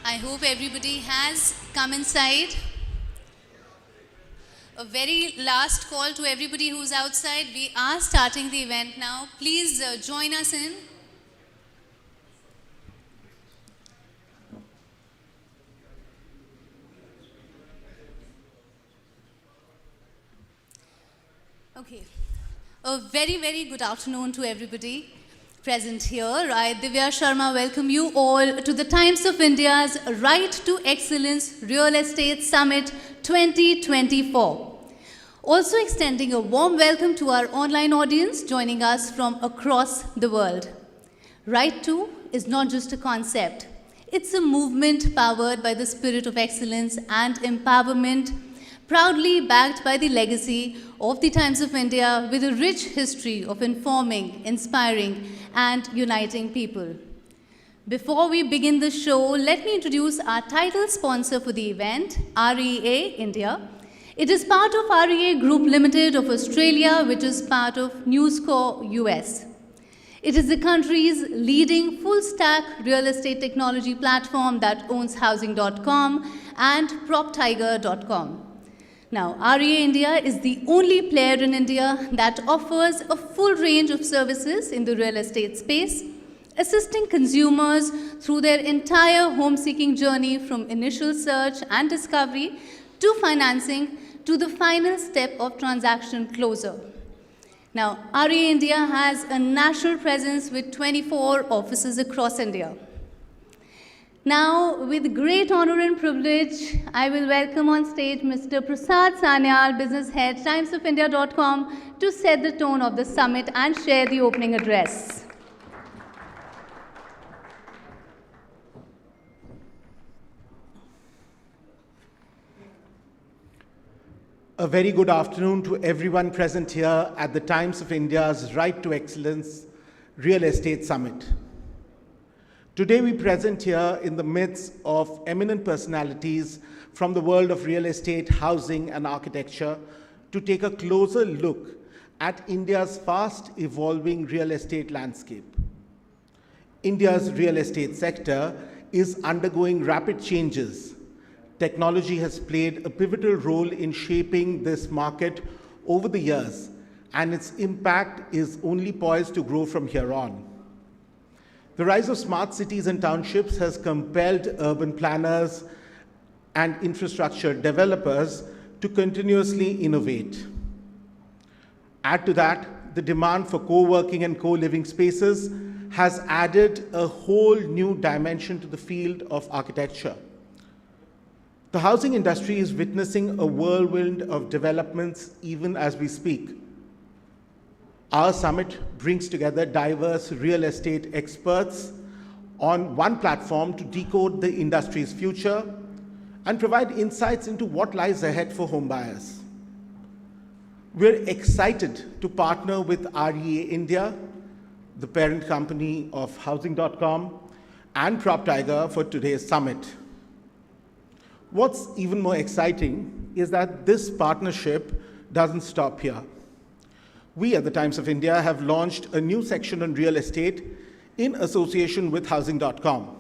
I hope everybody has come inside. A very last call to everybody who's outside. We are starting the event now. Please join us in. Okay. A very, very good afternoon to everybody present here. I, Divya Sharma, welcome you all to the Times of India's Right to Excellence Real Estate Summit 2024. Also extending a warm welcome to our online audience joining us from across the world. Right to is not just a concept. It's a movement powered by the spirit of excellence and empowerment, proudly backed by the legacy of the Times of India with a rich history of informing, inspiring, and uniting people. Before we begin the show, let me introduce our title sponsor for the event, REA India. It is part of REA Group Limited of Australia, which is part of News Corp US. It is the country's leading full-stack real estate technology platform that owns Housing.com and PropTiger.com. Now, REA India is the only player in India that offers a full range of services in the real estate space, assisting consumers through their entire home-seeking journey from initial search and discovery to financing to the final step of transaction closure. Now, REA India has a national presence with 24 offices across India. Now, with great honor and privilege, I will welcome on stage Mr. Prasad Sanyal, Business Head, timesofIndia.com, to set the tone of the summit and share the opening address. A very good afternoon to everyone present here at the Times of India's Right to Excellence Real Estate Summit. Today we present here in the midst of eminent personalities from the world of real estate, housing, and architecture to take a closer look at India's fast evolving real estate landscape. India's real estate sector is undergoing rapid changes. Technology has played a pivotal role in shaping this market over the years, and its impact is only poised to grow from here on. The rise of smart cities and townships has compelled urban planners and infrastructure developers to continuously innovate. Add to that, the demand for co-working and co-living spaces has added a whole new dimension to the field of architecture. The housing industry is witnessing a whirlwind of developments even as we speak. Our summit brings together diverse real estate experts on one platform to decode the industry's future and provide insights into what lies ahead for homebuyers. We're excited to partner with REA India, the parent company of Housing.com, and PropTiger for today's summit. What's even more exciting is that this partnership doesn't stop here. We at the Times of India have launched a new section on real estate in association with Housing.com.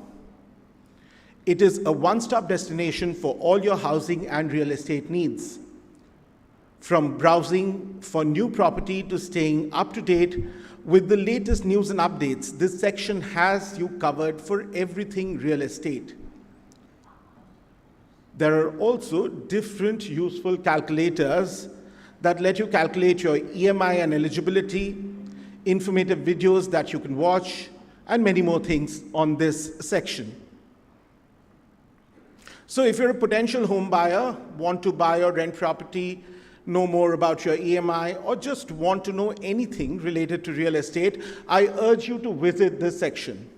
It is a one-stop destination for all your housing and real estate needs. From browsing for new property to staying up to date with the latest news and updates, this section has you covered for everything real estate. There are also different useful calculators that let you calculate your EMI and eligibility, informative videos that you can watch, and many more things on this section. So if you're a potential home buyer, want to buy or rent property, know more about your EMI, or just want to know anything related to real estate, I urge you to visit this section.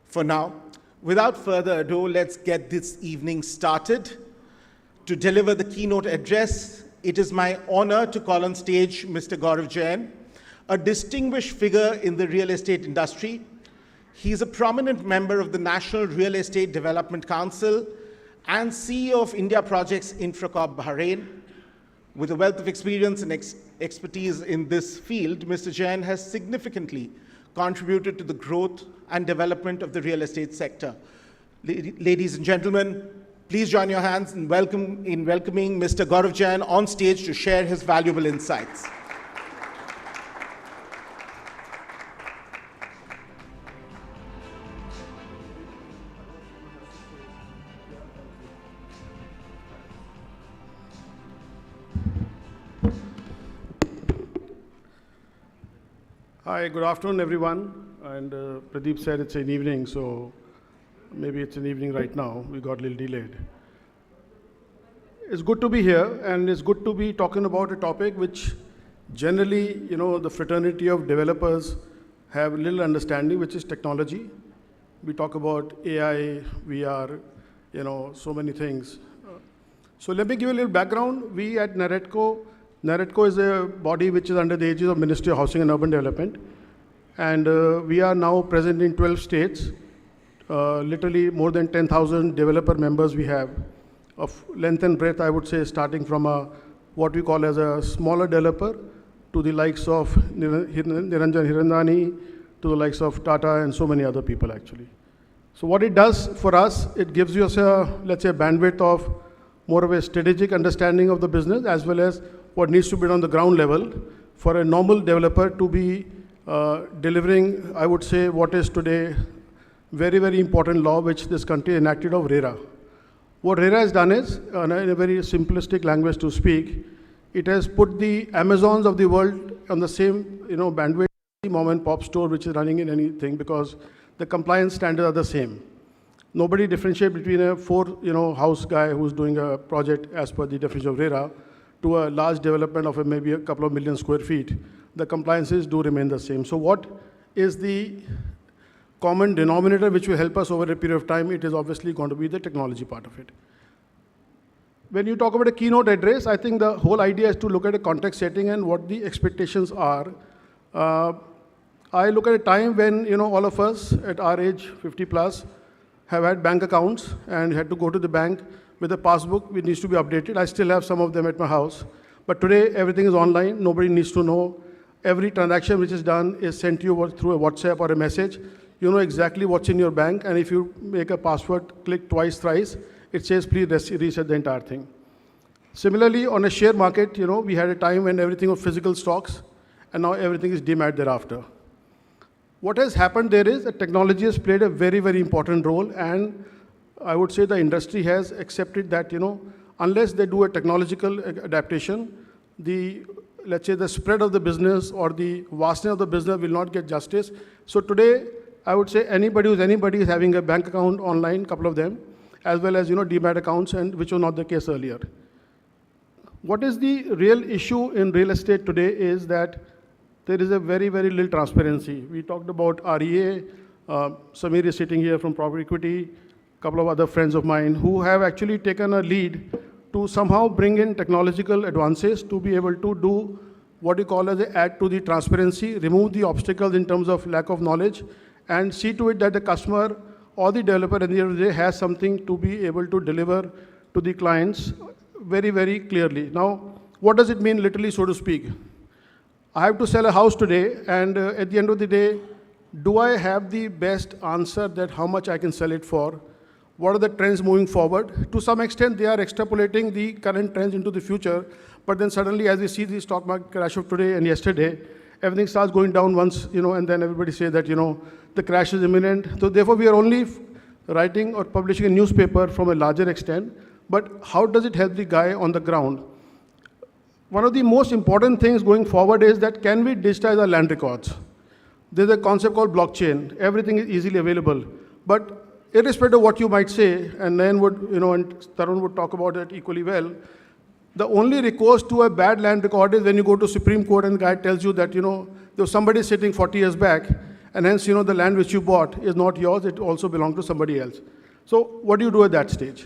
For now, without further ado, let's get this evening started. To deliver the keynote address, it is my honor to call on stage Mr. Gaurav Jain, a distinguished figure in the real estate industry. He is a prominent member of the National Real Estate Development Council and CEO of India Projects Infracorp Bahrain. With a wealth of experience and expertise in this field, Mr. Jain has significantly contributed to the growth and development of the real estate sector. Ladies and gentlemen, please join your hands in welcoming Mr. Gaurav Jain on stage to share his valuable insights. Hi, good afternoon, everyone. And Pradeep said it's an evening, so maybe it's an evening right now. We got a little delayed. It's good to be here, and it's good to be talking about a topic which generally, the fraternity of developers have little understanding, which is technology. We talk about AI, VR, so many things. So let me give you a little background. We at NAREDCO is a body which is under the aegis of Ministry of Housing and Urban Development. And we are now present in 12 states. Literally more than 10,000 developer members we have. Of length and breadth, I would say, starting from what we call as a smaller developer to the likes of Niranjan Hirandani, to the likes of Tata and so many other people actually. So what it does for us, it gives us let's say, bandwidth of more of a strategic understanding of the business as well as what needs to be done on the ground level for a normal developer to be delivering, I would say, what is today very, very important law which this country enacted of RERA. What RERA has done is, in a very simplistic language to speak, it has put the Amazons of the world on the same bandwidth, mom and pop store which is running in anything because the compliance standards are the same. Nobody differentiates between a house guy who's doing a project as per the definition of RERA to a large development of maybe a couple of million square feet. The compliances do remain the same. So what is the common denominator which will help us over a period of time? It is obviously going to be the technology part of it. When you talk about a keynote address, I think the whole idea is to look at a context setting and what the expectations are. I look at a time when all of us at our age, 50 plus, have had bank accounts and had to go to the bank with a passbook which needs to be updated. I still have some of them at my house. But today, everything is online. Nobody needs to know. Every transaction which is done is sent to you through a WhatsApp or a message. You know exactly what's in your bank. And if you make a password, click twice, thrice, it says, please reset the entire thing. Similarly, on a share market, we had a time when everything was physical stocks, and now everything is demat thereafter. What has happened there is that technology has played a very, very important role, and I would say the industry has accepted that, unless they do a technological adaptation, let's say the spread of the business or the vastness of the business will not get justice. So today, I would say anybody is having a bank account online, couple of them, as well as, demat accounts, and which was not the case earlier. What is the real issue in real estate today is that there is a very, very little transparency. We talked about REA. Samir is sitting here from Property Equity, a couple of other friends of mine who have actually taken a lead to somehow bring in technological advances to be able to do what you call as an add to the transparency, remove the obstacles in terms of lack of knowledge, and see to it that the customer or the developer at the end of the day has something to be able to deliver to the clients very, very clearly. Now, what does it mean literally, so to speak? I have to sell a house today, and at the end of the day, do I have the best answer that how much I can sell it for? What are the trends moving forward? To some extent, they are extrapolating the current trends into the future, but then suddenly, as we see the stock market crash of today and yesterday, everything starts going down once, and then everybody says that, the crash is imminent. So therefore, we are only writing or publishing a newspaper from a larger extent, but how does it help the guy on the ground? One of the most important things going forward is that can we digitize our land records? There's a concept called blockchain. Everything is easily available. But irrespective of what you might say, and Nayan would, and Tarun would talk about it equally well, the only recourse to a bad land record is when you go to Supreme Court and the guy tells you that, there was somebody sitting 40 years back, and hence, the land which you bought is not yours, it also belonged to somebody else. So what do you do at that stage?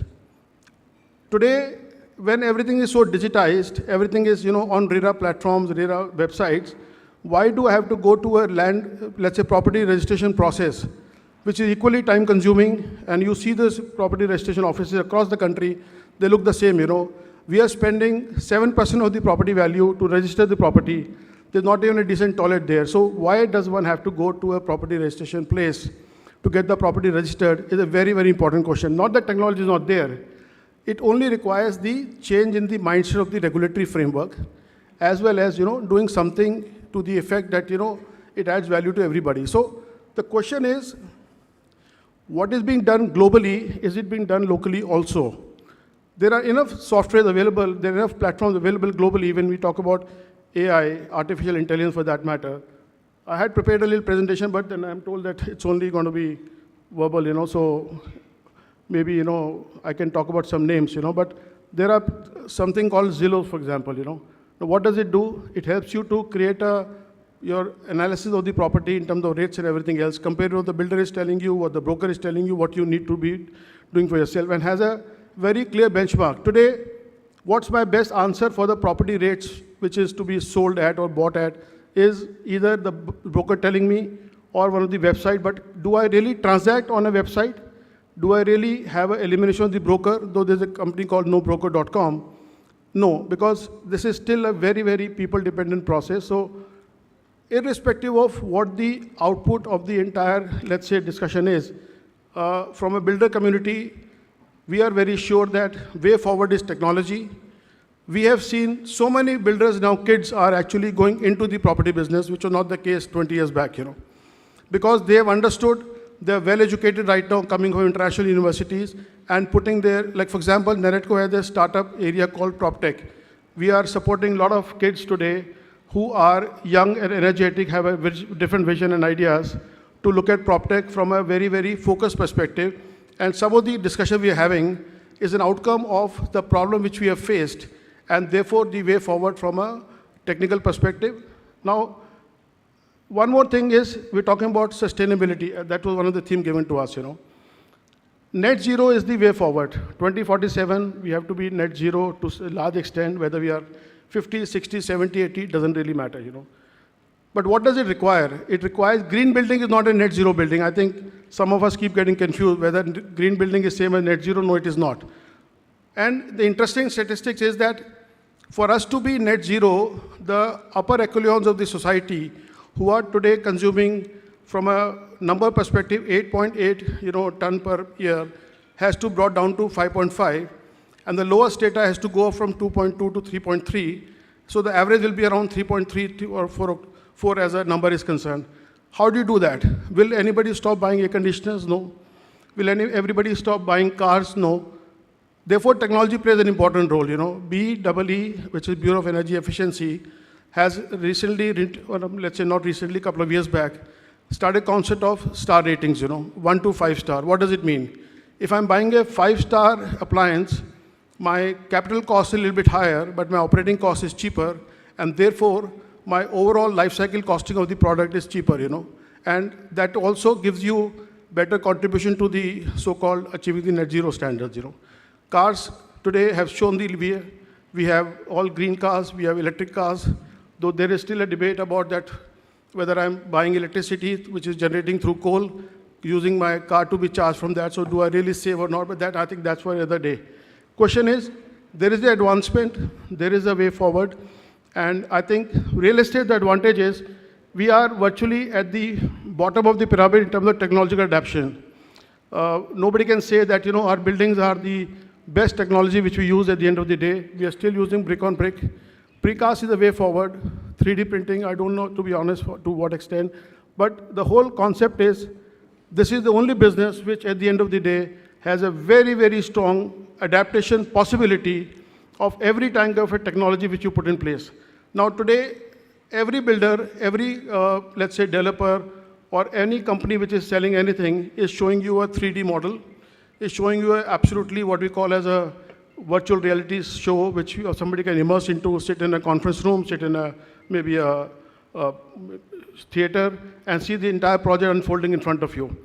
Today, when everything is so digitized, everything is, on RERA platforms, RERA websites, why do I have to go to a land, let's say property registration process, which is equally time consuming, and you see this property registration offices across the country, they look the same, We are spending 7% of the property value to register the property. There's not even a decent toilet there. So why does one have to go to a property registration place to get the property registered is a very, very important question. Not that technology is not there. It only requires the change in the mindset of the regulatory framework, as well as doing something to the effect that it adds value to everybody. So the question is, what is being done globally? Is it being done locally also? There are enough softwares available, there are enough platforms available globally when we talk about AI, artificial intelligence for that matter. I had prepared a little presentation, but then I'm told that it's only going to be verbal, so maybe, I can talk about some names, but there are something called Zillow, for example, Now, what does it do? It helps you to create your analysis of the property in terms of rates and everything else, compared to what the builder is telling you, what the broker is telling you, what you need to be doing for yourself, and has a very clear benchmark. Today, what's my best answer for the property rates which is to be sold at or bought at is either the broker telling me or one of the website, but do I really transact on a website? Do I really have an elimination of the broker, though there's a company called nobroker.com? No, because this is still a very, very people-dependent process. So irrespective of what the output of the entire, let's say, discussion is, from a builder community, we are very sure that way forward is technology. We have seen so many builders now, kids are actually going into the property business, which was not the case 20 years back, because they have understood, they're well educated right now, coming from international universities and putting their, like for example, Naretco has a startup area called Proptech. We are supporting a lot of kids today who are young and energetic, have a different vision and ideas to look at Proptech from a very, very focused perspective. And some of the discussion we are having is an outcome of the problem which we have faced, and therefore the way forward from a technical perspective. Now, one more thing is, we're talking about sustainability. That was one of the themes given to us, Net zero is the way forward. 2047, we have to be net zero to a large extent, whether we are 50, 60, 70, 80, doesn't really matter, But what does it require? It requires, green building is not a net zero building. I think some of us keep getting confused whether green building is same as net zero. No, it is not. And the interesting statistics is that for us to be net zero, the upper echelons of the society who are today consuming from a number perspective 8.8 ton per year has to brought down to 5.5, and the lower strata has to go from 2.2 to 3.3. So the average will be around 3.3 or 4 as a number is concerned. How do you do that? Will anybody stop buying air conditioners? No. Will everybody stop buying cars? No. Therefore, technology plays an important role. BEE, which is Bureau of Energy Efficiency, has recently, or let's say not recently, a couple of years back, started concept of star ratings, 1 to 5 star. What does it mean? If I'm buying a 5-star appliance, my capital cost is a little bit higher, but my operating cost is cheaper, and therefore, my overall life cycle costing of the product is cheaper, And that also gives you better contribution to the so-called achieving the net zero standards, Cars today have shown we have all green cars, we have electric cars, though there is still a debate about that, whether I'm buying electricity, which is generating through coal, using my car to be charged from that, so do I really save or not? But that, I think that's for another day. Question is, there is the advancement, there is a way forward, and I think real estate, the advantage is, we are virtually at the bottom of the pyramid in terms of technological adoption. Nobody can say that, our buildings are the best technology which we use at the end of the day. We are still using brick on brick. Precast is the way forward. 3D printing, I don't know, to be honest, to what extent. But the whole concept is, this is the only business which at the end of the day has a very, very strong adaptation possibility of every kind of a technology which you put in place. Now today, every builder, every, let's say, developer, or any company which is selling anything is showing you a 3D model, is showing you absolutely what we call as a virtual reality show, which somebody can immerse into, sit in a conference room, sit in maybe a theater, and see the entire project unfolding in front of you,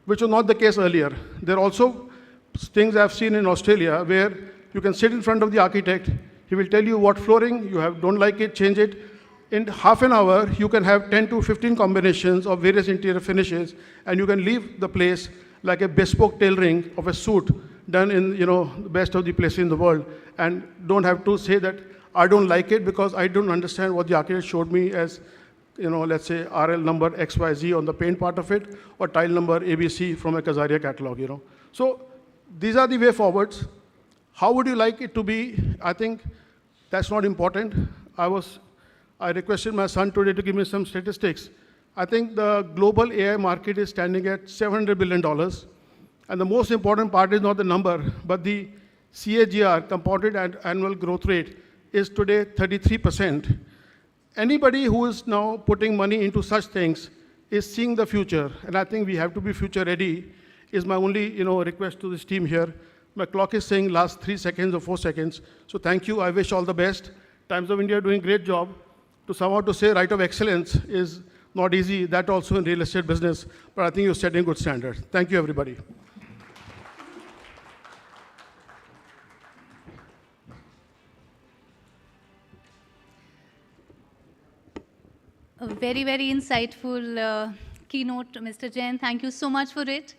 which was not the case earlier. There are also things I've seen in Australia where you can sit in front of the architect, he will tell you what flooring you don't like it, change it. In half an hour, you can have 10 to 15 combinations of various interior finishes, and you can leave the place like a bespoke tailoring of a suit done in the best of the places in the world, and don't have to say that I don't like it because I don't understand what the architect showed me as let's say RL number XYZ on the paint part of it, or tile number ABC from a Kazaria catalog. So these are the way forwards. How would you like it to be? I think that's not important. I requested my son today to give me some statistics. I think the global AI market is standing at $700 billion. And the most important part is not the number, but the CAGR, compounded annual growth rate, is today 33%. Anybody who is now putting money into such things is seeing the future. And I think we have to be future ready, is my only request to this team here. My clock is saying last 3 seconds or 4 seconds. So thank you. I wish all the best. Times of India are doing a great job. To somehow to say right of excellence is not easy. That also in real estate business. But I think you're setting good standards. Thank you, everybody. A very, very insightful keynote, Mr. Jain. Thank you so much for it.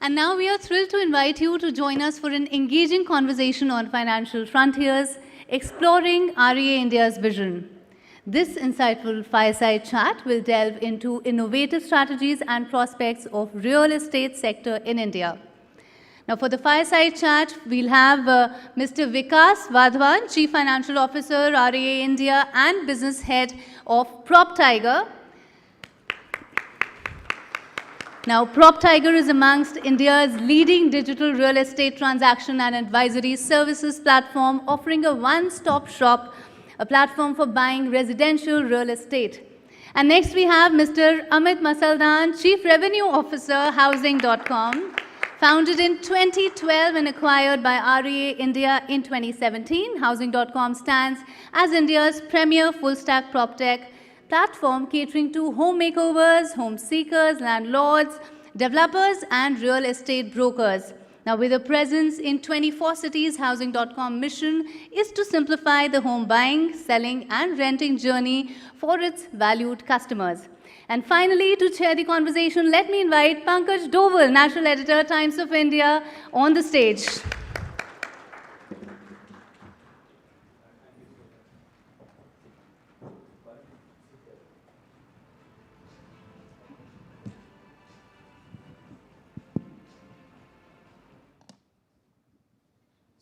And now we are thrilled to invite you to join us for an engaging conversation on financial frontiers, exploring REA India's vision. This insightful fireside chat will delve into innovative strategies and prospects of real estate sector in India. Now, for the fireside chat, we'll have Mr. Vikas Vadhavan, Chief Financial Officer, REA India, and Business Head of Proptech. Now, Proptech is amongst India's leading digital real estate transaction and advisory services platform, offering a one-stop shop, a platform for buying residential real estate. And next we have Mr. Amit Masaldan, Chief Revenue Officer, Housing.com. Founded in 2012 and acquired by REA India in 2017, Housing.com stands as India's premier full-stack PropTech platform catering to home makeovers, home seekers, landlords, developers, and real estate brokers. Now, with a presence in 24 cities, Housing.com mission is to simplify the home buying, selling, and renting journey for its valued customers. And finally, to chair the conversation, let me invite Pankaj Doval, National Editor, Times of India, on the stage.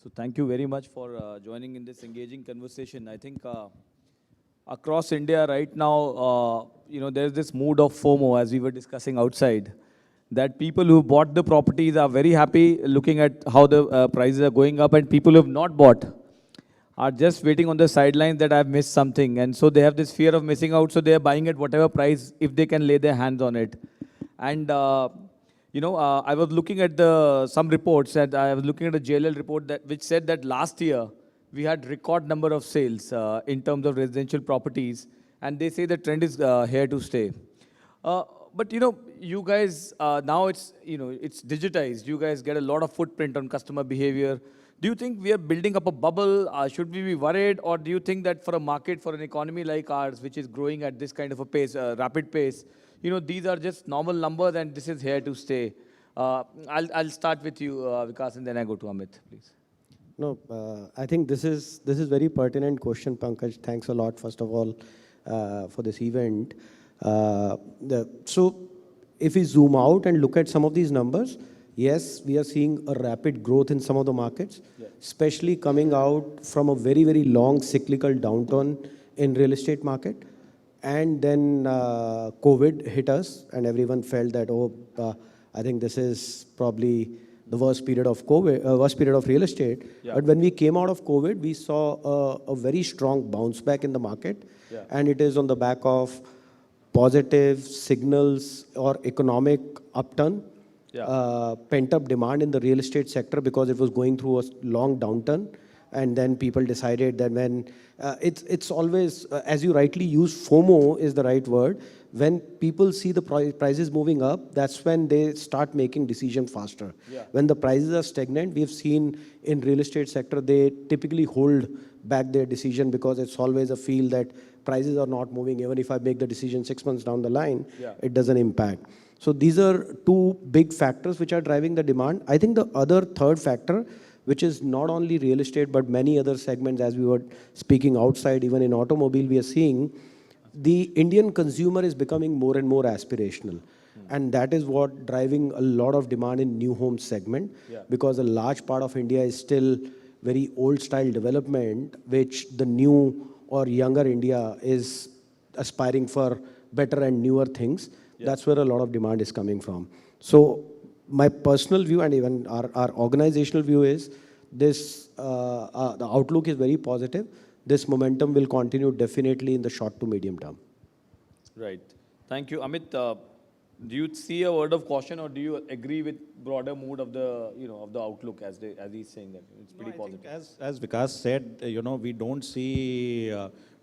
So thank you very much for joining in this engaging conversation. I think across India right now, there's this mood of FOMO, as we were discussing outside, that people who bought the properties are very happy looking at how the prices are going up, and people who have not bought are just waiting on the sidelines that I've missed something. And so they have this fear of missing out, so they are buying at whatever price if they can lay their hands on it. And, I was looking at some reports, and I was looking at a JLL report which said that last year, we had record number of sales in terms of residential properties, and they say the trend is here to stay. But you guys, now it's digitized. You guys get a lot of footprint on customer behavior. Do you think we are building up a bubble? Should we be worried? Or do you think that for a market, for an economy like ours, which is growing at this kind of a pace, rapid pace, these are just normal numbers and this is here to stay? I'll start with you, Vikas, and then I go to Amit, please. No, I think this is very pertinent question, Pankaj. Thanks a lot, first of all, for this event. So if we zoom out and look at some of these numbers, yes, we are seeing a rapid growth in some of the markets, especially coming out from a very, very long cyclical downturn in real estate market. And then COVID hit us and everyone felt that, I think this is probably the worst period of COVID, worst period of real estate. Yeah. But when we came out of COVID, we saw a very strong bounce back in the market. Yeah. And it is on the back of positive signals or economic upturn, pent-up demand in the real estate sector because it was going through a long downturn. And then people decided that when, it's always, as you rightly use, FOMO is the right word. When people see the prices moving up, that's when they start making decisions faster. Yeah. When the prices are stagnant, we have seen in real estate sector, they typically hold back their decision because it's always a feel that prices are not moving. Even if I make the decision 6 months down the line, it doesn't impact. So these are two big factors which are driving the demand. I think the other third factor, which is not only real estate, but many other segments, as we were speaking outside, even in automobile, we are seeing the Indian consumer is becoming more and more aspirational. And that is what driving a lot of demand in new home segment, because a large part of India is still very old style development, which the new or younger India is aspiring for better and newer things. That's where a lot of demand is coming from. So my personal view and even our organizational view is this, the outlook is very positive. This momentum will continue definitely in the short to medium term. Right. Thank you. Amit, do you see a word of caution, or do you agree with broader mood of the, of the outlook as he's saying that it's pretty No, I think positive? as Vikas said, we don't see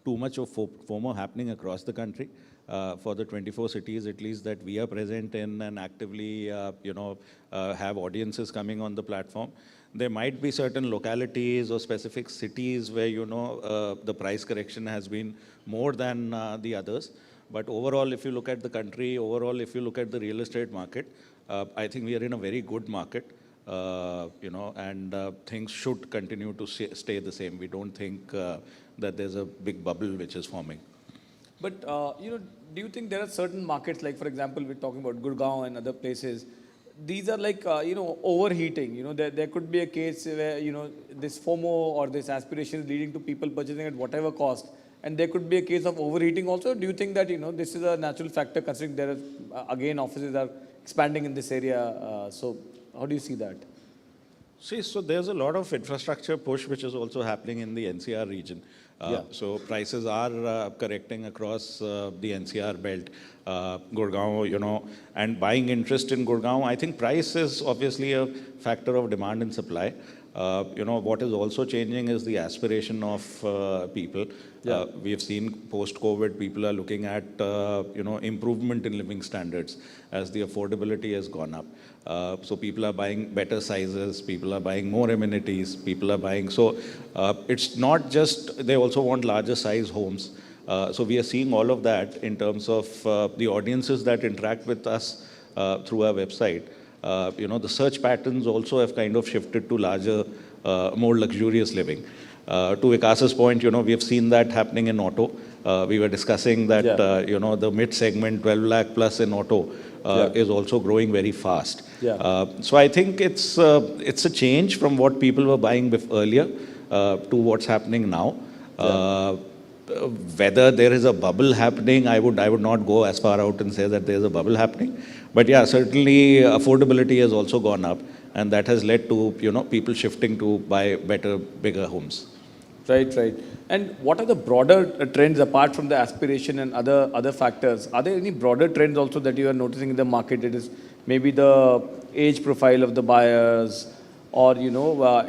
too much of FOMO happening across the country. For the 24 cities at least that we are present in and actively, have audiences coming on the platform. There might be certain localities or specific cities where, the price correction has been more than the others. But overall, if you look at the country, overall, if you look at the real estate market, I think we are in a very good market, and things should continue to stay the same. We don't think that there's a big bubble which is forming. But, do you think there are certain markets, like, for example, we're talking about Gurgaon and other places, these are like, overheating. There could be a case where, this FOMO or this aspiration is leading to people purchasing at whatever cost. And there could be a case of overheating also. Do you think that, this is a natural factor, considering there are, again, offices are expanding in this area? So how do you see that? See, so there's a lot of infrastructure push which is also happening in the NCR region. So prices are correcting across the NCR belt, Gurgaon, and buying interest in Gurgaon. I think price is obviously a factor of demand and supply. What is also changing is the aspiration of people. We have seen post-COVID, people are looking at, improvement in living standards as the affordability has gone up. So people are buying better sizes, people are buying more amenities, people are buying. So it's not just, they also want larger size homes. So we are seeing all of that in terms of the audiences that interact with us through our website. The search patterns also have kind of shifted to larger, more luxurious living. To Vikas's point, we have seen that happening in auto. We were discussing that, the mid-segment 12 lakh plus in auto is also growing very fast. So I think it's a change from what people were buying earlier to what's happening now. Whether there is a bubble happening, I would not go as far out and say that there's a bubble happening. But yeah, certainly affordability has also gone up, and that has led to, people shifting to buy better, bigger homes. Right, right. And what are the broader trends apart from the aspiration and other factors? Are there any broader trends also that you are noticing in the market? It is maybe the age profile of the buyers, or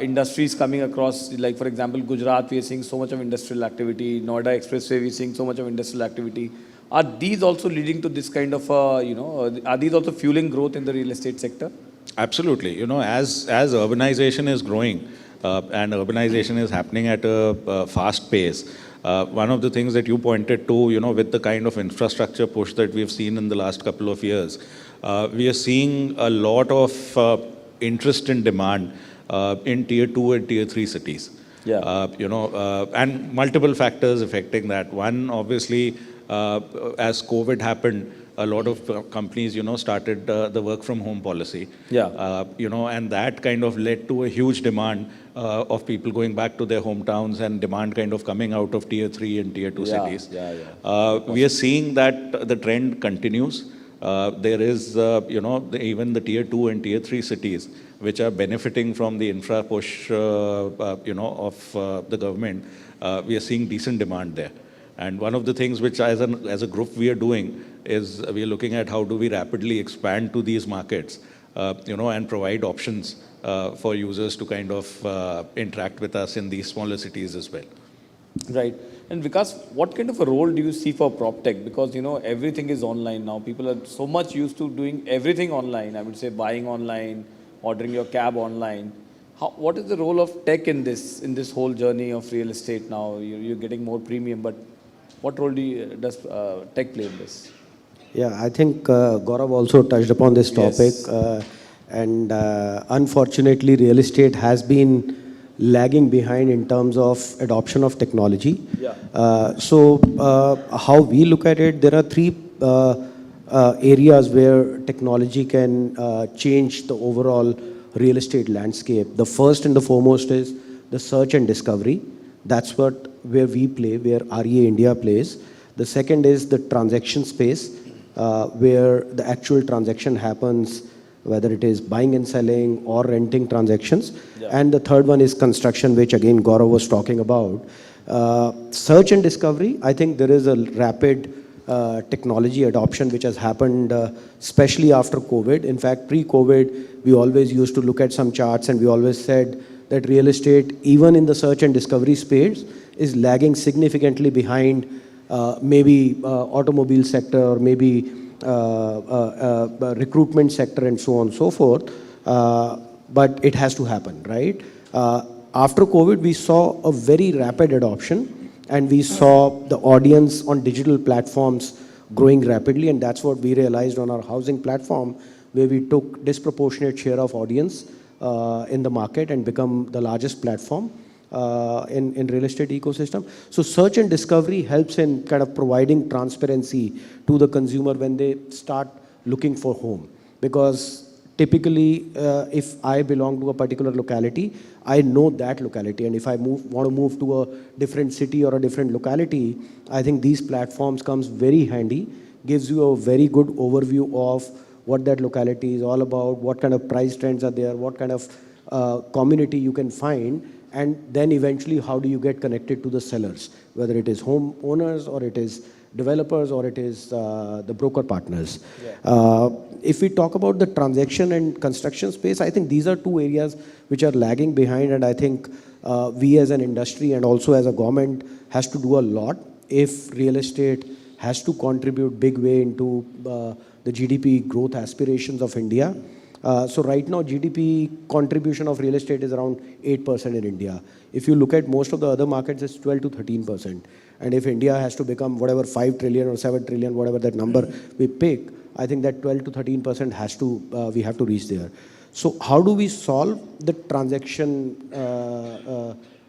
industries coming across, like for example, Gujarat, we are seeing so much of industrial activity. Noida Expressway, we are seeing so much of industrial activity. Are these also leading to this kind of, are these also fueling growth in the real estate sector? Absolutely. As urbanization is growing, and urbanization is happening at a fast pace, one of the things that you pointed to, with the kind of infrastructure push that we've seen in the last couple of years, we are seeing a lot of interest and demand in tier 2 and tier 3 cities. And multiple factors affecting that. One, obviously, as COVID happened, a lot of companies, started the work from home policy. And that kind of led to a huge demand of people going back to their hometowns, and demand kind of coming out of tier 3 and tier 2 cities. We are seeing that the trend continues. There is, even the tier 2 and tier 3 cities, which are benefiting from the infra push, of the government. We are seeing decent demand there. And one of the things which as a group we are doing is we are looking at how do we rapidly expand to these markets, and provide options for users to kind of interact with us in these smaller cities as well. Right. And Vikas, what kind of a role do you see for Proptech? Because, everything is online now. People are so much used to doing everything online. I would say buying online, ordering your cab online. What is the role of tech in this whole journey of real estate now? You're getting more premium, but what role does tech play in this? Yeah, I think Gaurav also touched upon this topic. And unfortunately, real estate has been lagging behind in terms of adoption of technology. Yeah. How we look at it, there are three areas where technology can change the overall real estate landscape. The first and the foremost is the search and discovery. That's where we play, where REA India plays. The second is the transaction space, where the actual transaction happens, whether it is buying and selling or renting transactions. Yeah. And the third one is construction, which again Gaurav was talking about. Search and discovery, I think there is a rapid technology adoption which has happened, especially after COVID. In fact, pre-COVID, we always used to look at some charts and we always said that real estate, even in the search and discovery space, is lagging significantly behind maybe automobile sector or maybe recruitment sector and so on and so forth. But it has to happen, right? After COVID, we saw a very rapid adoption and we saw the audience on digital platforms growing rapidly, and that's what we realized on our housing platform, where we took disproportionate share of audience in the market and become the largest platform in real estate ecosystem. So search and discovery helps in kind of providing transparency to the consumer when they start looking for home. Because typically, if I belong to a particular locality, I know that locality. And if I want to move to a different city or a different locality, I think these platforms comes very handy, gives you a very good overview of what that locality is all about, what kind of price trends are there, what kind of community you can find, and then eventually how do you get connected to the sellers, whether it is home owners or it is developers or it is the broker partners. Yeah. If we talk about the transaction and construction space, I think these are two areas which are lagging behind, and I think we as an industry and also as a government has to do a lot if real estate has to contribute big way into the GDP growth aspirations of India. So right now, GDP contribution of real estate is around 8% in India. If you look at most of the other markets, it's 12 to 13%. And if India has to become whatever 5 trillion or 7 trillion, whatever that number we pick, I think that 12 to 13% has to, we have to reach there. So how do we solve the transaction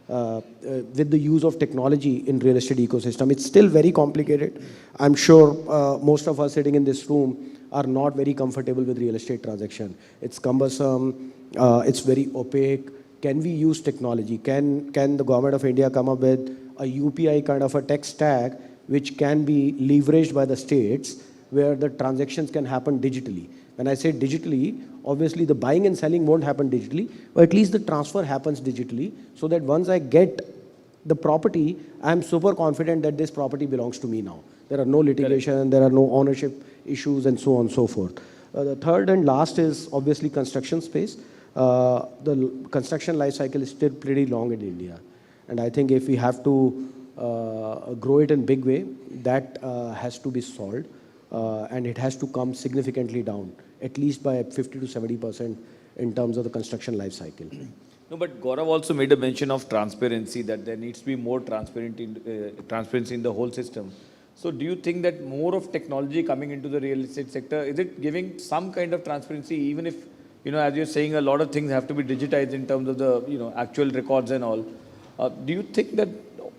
with the use of technology in real estate ecosystem? It's still very complicated. I'm sure most of us sitting in this room are not very comfortable with real estate transaction. It's cumbersome, it's very opaque. Can we use technology? Can the government of India come up with a UPI kind of a tech stack which can be leveraged by the states where the transactions can happen digitally? When I say digitally, obviously the buying and selling won't happen digitally, but at least the transfer happens digitally, so that once I get the property, I'm super confident that this property belongs to me now. There are no litigation, there are no ownership issues, and so on and so forth. The third and last is obviously construction space. The construction life cycle is still pretty long in India. And I think if we have to grow it in big way, that has to be solved. And it has to come significantly down, at least by 50 to 70% in terms of the construction life cycle. No, but Gaurav also made a mention of transparency, that there needs to be more transparency in the whole system. So do you think that more of technology coming into the real estate sector, is it giving some kind of transparency, even if, as you're saying, a lot of things have to be digitized in terms of the, actual records and all. Do you think that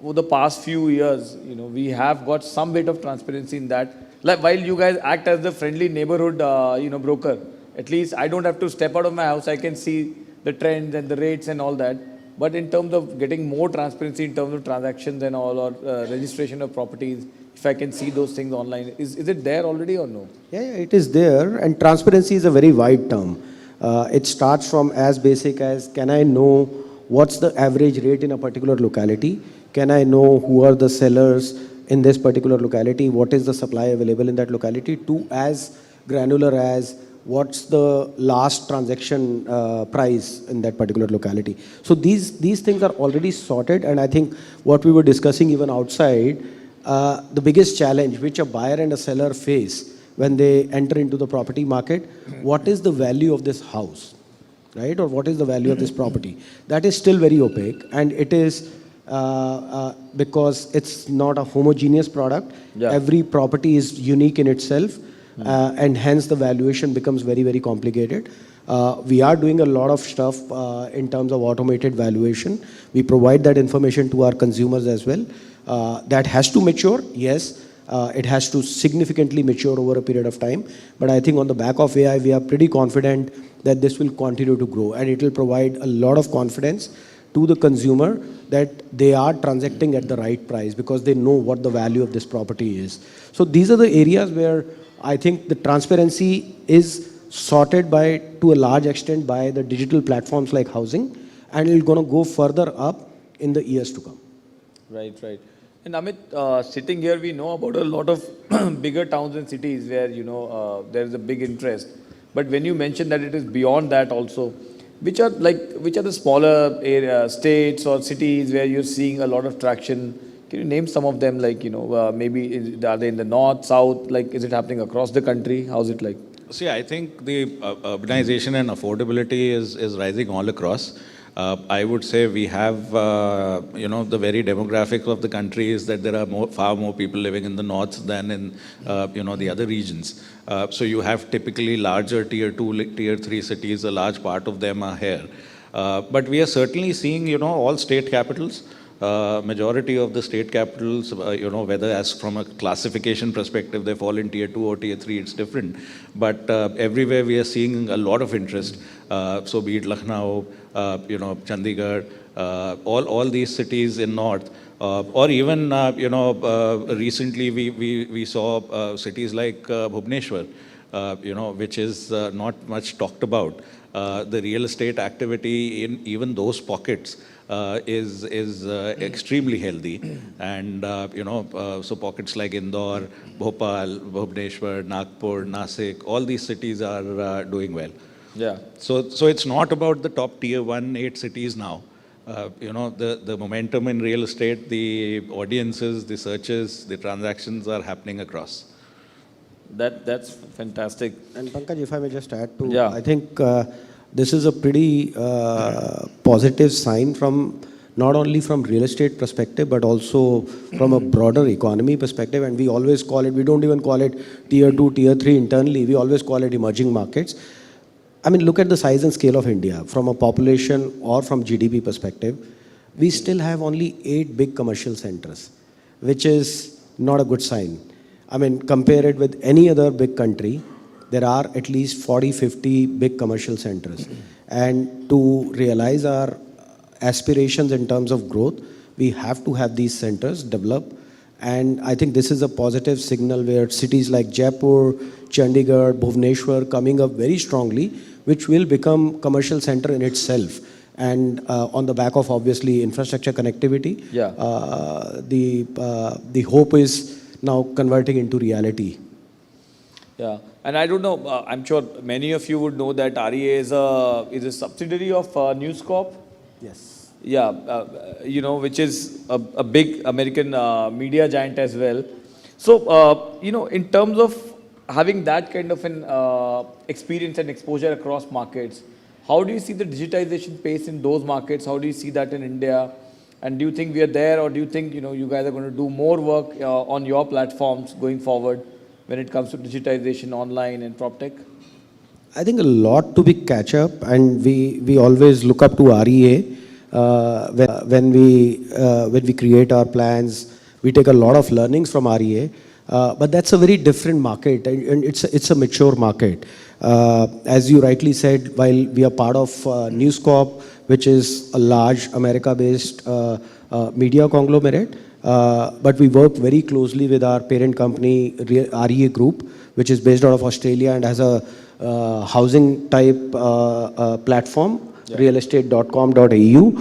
over the past few years, we have got some bit of transparency in that? Like, while you guys act as the friendly neighborhood, broker, at least I don't have to step out of my house. I can see the trends and the rates and all that. But in terms of getting more transparency in terms of transactions and all, or registration of properties, if I can see those things online, is it there already or no? Yeah, it is there. And transparency is a very wide term. It starts from as basic as, can I know what's the average rate in a particular locality? Can I know who are the sellers in this particular locality? What is the supply available in that locality? To as granular as what's the last transaction price in that particular locality. So these things are already sorted, and I think what we were discussing even outside, the biggest challenge which a buyer and a seller face when they enter into the property market, what is the value of this house, right? Or what is the value of this property? That is still very opaque, and it is because it's not a homogeneous product. Yeah. Every property is unique in itself. and hence the valuation becomes very, very complicated. We are doing a lot of stuff in terms of automated valuation. We provide that information to our consumers as well. That has to mature, yes. It has to significantly mature over a period of time. But I think on the back of AI, we are pretty confident that this will continue to grow, and it will provide a lot of confidence to the consumer that they are transacting at the right price because they know what the value of this property is. So these are the areas where I think the transparency is sorted by, to a large extent, by the digital platforms like housing, and it's going to go further up in the years to come. Right, right. And Amit, sitting here, we know about a lot of bigger towns and cities where, there is a big interest. But when you mention that it is beyond that also, which are the smaller states or cities where you're seeing a lot of traction? Can you name some of them? Maybe are they in the north, south? Is it happening across the country? How's it like? See, I think the urbanization and affordability is rising all across. I would say we have, the very demographic of the country is that there are far more people living in the north than in, the other regions. So you have typically larger tier 2, tier 3 cities, a large part of them are here. But we are certainly seeing, all state capitals. Majority of the state capitals, whether as from a classification perspective, they fall in tier 2 or tier 3, it's different. But everywhere we are seeing a lot of interest. So be it Lucknow, Chandigarh, all these cities in north, or even, recently we saw cities like Bhubaneswar, which is not much talked about. The real estate activity in even those pockets is extremely healthy, and so pockets like Indore, Bhopal, Bhubaneswar, Nagpur, Nasik, all these cities are doing well. Yeah. So it's not about the top tier 1, 8 cities now. The momentum in real estate, the audiences, the searches, the transactions are happening across. That's fantastic. And Pankaj, if I may just add to, yeah. I think this is a pretty positive sign from not only from real estate perspective, but also from a broader economy perspective. And we always call it, we don't even call it tier 2, tier 3 internally. We always call it emerging markets. I mean, look at the size and scale of India from a population or from GDP perspective. We still have only 8 big commercial centers, which is not a good sign. I mean, compare it with any other big country, there are at least 40, 50 big commercial centers. And to realize our aspirations in terms of growth, we have to have these centers develop. And I think this is a positive signal where cities like Jaipur, Chandigarh, Bhubaneswar coming up very strongly, which will become commercial center in itself. And on the back of obviously infrastructure connectivity, yeah. The hope is now converting into reality. Yeah, and I don't know, I'm sure many of you would know that REA is a subsidiary of News Corp. Yes. Yeah, which is a big American media giant as well. So, in terms of having that kind of an experience and exposure across markets, how do you see the digitization pace in those markets? How do you see that in India? And do you think we are there, or do you think, you guys are going to do more work on your platforms going forward when it comes to digitization online and Proptech? I think a lot to be catch up, and we always look up to REA when we create our plans. We take a lot of learnings from REA, but that's a very different market, and it's a mature market. As you rightly said, while we are part of News Corp, which is a large America-based media conglomerate, but we work very closely with our parent company, REA Group, which is based out of Australia and has a housing type platform, yeah. realestate.com.au.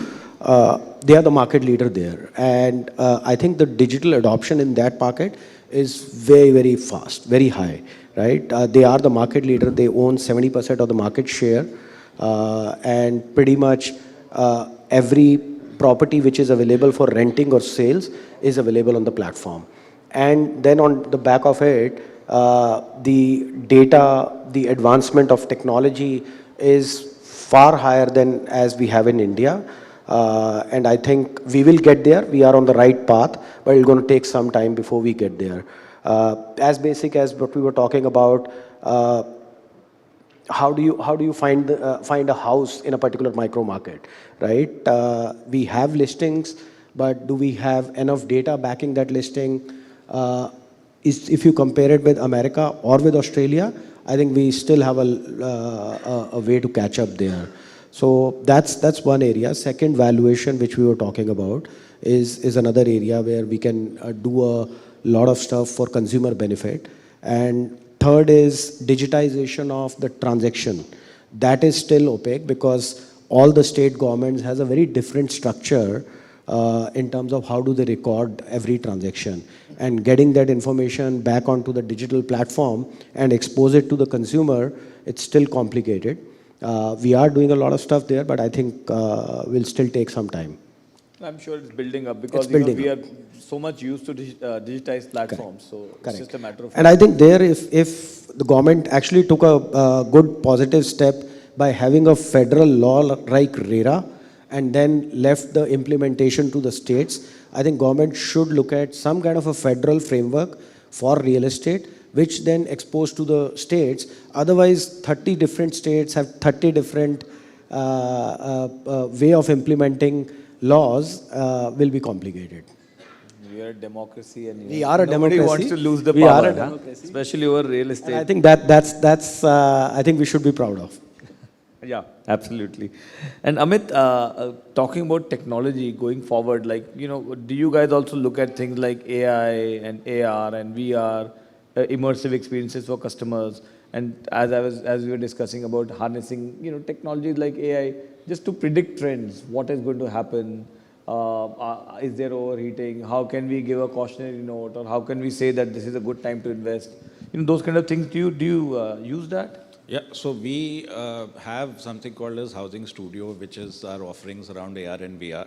They are the market leader there. And I think the digital adoption in that market is very, very fast, very high, right? They are the market leader. They own 70% of the market share. And pretty much every property which is available for renting or sales is available on the platform. And then on the back of it, the data, the advancement of technology is far higher than as we have in India. And I think we will get there. We are on the right path, but it's going to take some time before we get there. As basic as what we were talking about, how do you find a house in a particular micro market, right? We have listings, but do we have enough data backing that listing? If you compare it with America or with Australia, I think we still have a way to catch up there. So that's one area. Second, valuation, which we were talking about, is another area where we can do a lot of stuff for consumer benefit. And third is digitization of the transaction. That is still opaque because all the state governments has a very different structure in terms of how do they record every transaction. And getting that information back onto the digital platform and expose it to the consumer, it's still complicated. We are doing a lot of stuff there, but I think will still take some time. I'm sure it's building up because we are so much used to digitized platforms. So it's just a matter of... And I think there, if the government actually took a good positive step by having a federal law like RERA and then left the implementation to the states, I think government should look at some kind of a federal framework for real estate, which then exposed to the states. Otherwise, 30 different states have 30 different way of implementing laws will be complicated. We are a democracy and we are a nobody democracy. wants to lose the we power, are a democracy. Especially over real estate. And I think that's I think we should be proud of. Yeah, absolutely. And Amit, talking about technology going forward, like, do you guys also look at things like AI and AR and VR, immersive experiences for customers? And as we were discussing about harnessing, technologies like AI, just to predict trends, what is going to happen? Is there overheating? How can we give a cautionary note? Or how can we say that this is a good time to invest? Those kind of things. Do you use that? Yeah, so we have something called as Housing Studio, which is our offerings around AR and VR.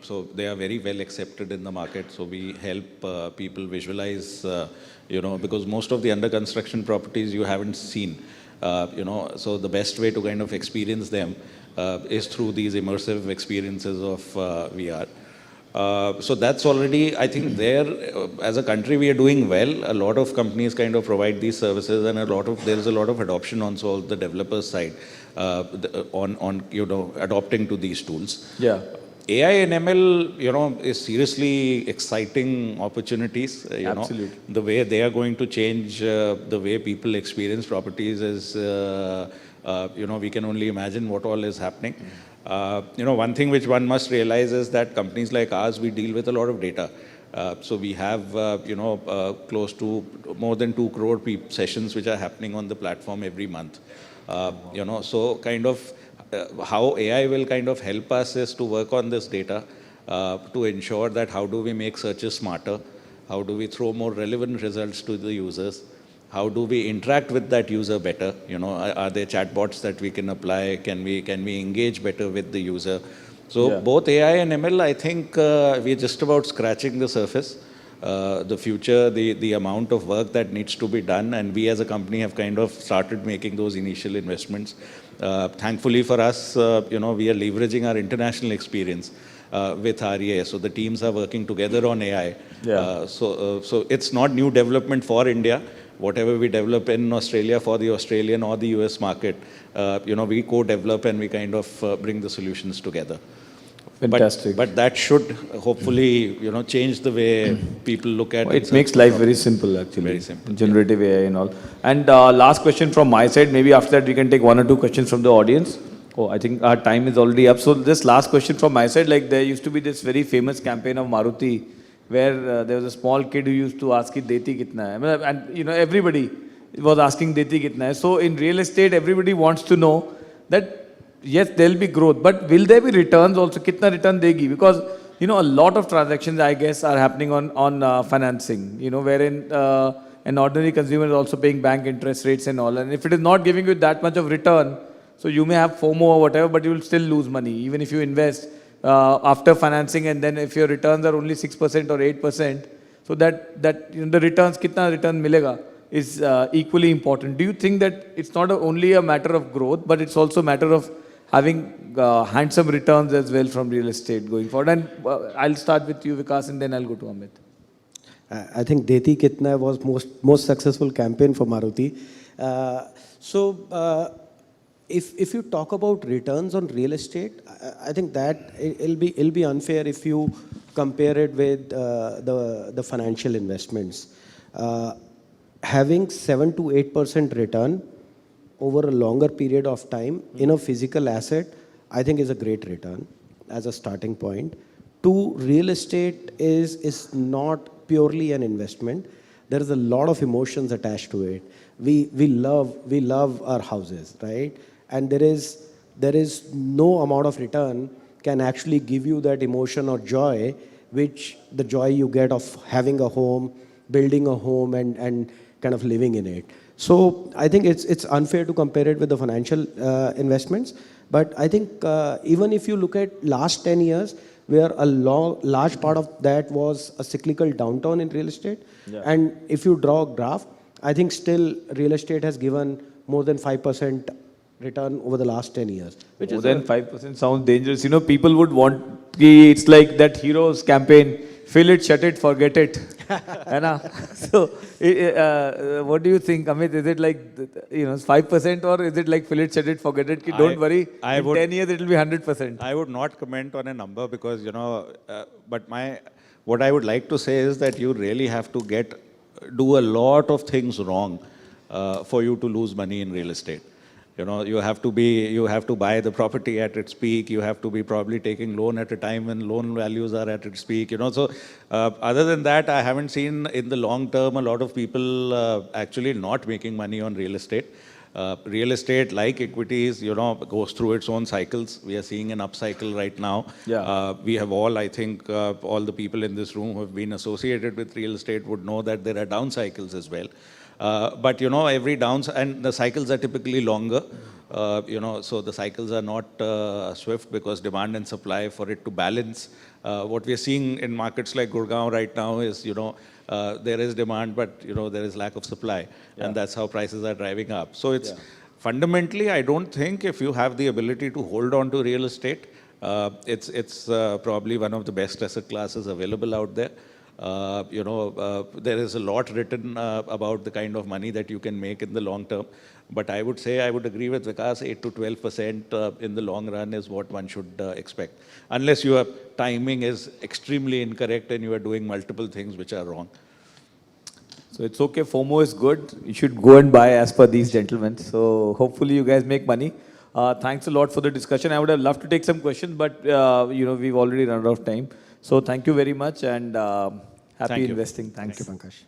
So they are very well accepted in the market. So we help people visualize, because most of the under construction properties you haven't seen. So the best way to kind of experience them is through these immersive experiences of VR. So that's already, I think there, as a country, we are doing well. A lot of companies kind of provide these services, and there is a lot of adoption on the developer side on adopting to these tools. Yeah. AI and ML, is seriously exciting opportunities. Absolutely. The way they are going to change the way people experience properties is, we can only imagine what all is happening. One thing which one must realize is that companies like ours, we deal with a lot of data. So we have, close to more than 2 crore sessions which are happening on the platform every month. So kind of how AI will kind of help us is to work on this data to ensure that how do we make searches smarter, how do we throw more relevant results to the users, how do we interact with that user better, are there chatbots that we can apply, can we engage better with the user. So both AI and ML, I think we're just about scratching the surface. The future, the amount of work that needs to be done, and we as a company have kind of started making those initial investments. Thankfully for us, we are leveraging our international experience with REA. So the teams are working together on AI. Yeah. So it's not new development for India. Whatever we develop in Australia for the Australian or the US market, we co-develop and we kind of bring the solutions together. Fantastic. But that should hopefully, change the way people look at it. It makes life very simple, actually. Very simple. Generative AI and all. And last question from my side. Maybe after that we can take 1 or 2 questions from the audience. Oh, I think our time is already up. So this last question from my side, like there used to be this very famous campaign of Maruti, where there was a small kid who used to ask, Deti kitna hai? And everybody was asking Deti kitna hai. So in real estate, everybody wants to know that yes, there will be growth, but will there be returns also? Kitna return degi? Because a lot of transactions, I guess, are happening on financing. Wherein an ordinary consumer is also paying bank interest rates and all. And if it is not giving you that much of return, so you may have FOMO or whatever, but you will still lose money, even if you invest after financing, and then if your returns are only 6% or 8%, so that the returns, kitna return milega, is equally important. Do you think that it's not only a matter of growth, but it's also a matter of having handsome returns as well from real estate going forward? And I'll start with you, Vikas, and then I'll go to Amit. I think Deti Kitna was most successful campaign for Maruti. If you talk about returns on real estate, I think that it'll be unfair if you compare it with the financial investments. Having 7 to 8% return over a longer period of time in a physical asset, I think is a great return as a starting point. Two, real estate is not purely an investment. There is a lot of emotions attached to it. We love our houses, right? And there is no amount of return can actually give you that emotion or joy, which the joy you get of having a home, building a home, and kind of living in it. So I think it's unfair to compare it with the financial investments. But I think even if you look at last 10 years, where a large part of that was a cyclical downturn in real estate. Yeah. And if you draw a graph, I think still real estate has given more than 5% return over the last 10 years. Which more than 5% sounds dangerous. You know, people would want, it's like that Heroes campaign, fill it, shut it, forget it. So, what do you think, Amit? Is it like, 5% or is it like fill it, shut it, forget it? Don't worry, in 10 years it will be 100%. I would not comment on a number because, but what I would like to say is that you really have to do a lot of things wrong for you to lose money in real estate. You have to buy the property at its peak. You have to be probably taking loan at a time when loan values are at its peak. So other than that, I haven't seen in the long term a lot of people actually not making money on real estate. Real estate, like equities, goes through its own cycles. We are seeing an upcycle right now. Yeah. We have all, I think, all the people in this room who have been associated with real estate would know that there are down cycles as well. But every and the cycles are typically longer, so the cycles are not swift because demand and supply for it to balance. What we are seeing in markets like Gurgaon right now is, there is demand, but, there is lack of supply. Yeah. And that's how prices are driving up. So it's fundamentally, I don't think if you have the ability to hold on to real estate, it's probably one of the best asset classes available out there. There is a lot written about the kind of money that you can make in the long term. But I would say, I would agree with Vikas, 8 to 12% in the long run is what one should expect. Unless your timing is extremely incorrect and you are doing multiple things which are wrong. So it's okay, FOMO is good. You should go and buy as per these gentlemen. So hopefully you guys make money. Thanks a lot for the discussion. I would have loved to take some questions, but we've already run out of time. So thank you very much and happy investing. Thanks. Thank you, Pankaj.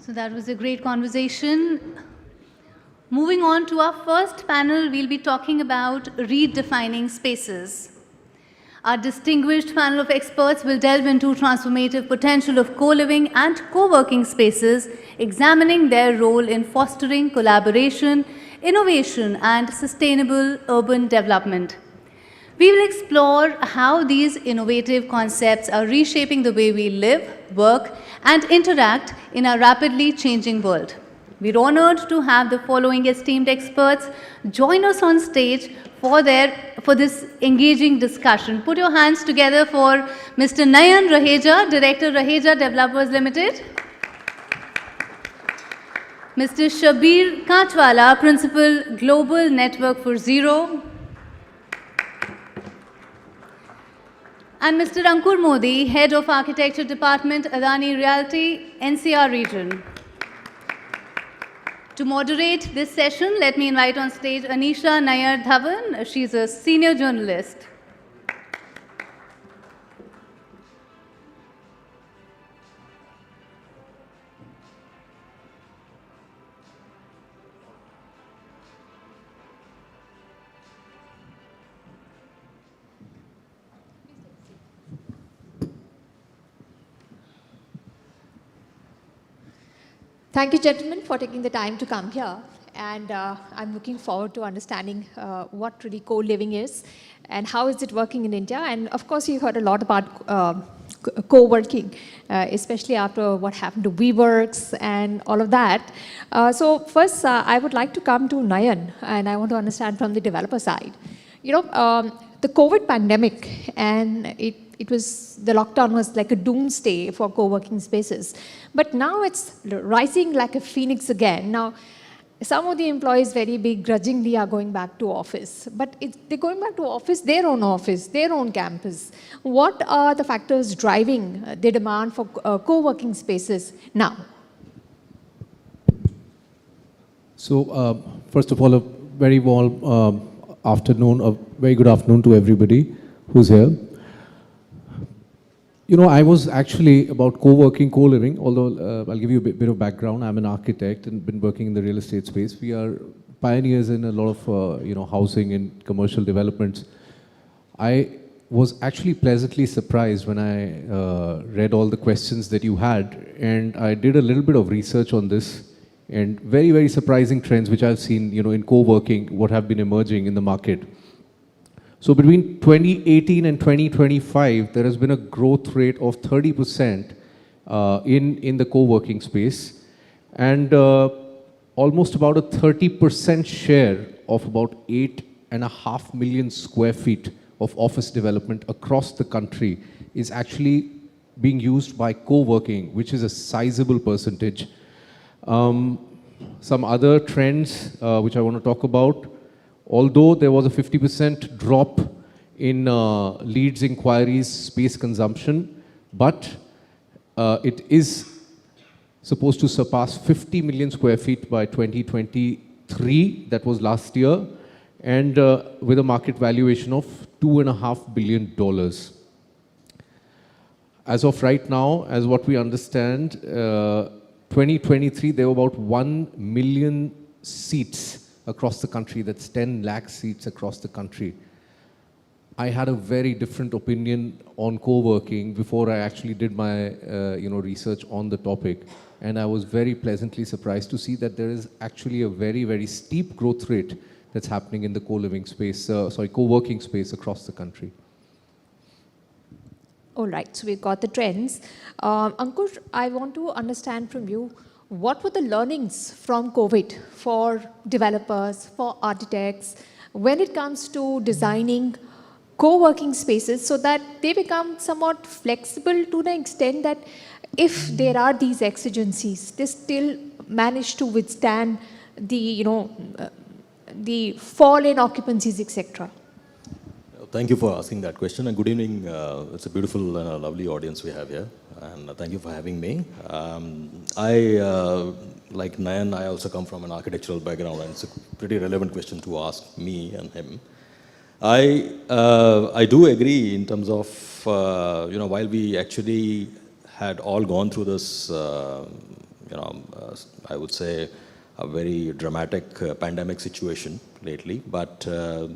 So that was a great conversation. Moving on to our first panel, we'll be talking about redefining spaces. Our distinguished panel of experts will delve into transformative potential of co-living and co-working spaces, examining their role in fostering collaboration, innovation, and sustainable urban development. We will explore how these innovative concepts are reshaping the way we live, work, and interact in our rapidly changing world. We're honored to have the following esteemed experts join us on stage for this engaging discussion. Put your hands together for Mr. Nayan Raheja, Director, Raheja Developers Limited. Mr. Shabir Kachwala, Principal, Global Network for Zero. And Mr. Ankur Modi, Head of Architecture Department, Adani Realty, NCR Region. To moderate this session, let me invite on stage Anisha Nayar Dhawan. She's a senior journalist. Thank you, gentlemen, for taking the time to come here. and I'm looking forward to understanding what really co-living is and how is it working in India. And of course, you heard a lot about co-working, especially after what happened to WeWorks and all of that. So first, I would like to come to Nayan, and I want to understand from the developer side. You know, the COVID pandemic, and the lockdown was like a doomsday for co-working spaces. But now it's rising like a phoenix again. Now, some of the employees very begrudgingly are going back to office, but they're going back to office, their own campus. What are the factors driving the demand for co-working spaces now? So, first of all, a very warm afternoon, a very good afternoon to everybody who's here. You know, I was actually about co-working, co-living, although I'll give you a bit of background. I'm an architect and been working in the real estate space. We are pioneers in a lot of, housing and commercial developments. I was actually pleasantly surprised when I read all the questions that you had, and I did a little bit of research on this, and very, very surprising trends which I've seen, in co-working, what have been emerging in the market. So between 2018 and 2025, there has been a growth rate of 30% in the co-working space, and almost about a 30% share of about 8.5 million square feet of office development across the country is actually being used by co-working, which is a sizable percentage. Some other trends which I want to talk about. Although there was a 50% drop in leads, inquiries, space consumption, but it is supposed to surpass 50 million square feet by 2023, that was last year, and with a market valuation of $2.5 billion. As of right now, as what we understand, 2023, there were about 1 million seats across the country. That's 10 lakh seats across the country. I had a very different opinion on co-working before I actually did my research on the topic, and I was very pleasantly surprised to see that there is actually a very, very steep growth rate that's happening in the co-living space, co-working space across the country. All right, so we've got the trends. Ankush, I want to understand from you, what were the learnings from COVID for developers, for architects, when it comes to designing co-working spaces so that they become somewhat flexible to the extent that if there are these exigencies, they still manage to withstand the, the fall in occupancies, etc.? Thank you for asking that question, and good evening. It's a beautiful and lovely audience we have here, and thank you for having me. Like Nayan, I also come from an architectural background, and it's a pretty relevant question to ask me and him. I do agree in terms of, while we actually had all gone through this, I would say, a very dramatic pandemic situation lately, but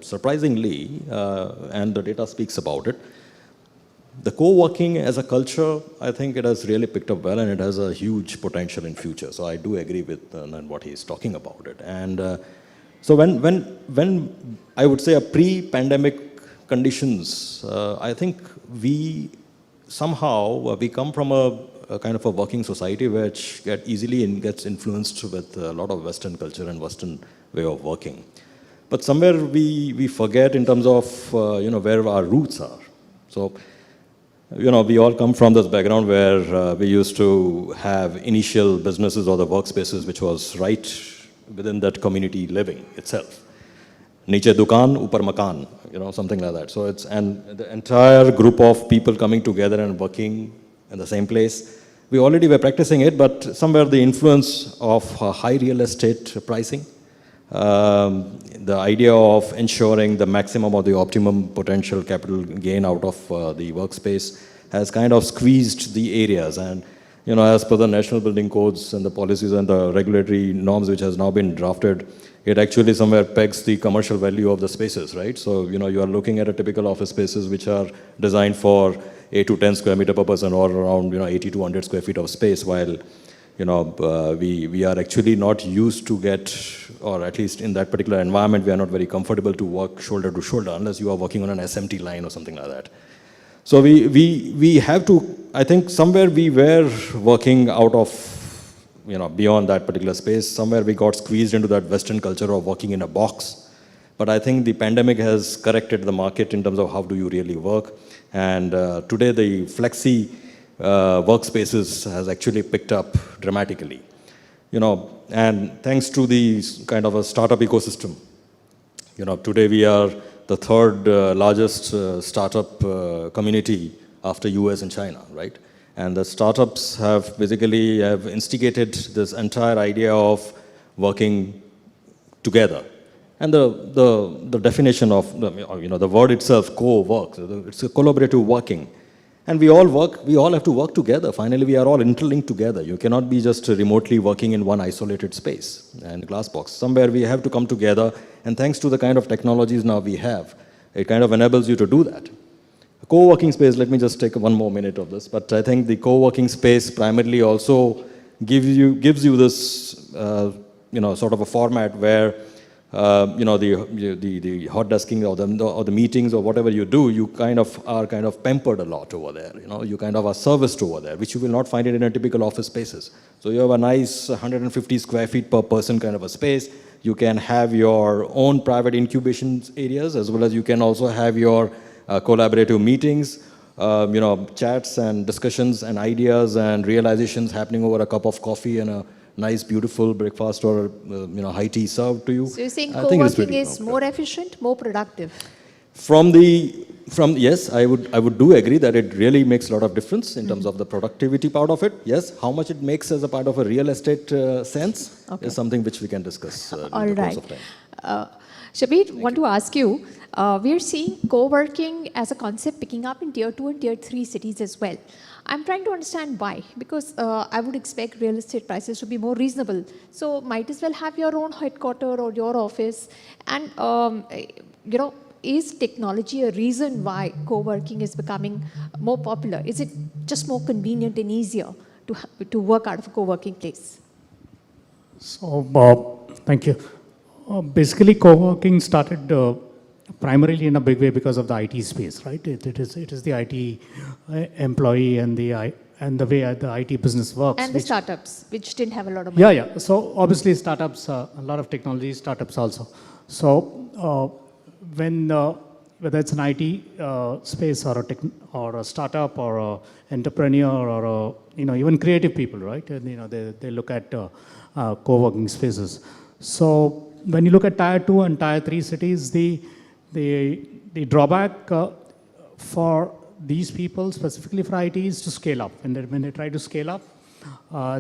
surprisingly, and the data speaks about it, the co-working as a culture, I think it has really picked up well, and it has a huge potential in future. So I do agree with what he's talking about it. And so when I would say a pre-pandemic conditions, I think we come from a kind of a working society which easily gets influenced with a lot of Western culture and Western way of working. But somewhere we forget in terms of where our roots are. So we all come from this background where we used to have initial businesses or the workspaces which was right within that community living itself. Niche dukaan, upar makan, something like that. So and the entire group of people coming together and working in the same place. We already were practicing it, but somewhere the influence of high real estate pricing, the idea of ensuring the maximum or the optimum potential capital gain out of the workspace has kind of squeezed the areas. And as per the national building codes and the policies and the regulatory norms which has now been drafted, it actually somewhere pegs the commercial value of the spaces, right? So, you are looking at a typical office spaces which are designed for 8 to 10 square meter per person, or around 80 to 100 square feet of space, while we are actually not used to get, or at least in that particular environment, we are not very comfortable to work shoulder to shoulder unless you are working on an SMT line or something like that. So we have to, I think somewhere we were working out of, beyond that particular space. Somewhere we got squeezed into that Western culture of working in a box. But I think the pandemic has corrected the market in terms of how do you really work. And today the flexi workspaces has actually picked up dramatically. And thanks to the kind of a startup ecosystem, today we are the third largest startup community after US and China, right? And the startups have basically instigated this entire idea of working together. And the definition of, the word itself, co-work, it's a collaborative working. And we all have to work together. Finally, we are all interlinked together. You cannot be just remotely working in one isolated space and glass box. Somewhere we have to come together, and thanks to the kind of technologies now we have, it kind of enables you to do that. Co-working space, let me just take 1 more minute of this, but I think the co-working space primarily also gives you this, sort of a format where the hot desking or the meetings or whatever you do, you are pampered a lot over there. You kind of are serviced over there, which you will not find it in a typical office spaces. So you have a nice 150 square feet per person kind of a space. You can have your own private incubation areas, as well as you can also have your collaborative meetings, chats and discussions and ideas and realizations happening over a cup of coffee and a nice, beautiful breakfast or high tea served to you. So you're saying co-working is more efficient, more productive? Yes, I would do agree that it really makes a lot of difference in terms of the productivity part of it. Yes, how much it makes as a part of a real estate sense is something which we can discuss in the course of time. Shabir, want to ask you, we are seeing co-working as a concept picking up in tier 2 and tier 3 cities as well. I'm trying to understand why, because I would expect real estate prices to be more reasonable. So might as well have your own headquarter or your office. And, is technology a reason why co-working is becoming more popular? Is it just more convenient and easier to work out of a co-working place? So, thank you. Basically, co-working started primarily in a big way because of the IT space, right? It is the IT employee and the way the IT business works. And the startups, which didn't have a lot of money. Yeah. So obviously startups, a lot of technology startups also. So whether it's an IT space or a startup or an entrepreneur or even creative people, right? And, they look at co-working spaces. So when you look at tier 2 and tier 3 cities, the drawback for these people, specifically for IT, is to scale up. And when they try to scale up,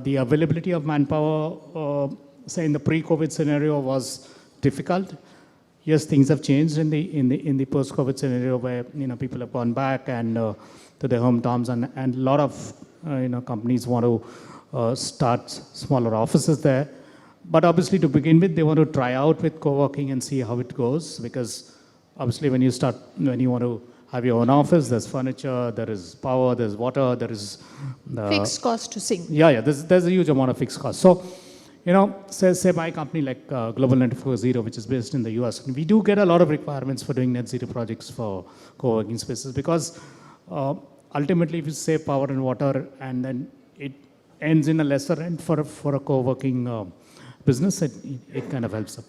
the availability of manpower, say in the pre-COVID scenario, was difficult. Yes, things have changed in the post-COVID scenario where people have gone back and to their hometowns, and a lot of companies want to start smaller offices there. But obviously, to begin with, they want to try out with co-working and see how it goes, because obviously when you want to have your own office, there's furniture, there is power, there's water, there is fixed cost to sing. Yeah, there's a huge amount of fixed cost. So, say by a company like Global Network Zero, which is based in the US, we do get a lot of requirements for doing net zero projects for co-working spaces, because ultimately if you save power and water and then it ends in a lesser rent for a co-working business, it kind of helps them.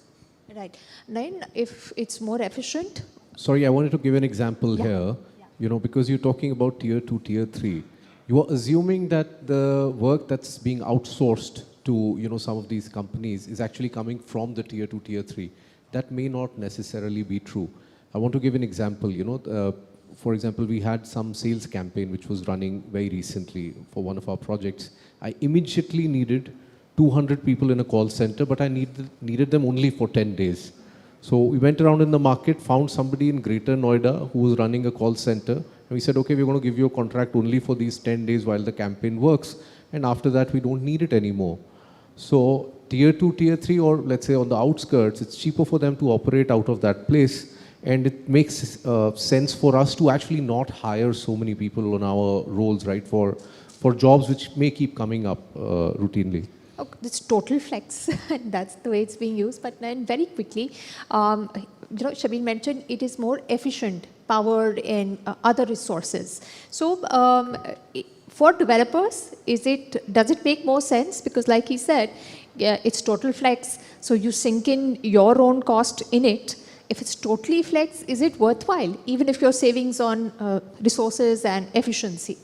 Right. Then, if it's more efficient. Sorry, I wanted to give an example here. Because you're talking about tier 2, tier 3, you are assuming that the work that's being outsourced to some of these companies is actually coming from the tier 2, tier 3. That may not necessarily be true. I want to give an example. For example, we had some sales campaign which was running very recently for one of our projects. I immediately needed 200 people in a call center, but I needed them only for 10 days. So we went around in the market, found somebody in Greater Noida who was running a call center. And we said, okay, we're going to give you a contract only for these 10 days while the campaign works. And after that, we don't need it anymore. So tier 2, tier 3, or let's say on the outskirts, it's cheaper for them to operate out of that place. And it makes sense for us to actually not hire so many people on our roles, right, for for jobs which may keep coming up routinely. Okay, it's total flex, and that's the way it's being used. But then very quickly, Shabir mentioned it is more efficient, powered in other resources. So for developers, does it make more sense? Because like he said, yeah, it's total flex, so you sink in your own cost in it. If it's totally flex, is it worthwhile, even if your savings on resources and efficiency?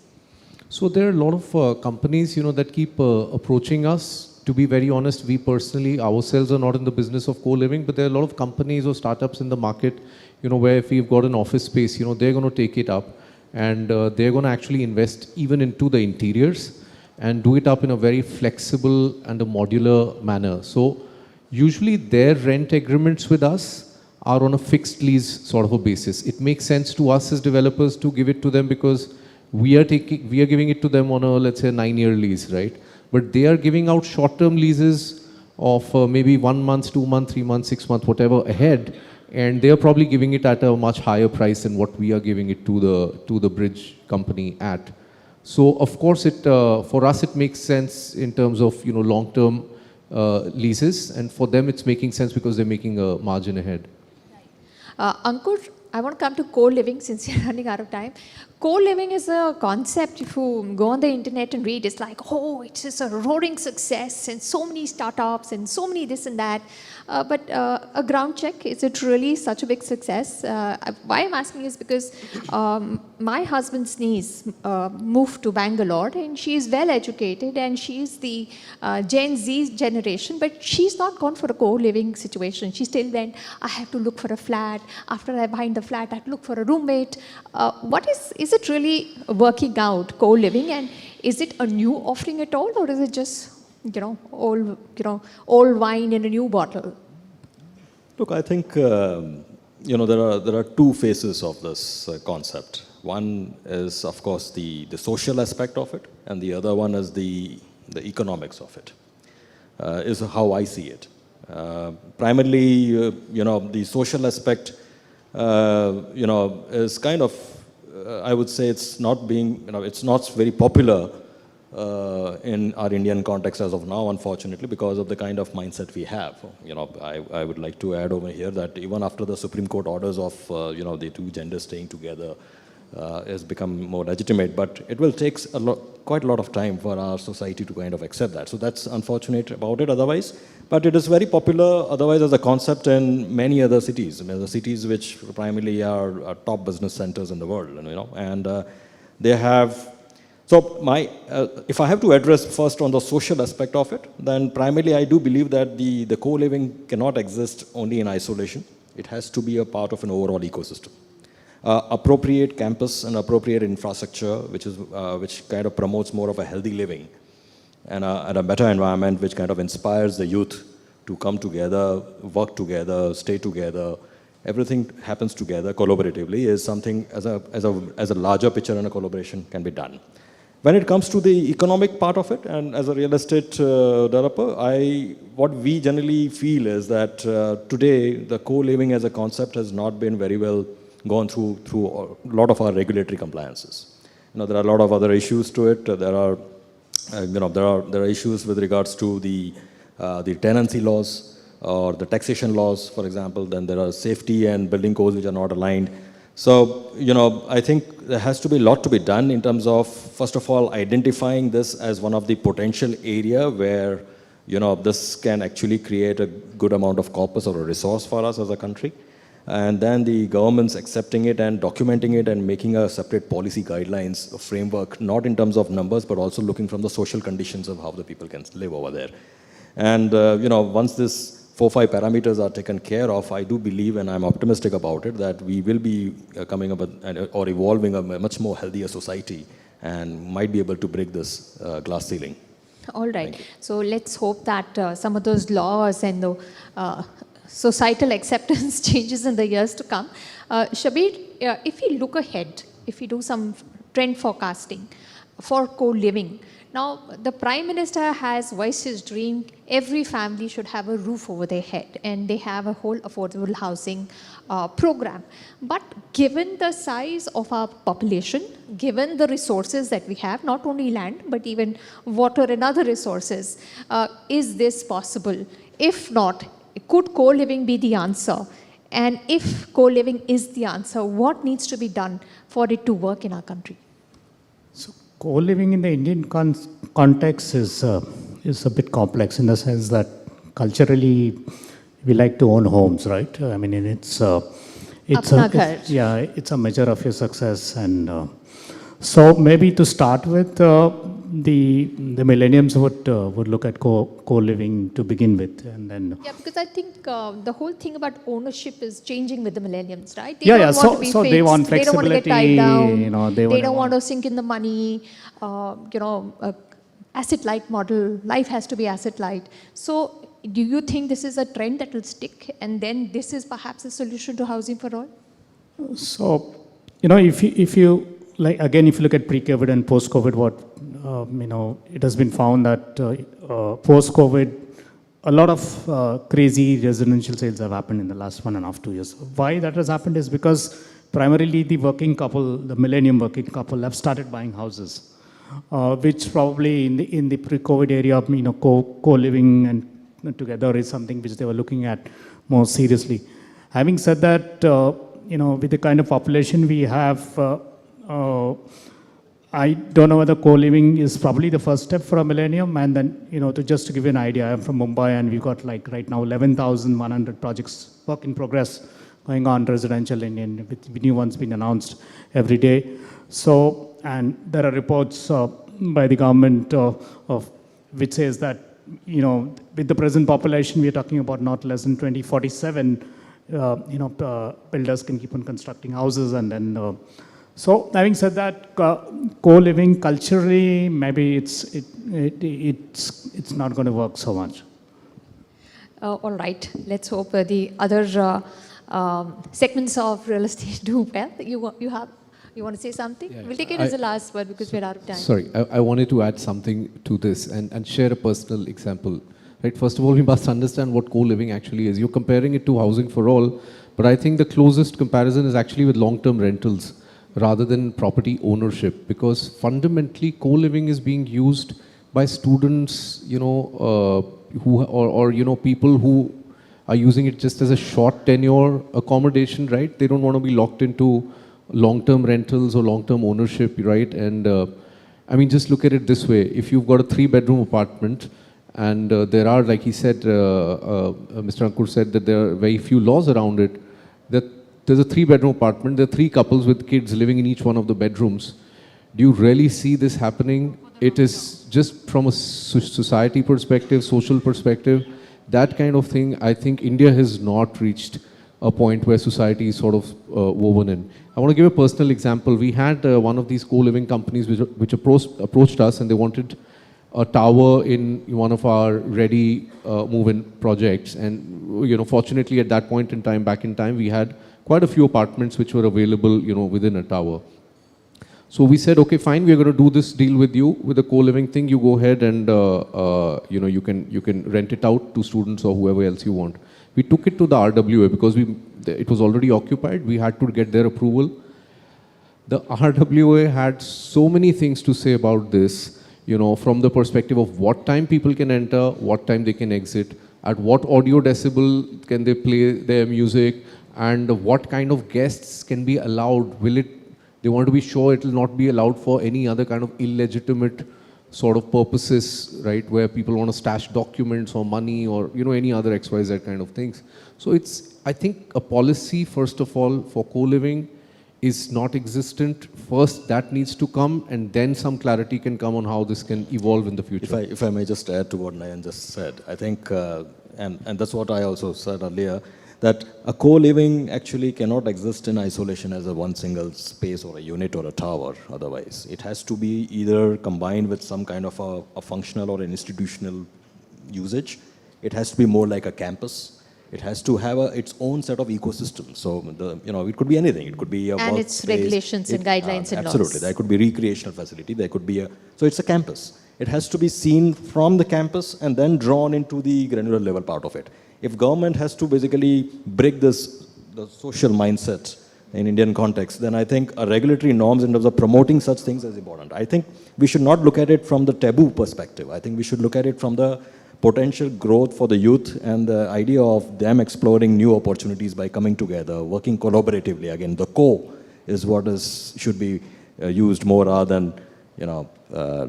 So there are a lot of companies, that keep approaching us. To be very honest, we personally, ourselves are not in the business of co-living, but there are a lot of companies or startups in the market, where if we've got an office space, they're going to take it up and they're going to actually invest even into the interiors and do it up in a very flexible and a modular manner. So usually their rent agreements with us are on a fixed lease sort of a basis. It makes sense to us as developers to give it to them because we are giving it to them on a, let's say, 9-year lease, right? But they are giving out short-term leases of maybe 1 month, 2 months, 3 months, 6 months, whatever ahead, and they are probably giving it at a much higher price than what we are giving it to the bridge company at. So of course, for us it makes sense in terms of long-term leases, and for them it's making sense because they're making a margin ahead. Ankur, I want to come to co-living since you're running out of time. Co-living is a concept, if you go on the internet and read, it's like, oh, it is a roaring success and so many startups and so many this and that. But a ground check, is it really such a big success? Why I'm asking is because my husband's niece moved to Bangalore and she is well educated and she is the Gen Z generation, but she's not gone for a co-living situation. She still went, I have to look for a flat. After I find the flat, I have to look for a roommate. Is it really working out, co-living, and is it a new offering at all, or is it just old wine in a new bottle? Look, I think there are two phases of this concept. One is, of course, the social aspect of it, and the other one is the economics of it. Is how I see it. Primarily, the social aspect, is kind of, I would say it's not being, it's not very popular in our Indian context as of now, unfortunately, because of the kind of mindset we have. I would like to add over here that even after the Supreme Court orders of, the two genders staying together has become more legitimate, but it will take quite a lot of time for our society to kind of accept that. So that's unfortunate about it otherwise. But it is very popular otherwise as a concept in many other cities. The cities which primarily are top business centers in the world, and they have. So if I have to address first on the social aspect of it, then primarily I do believe that the co-living cannot exist only in isolation. It has to be a part of an overall ecosystem. Appropriate campus and appropriate infrastructure, which kind of promotes more of a healthy living and a better environment, which kind of inspires the youth to come together, work together, stay together. Everything happens together collaboratively is something as a larger picture and a collaboration can be done. When it comes to the economic part of it, and as a real estate developer, what we generally feel is that today the co-living as a concept has not been very well gone through a lot of our regulatory compliances. There are a lot of other issues to it. There are issues with regards to the tenancy laws or the taxation laws, for example. Then there are safety and building codes which are not aligned. So, I think there has to be a lot to be done in terms of, first of all, identifying this as one of the potential area where, this can actually create a good amount of corpus or a resource for us as a country. And then the government's accepting it and documenting it and making a separate policy guidelines, a framework, not in terms of numbers, but also looking from the social conditions of how the people can live over there. And, once this 4-5 parameters are taken care of, I do believe, and I'm optimistic about it, that we will be coming up or evolving a much more healthier society and might be able to break this glass ceiling. All right. So let's hope that some of those laws and the societal acceptance changes in the years to come. Shabir, if you look ahead, if you do some trend forecasting for co-living, Now, the Prime Minister has voiced his dream, every family should have a roof over their head, and they have a whole affordable housing program. But given the size of our population, given the resources that we have, not only land, but even water and other resources, is this possible? If not, could co-living be the answer? And if co-living is the answer, what needs to be done for it to work in our country? So co-living in the Indian context is a bit complex in the sense that culturally we like to own homes, right? I mean, it's a measure of your success, and so maybe to start with, the millennials would look at co-living to begin with, and then Because I think the whhole thing about ownership is changing with the millennials, right? They Yeah, don't yeah, want so- to be so they fixed. want They don't want to get tied flexibility, down. you know, they they wanna don't want want- to sink in the money. Asset-light model. Life has to be asset-light. So, do you think this is a trend that will stick, and then this is perhaps a solution to housing for all? So, if you like, again, if you look at pre-COVID and post-COVID, it has been found that post-COVID, a lot of crazy residential sales have happened in the last 1.5, 2 years. Why that has happened is because primarily the working couple, the millennium working couple, have started buying houses, which probably in the pre-COVID area, co-living and together is something which they were looking at more seriously. Having said that, with the kind of population we have, I don't know whether co-living is probably the first step for a millennium. And then, just to give you an idea, I'm from Mumbai, and we've got like right now 11,100 projects, work in progress, going on residential with new ones being announced every day. So, and there are reports by the government which says that, with the present population, we're talking about not less than 2047, builders can keep on constructing houses, and then, so having said that, co-living culturally, maybe it's not going to work so much. All right. Let's hope the other segments of real estate do well. You want to say something? Yeah, We'll take it as the last word because we're out of time. Sorry, I wanted to add something to this and share a personal example. Right? First of all, we must understand what co-living actually is. You're comparing it to housing for all, but I think the closest comparison is actually with long-term rentals rather than property ownership, because fundamentally co-living is being used by students, people who are using it just as a short tenure accommodation, right? They don't want to be locked into long-term rentals or long-term ownership, right? And just look at it this way. If you've got a 3-bedroom apartment and there are, like he said, Mr. Ankur said that there are very few laws around it, that there's a 3-bedroom apartment, there are 3 couples with kids living in each one of the bedrooms. Do you really see this happening? It is just from a society perspective, social perspective, that kind of thing. I think India has not reached a point where society is sort of woven in. I want to give a personal example. We had one of these co-living companies which approached us, and they wanted a tower in one of our ready move-in projects. And fortunately at that point in time, back in time, we had quite a few apartments which were available, within a tower. So we said, okay, fine, we're going to do this deal with you with the co-living thing. You go ahead and you can rent it out to students or whoever else you want. We took it to the RWA because it was already occupied. We had to get their approval. The RWA had so many things to say about this, from the perspective of what time people can enter, what time they can exit, at what audio decibel can they play their music, and what kind of guests can be allowed. They want to be sure it will not be allowed for any other kind of illegitimate sort of purposes, right, where people want to stash documents or money or, any other XYZ kind of things. So I think a policy, first of all, for co-living is not existent. First, that needs to come, and then some clarity can come on how this can evolve in the future. If I may just add to what Nayan just said, I think, and that's what I also said earlier, that a co-living actually cannot exist in isolation as a one single space or a unit or a tower otherwise. It has to be either combined with some kind of a functional or an institutional usage. It has to be more like a campus. It has to have its own set of ecosystems. So, it could be anything. It could be a its workspace. regulations and guidelines and laws. Absolutely. There could be recreational facility. There could be so it's a campus. It has to be seen from the campus and then drawn into the granular level part of it. If government has to basically break the social mindset in Indian context, then I think regulatory norms in terms of promoting such things is important. I think we should not look at it from the taboo perspective. I think we should look at it from the potential growth for the youth and the idea of them exploring new opportunities by coming together, working collaboratively. Again, the co is what should be used more rather than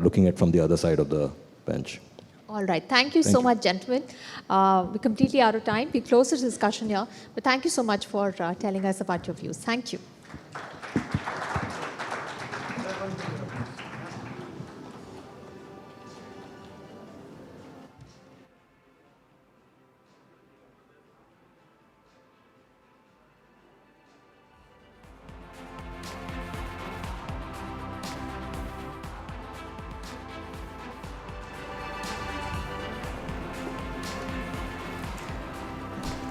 looking at from the other side of the bench. All right. Thank you so much, gentlemen. We're completely out of time. We close this discussion here. But thank you so much for telling us about your views. Thank you.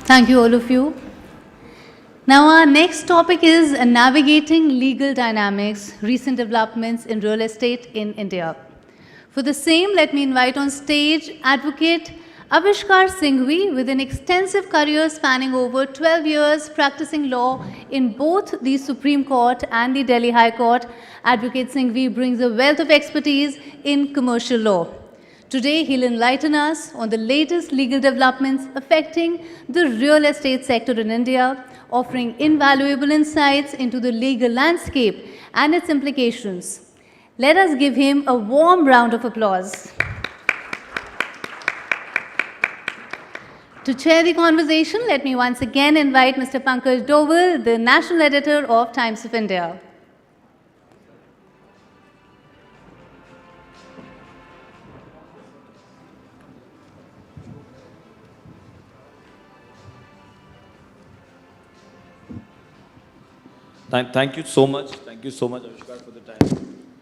Thank you, all of you. Now, our next topic is navigating legal dynamics, recent developments in real estate in India. For the same, let me invite on stage Advocate Avishkar Singhvi, with an extensive career spanning over 12 years practicing law in both the Supreme Court and the Delhi High Court. Advocate Singhvi brings a wealth of expertise in commercial law. Today, he'll enlighten us on the latest legal developments affecting the real estate sector in India, offering invaluable insights into the legal landscape and its implications. Let us give him a warm round of applause. To chair the conversation, let me once again invite Mr. Pankaj Doval, the National Editor of Times of India. Thank you so much. Thank you so much, Avishkar, for the time.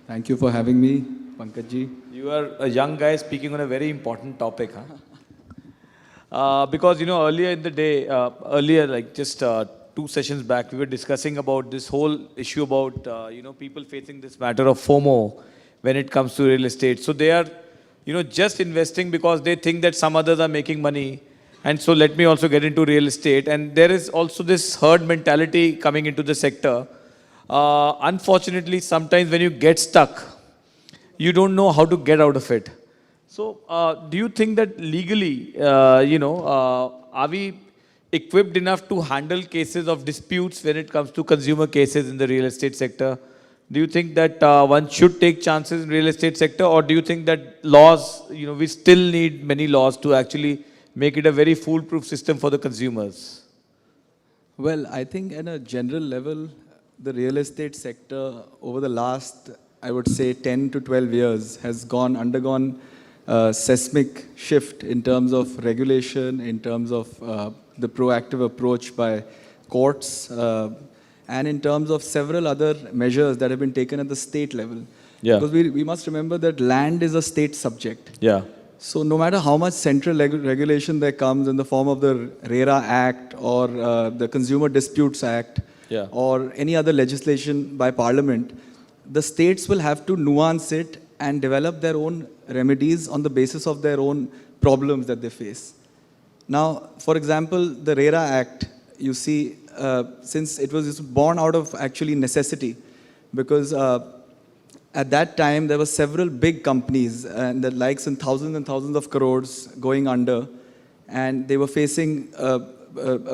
Thank you for having me, Pankaj-ji. You are a young guy speaking on a very important topic, huh? Because, earlier in the day, like just 2 sessions back, we were discussing about this whole issue about, people facing this matter of FOMO when it comes to real estate. So they are, just investing because they think that some others are making money. And so let me also get into real estate. And there is also this herd mentality coming into the sector. Unfortunately, sometimes when you get stuck, you don't know how to get out of it. So do you think that legally, are we equipped enough to handle cases of disputes when it comes to consumer cases in the real estate sector? Do you think that one should take chances in real estate sector? Or do you think that laws, we still need many laws to actually make it a very foolproof system for the consumers? Well, I think at a general level, the real estate sector over the last, I would say, 10 to 12 years has undergone a seismic shift in terms of regulation, in terms of the proactive approach by courts, and in terms of several other measures that have been taken at the state level. Yeah. Because we must remember that land is a state subject. Yeah. So no matter how much central regulation there comes in the form of the RERA Act or the Consumer Disputes Act, yeah, or any other legislation by Parliament, the states will have to nuance it and develop their own remedies on the basis of their own problems that they face. Now, for example, the RERA Act, you see, since it was born out of actually necessity, because at that time, there were several big companies and the likes in and thousands of crores going under, and they were facing a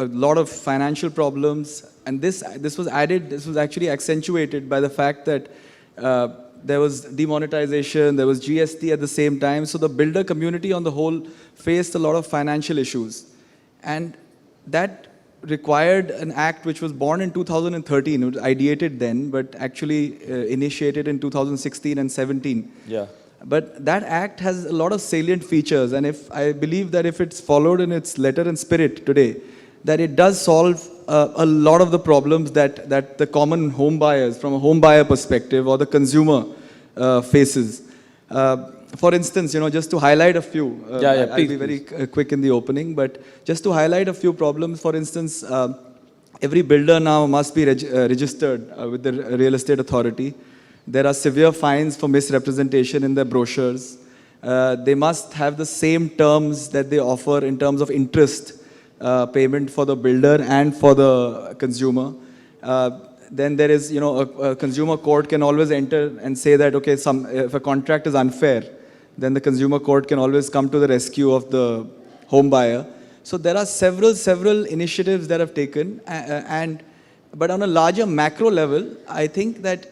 lot of financial problems. And this was actually accentuated by the fact that there was demonetization, there was GST at the same time. So the builder community on the whole faced a lot of financial issues. And that required an act which was born in 2013. It was ideated then, but actually initiated in 2016 and 17. Yeah. But that act has a lot of salient features, and I believe that if it's followed in its letter and spirit today, that it does solve a lot of the problems that the common home buyers, from a home buyer perspective, or the consumer faces. For instance, just to highlight a few, I'll be very quick in the opening, but just to highlight a few problems, for instance, every builder now must be registered with the real estate authority. There are severe fines for misrepresentation in their brochures. They must have the same terms that they offer in terms of interest payment for the builder and for the consumer. Then there is, a consumer court can always enter and say that, okay, if a contract is unfair, then the consumer court can always come to the rescue of the home buyer. So there are several initiatives that have taken, but on a larger macro level, I think that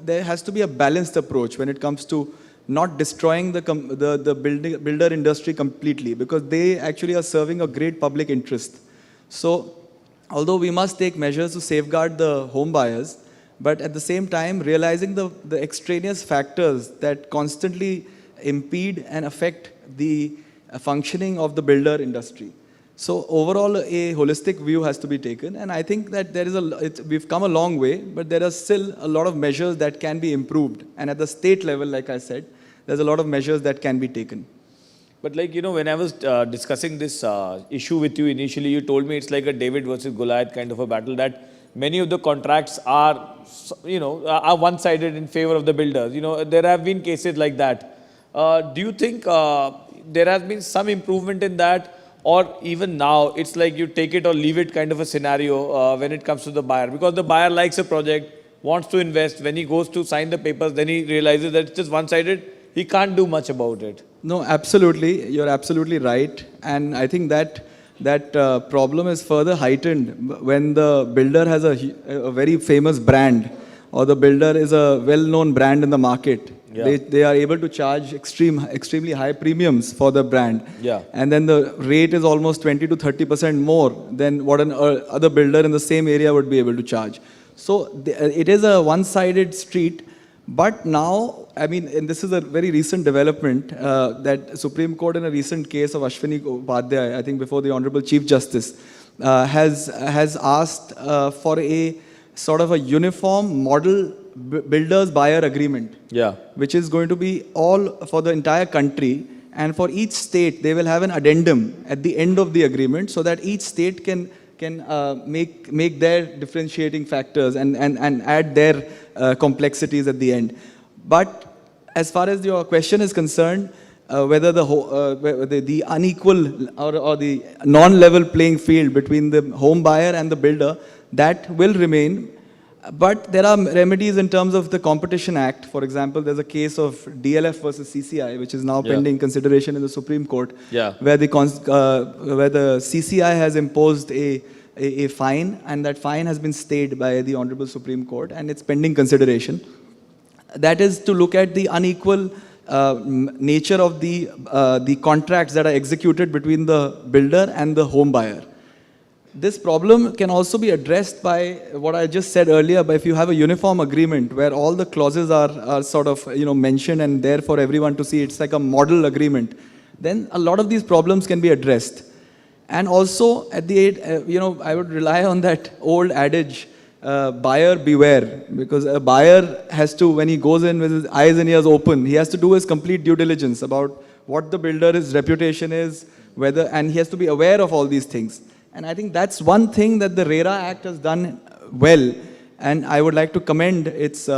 there has to be a balanced approach when it comes to not destroying the builder industry completely, because they actually are serving a great public interest. So although we must take measures to safeguard the home buyers, but at the same time realizing the extraneous factors that constantly impede and affect the functioning of the builder industry. So overall, a holistic view has to be taken, and I think that we've come a long way, but there are still a lot of measures that can be improved. And at the state level, like I said, there's a lot of measures that can be taken. But when I was discussing this issue with you initially, you told me it's like a David versus Goliath kind of a battle, that many of the contracts are, are one-sided in favor of the builders. There have been cases like that. Do you think there has been some improvement in that? Or even now, it's like you take it or leave it kind of a scenario when it comes to the buyer? Because the buyer likes a project, wants to invest. When he goes to sign the papers, then he realizes that it's just one-sided. He can't do much about it. No, absolutely. You're absolutely right. And I think that problem is further heightened when the builder has a very famous brand, or the builder is a well-known brand in the market. Yeah. They are able to charge extremely high premiums for the brand. Yeah. And then the rate is almost 20 to 30% more than what an other builder in the same area would be able to charge. So it is a one-sided street. But now, and this is a very recent development, that Supreme Court in a recent case of Ashwini Upadhyay, I think before the Honorable Chief Justice, has asked for a sort of a uniform model builders-buyer agreement, which is going to be all for the entire country, and for each state they will have an addendum at the end of the agreement, so that each state can make their differentiating factors and add their complexities at the end. But as far as your question is concerned, whether the unequal or the non-level playing field between the home buyer and the builder, that will remain. But there are remedies in terms of the Competition Act. For example, there's a case of DLF versus CCI, which is now pending consideration in the Supreme Court, where the CCI has imposed a fine, and that fine has been stayed by the Honorable Supreme Court, and it's pending consideration. That is to look at the unequal nature of the contracts that are executed between the builder and the home buyer. This problem can also be addressed by what I just said earlier, but if you have a uniform agreement where all the clauses are sort of mentioned and there for everyone to see, it's like a model agreement, then a lot of these problems can be addressed. And also, at the I would rely on that old adage, buyer beware, because a buyer has to, when he goes in with his eyes and ears open, he has to do his complete due diligence about what the builder's reputation is, and he has to be aware of all these things. And I think that's one thing that the RERA Act has done well, and I would like to commend its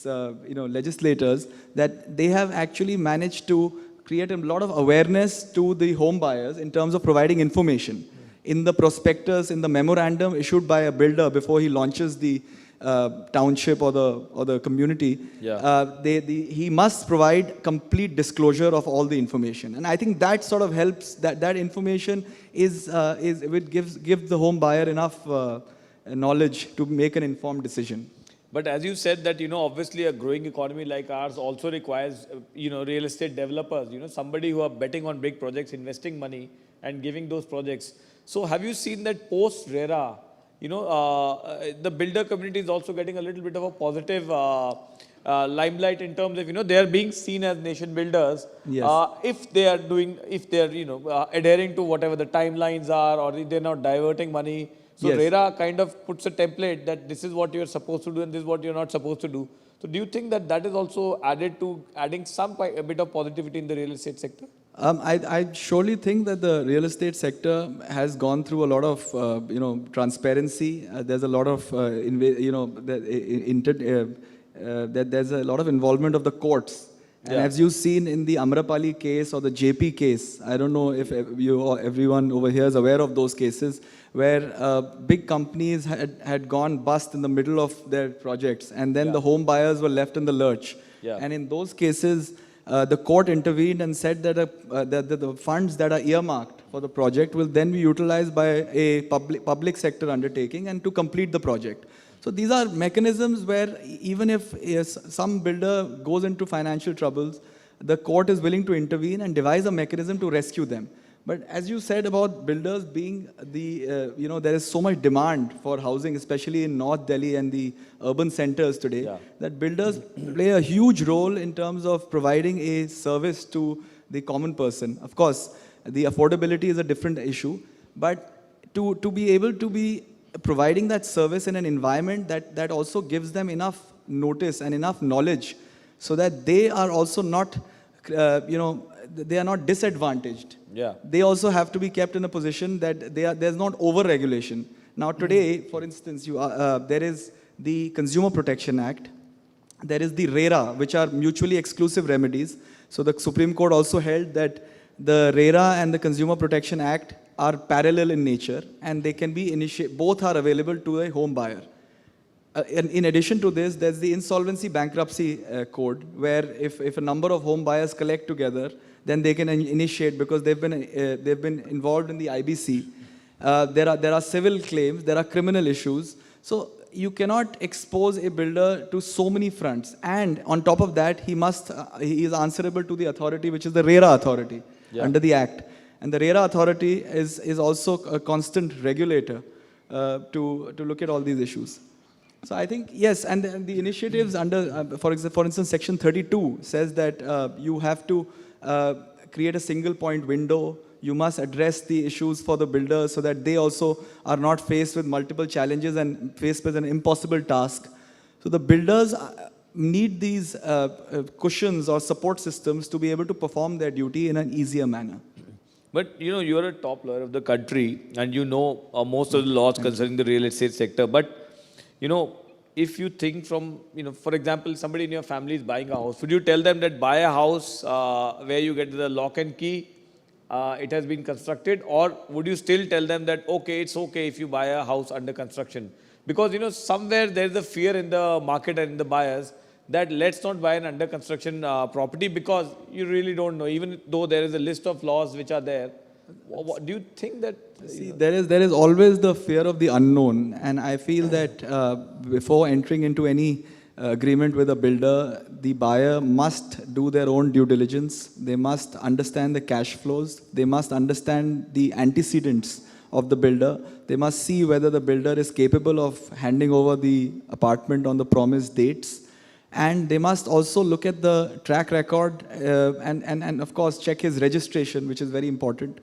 legislators, that they have actually managed to create a lot of awareness to the home buyers in terms of providing information. In the prospectus, in the memorandum issued by a builder before he launches the township or the community, he must provide complete disclosure of all the information. And I think that sort of helps, that information gives the home buyer enough knowledge to make an informed decision. But as you said that, obviously a growing economy like ours also requires, real estate developers, somebody who are betting on big projects, investing money and giving those projects. So have you seen that post-RERA, the builder community is also getting a little bit of a positive limelight in terms of, they are being seen as nation builders. Yes. If they are adhering to whatever the timelines are, or they're not diverting money. So yes. RERA kind of puts a template that this is what you're supposed to do and this is what you're not supposed to do. So do you think that is also adding a bit of positivity in the real estate sector? I surely think that the real estate sector has gone through a lot of, transparency. There's a lot of, there's a lot of involvement of the courts And as you've seen in the Amrapali case or the JP case, I don't know if you or everyone over here is aware of those cases, where big companies had gone bust in the middle of their projects, and then the home buyers were left in the lurch. And in those cases, the court intervened and said that, that the funds that are earmarked for the project will then be utilized by a public sector undertaking and to complete the project. So these are mechanisms where even if some builder goes into financial troubles, the court is willing to intervene and devise a mechanism to rescue them. But as you said about builders being the, there is so much demand for housing, especially in North Delhi and the urban centers today, that builders play a huge role in terms of providing a service to the common person. Of course, the affordability is a different issue, but to be able to be providing that service in an environment that also gives them enough notice and enough knowledge so that they are also not, they are not disadvantaged. They also have to be kept in a position that there's not over-regulation. Now today, for instance, there is the Consumer Protection Act, there is the RERA, which are mutually exclusive remedies. So the Supreme Court also held that the RERA and the Consumer Protection Act are parallel in nature, and they can be both are available to a home buyer. In addition to this, there's the Insolvency Bankruptcy Code, where if a number of home buyers collect together, then they can initiate, because they've been involved in the IBC. There are civil claims, there are criminal issues. So you cannot expose a builder to so many fronts. And on top of that, he is answerable to the authority, which is the RERA authority under the Act. And the RERA authority is also a constant regulator to look at all these issues. So I think, yes, and the initiatives under, for instance, Section 32 says that you have to create a single point window. You must address the issues for the builders so that they also are not faced with multiple challenges and faced with an impossible task. So the builders need these cushions or support systems to be able to perform their duty in an easier manner. But you're a top lawyer of the country, and most of the laws concerning the real estate sector. But if you think from, for example, somebody in your family is buying a house, would you tell them that buy a house where you get the lock and key, it has been constructed, or would you still tell them that, okay, it's okay if you buy a house under construction? Because, somewhere there's a fear in the market and in the buyers that let's not buy an under construction property because you really don't know, even though there is a list of laws which are there. Do you think that? See, there is always the fear of the unknown, and I feel that before entering into any agreement with a builder, the buyer must do their own due diligence. They must understand the cash flows. They must understand the antecedents of the builder. They must see whether the builder is capable of handing over the apartment on the promised dates. And they must also look at the track record and of course check his registration, which is very important.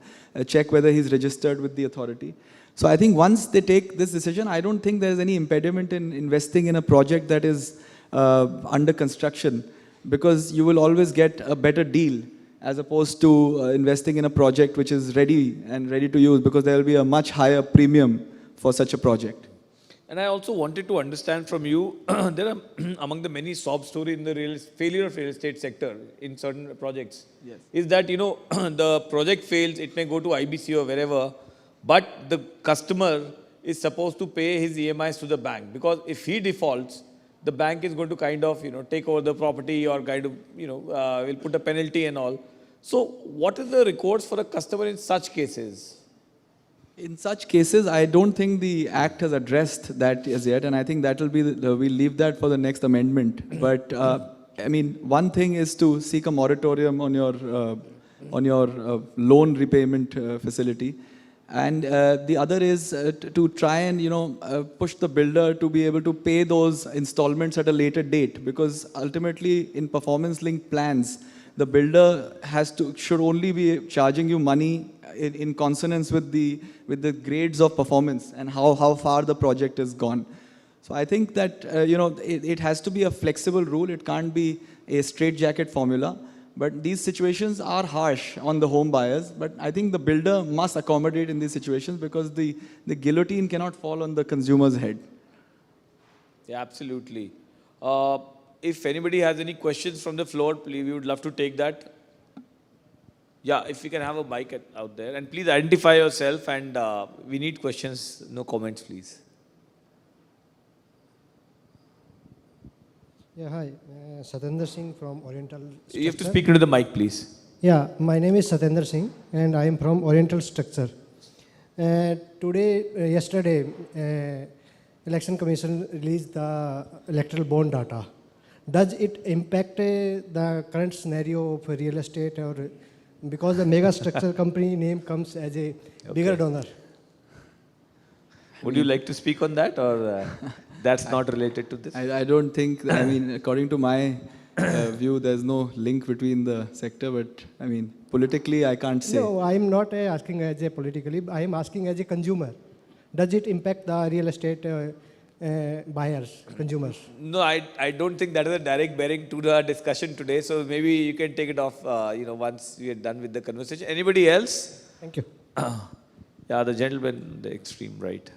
Check whether he's registered with the authority. So I think once they take this decision, I don't think there's any impediment in investing in a project that is under construction, because you will always get a better deal as opposed to investing in a project which is ready to use, because there will be a much higher premium for such a project. And I also wanted to understand from you, there are among the many sob stories in the failure of real estate sector in certain projects, is that, the project fails, it may go to IBC or wherever, but the customer is supposed to pay his EMIs to the bank, because if he defaults, the bank is going to kind of, take over the property or kind of, will put a penalty and all. So what is the recourse for a customer in such cases? In such cases, I don't think the Act has addressed that as yet, and I think that will be, we'll leave that for the next amendment. But, I mean, one thing is to seek a moratorium on your loan repayment facility. And the other is to try and, push the builder to be able to pay those installments at a later date, because ultimately in performance-linked plans, the builder should only be charging you money in consonance with the grades of performance and how far the project is gone. So I think that it has to be a flexible rule. It can't be a straitjacket formula. But these situations are harsh on the home buyers. But I think the builder must accommodate in these situations, because the guillotine cannot fall on the consumer's head. Yeah, absolutely. if anybody has any questions from the floor, please, we would love to take that. Yeah, if we can have a mic out there. And please identify yourself, and we need questions, no comments, please. Yeah, hi. Satyendra Singh from Oriental Structure. You have to speak into the mic, please. Yeah, my name is Satyendra Singh and I am from Oriental Structure. Yesterday, Election Commission released the electoral bond data. Does it impact the current scenario of real estate, or because the mega structure company name comes as a bigger donor? Would you like to speak on that, or that's not related to this? I don't think, I mean, according to my view, there's no link between the sector, but I mean, politically, I can't say. No, I am not asking as a politically, I am asking as a consumer. Does it impact the real estate buyers, consumers? No, I don't think that is a direct bearing to the discussion today. So maybe you can take it off, once we are done with the conversation. Anybody else? Thank you. Yeah, the gentleman on the extreme right.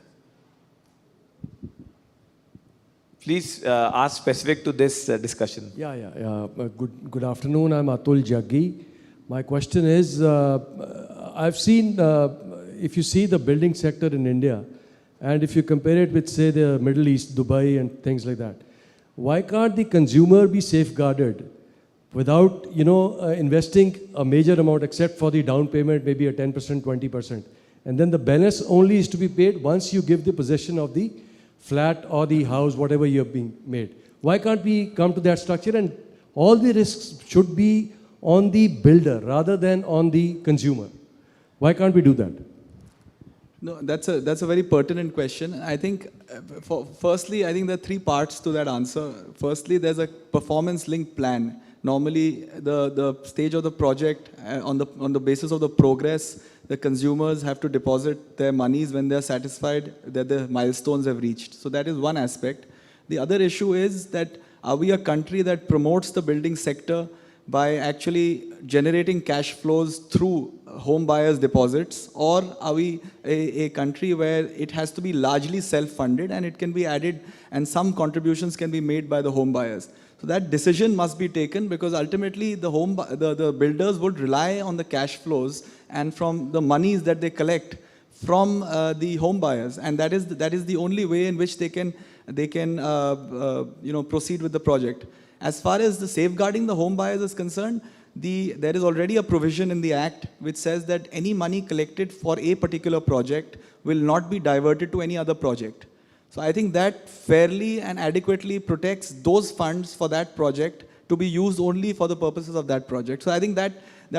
Please ask specific to this discussion. Good afternoon. I'm Atul Jaggi. My question is, I've seen, if you see the building sector in India, and if you compare it with, say, the Middle East, Dubai and things like that, why can't the consumer be safeguarded without, investing a major amount except for the down payment, maybe a 10%, 20%? And then the balance only is to be paid once you give the possession of the flat or the house, whatever you have been made. Why can't we come to that structure? And all the risks should be on the builder rather than on the consumer. Why can't we do that? No, that's a very pertinent question. I think, firstly, I think there are three parts to that answer. Firstly, there's a performance-linked plan. Normally, the stage of the project, on the basis of the progress, the consumers have to deposit their monies when they're satisfied that the milestones have reached. So that is one aspect. The other issue is that, are we a country that promotes the building sector by actually generating cash flows through home buyers' deposits, or are we a country where it has to be largely self-funded and it can be added and some contributions can be made by the home buyers? So that decision must be taken, because ultimately the builders would rely on the cash flows and from the monies that they collect from the home buyers, and that is the only way in which they can proceed with the project. As far as the safeguarding the home buyers is concerned, there is already a provision in the Act which says that any money collected for a particular project will not be diverted to any other project. So I think that fairly and adequately protects those funds for that project to be used only for the purposes of that project. So I think that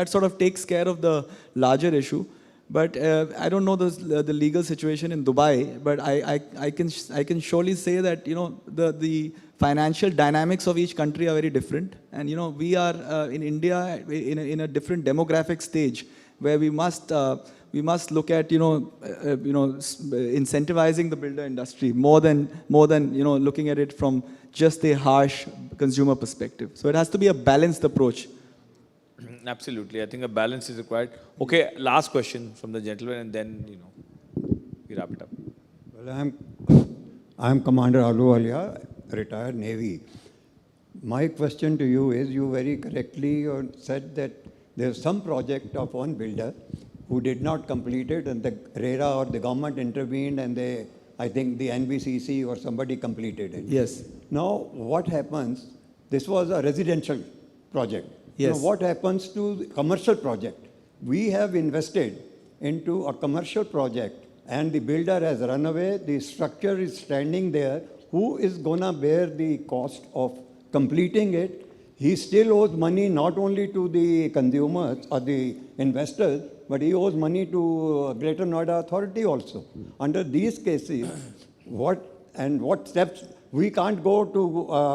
sort of takes care of the larger issue. But I don't know the legal situation in Dubai, but I can surely say that the financial dynamics of each country are very different, and we are in India in a different demographic stage where we must look at incentivizing the builder industry more than looking at it from just a harsh consumer perspective. So it has to be a balanced approach. Absolutely, I think a balance is required. Okay, last question from the gentleman, and then we wrap it up. Well, I'm Commander Ahluwalia, retired Navy. My question to you is, you very correctly said that there's some project of one builder who did not complete it, and the RERA or the government intervened, and I think the NBCC or somebody completed it. Yes. Now, what happens? This was a residential project. Yes. Now, what happens to the commercial project? We have invested into a commercial project, and the builder has run away. The structure is standing there. Who is going to bear the cost of completing it? He still owes money not only to the consumers or the investors, but he owes money to Greater Noida Authority also. Under these cases, what steps? We can't go to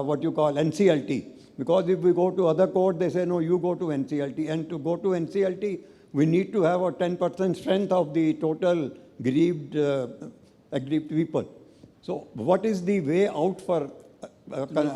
what you call NCLT, because if we go to other court, they say, no, you go to NCLT. And to go to NCLT, we need to have a 10% strength of the total aggrieved people. So what is the way out for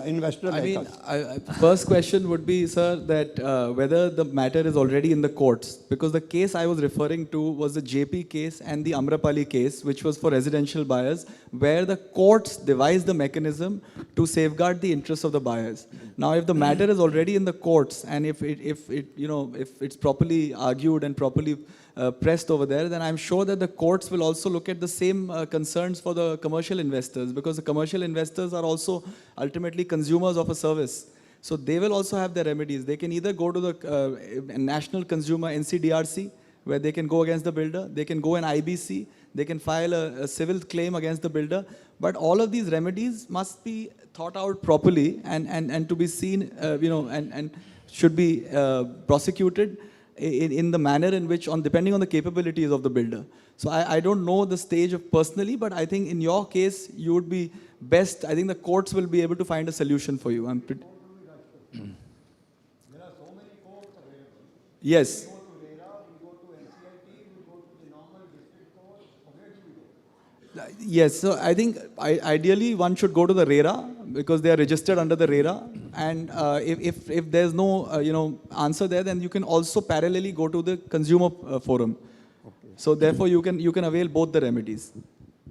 investor like us? First question would be, sir, that whether the matter is already in the courts. Because the case I was referring to was the JP case and the Amrapali case, which was for residential buyers, where the courts devised the mechanism to safeguard the interests of the buyers. Now, if the matter is already in the courts, and if it's properly argued and properly pressed over there, then I'm sure that the courts will also look at the same concerns for the commercial investors, because the commercial investors are also ultimately consumers of a service. So they will also have their remedies. They can either go to the National Consumer NCDRC, where they can go against the builder. They can go in IBC. They can file a civil claim against the builder. But all of these remedies must be thought out properly and to be seen, and should be prosecuted in the manner in which, depending on the capabilities of the builder. So I don't know the stage of personally, but I think in your case, you would be best. I think the courts will be able to find a solution for you. There are so many courts available. Yes. We go to RERA, we go to NCLT, we go to the normal district court. Where do we go? Yes, so I think ideally one should go to the RERA, because they are registered under the RERA. And if there's no answer there, then you can also parallelly go to the consumer forum. Okay. So therefore you can avail both the remedies.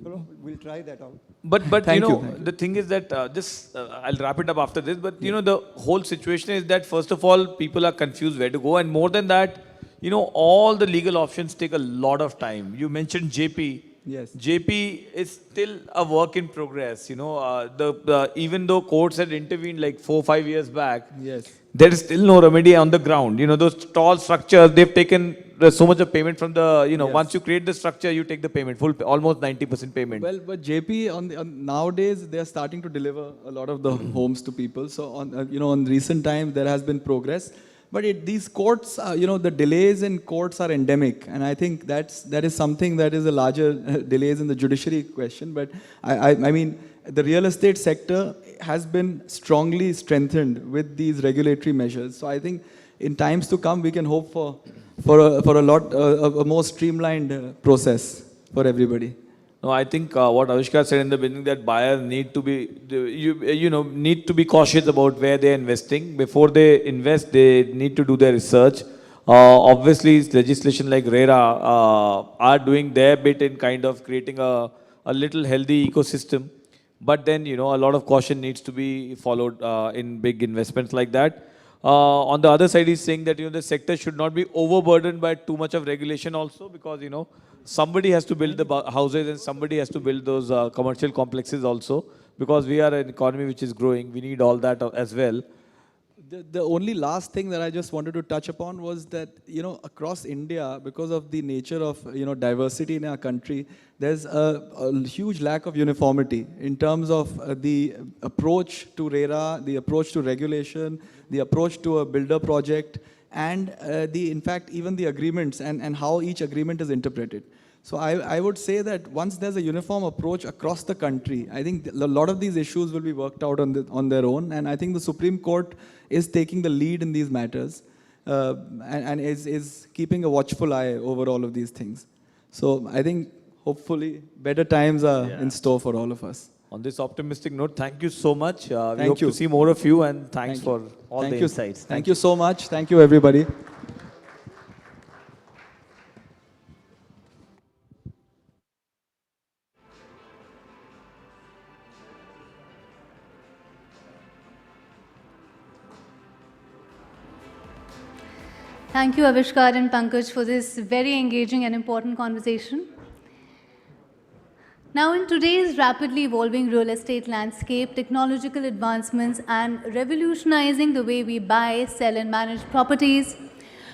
We'll try that out. But the thing is that I'll wrap it up after this. But the whole situation is that, first of all, people are confused where to go, and more than that, all the legal options take a lot of time. You mentioned JP. Yes. JP is still a work in progress. Even though courts had intervened like 4 or 5 years back, yes, there is still no remedy on the ground. Those tall structures, they've taken so much of payment from the, yes, once you create the structure, you take the payment, full, almost 90% payment. Well, but JP, nowadays, they are starting to deliver a lot of the homes to people. So, on recent times, there has been progress. But these courts, the delays in courts are endemic. And I think that is something that is a larger delays in the judiciary question. But I mean, the real estate sector has been strongly strengthened with these regulatory measures. So I think in times to come, we can hope for a more streamlined process for everybody. No, I think what Avishkar said in the beginning, that buyers need to be, need to be cautious about where they're investing. Before they invest, they need to do their research. Obviously, legislation like RERA are doing their bit in kind of creating a little healthy ecosystem. But then, a lot of caution needs to be followed in big investments like that. On the other side, he's saying that, the sector should not be overburdened by too much of regulation also, because, somebody has to build the houses and somebody has to build those commercial complexes also, because we are an economy which is growing. We need all that as well. The only last thing that I just wanted to touch upon was that, across India, because of the nature of, diversity in our country, there's a huge lack of uniformity in terms of the approach to RERA, the approach to regulation, the approach to a builder project, and in fact, even the agreements and how each agreement is interpreted. So I would say that once there's a uniform approach across the country, I think a lot of these issues will be worked out on their own. And I think the Supreme Court is taking the lead in these matters and is keeping a watchful eye over all of these things. So I think hopefully better times are in store for all of us. On this optimistic note, thank you so much. We Thank hope you. to see more of you, and thanks Thank for you. all Thank the you. insights. Thank you so much. Thank you, everybody. Thank you, Avishkar and Pankaj, for this very engaging and important conversation. Now, in today's rapidly evolving real estate landscape, technological advancements and revolutionizing the way we buy, sell, and manage properties,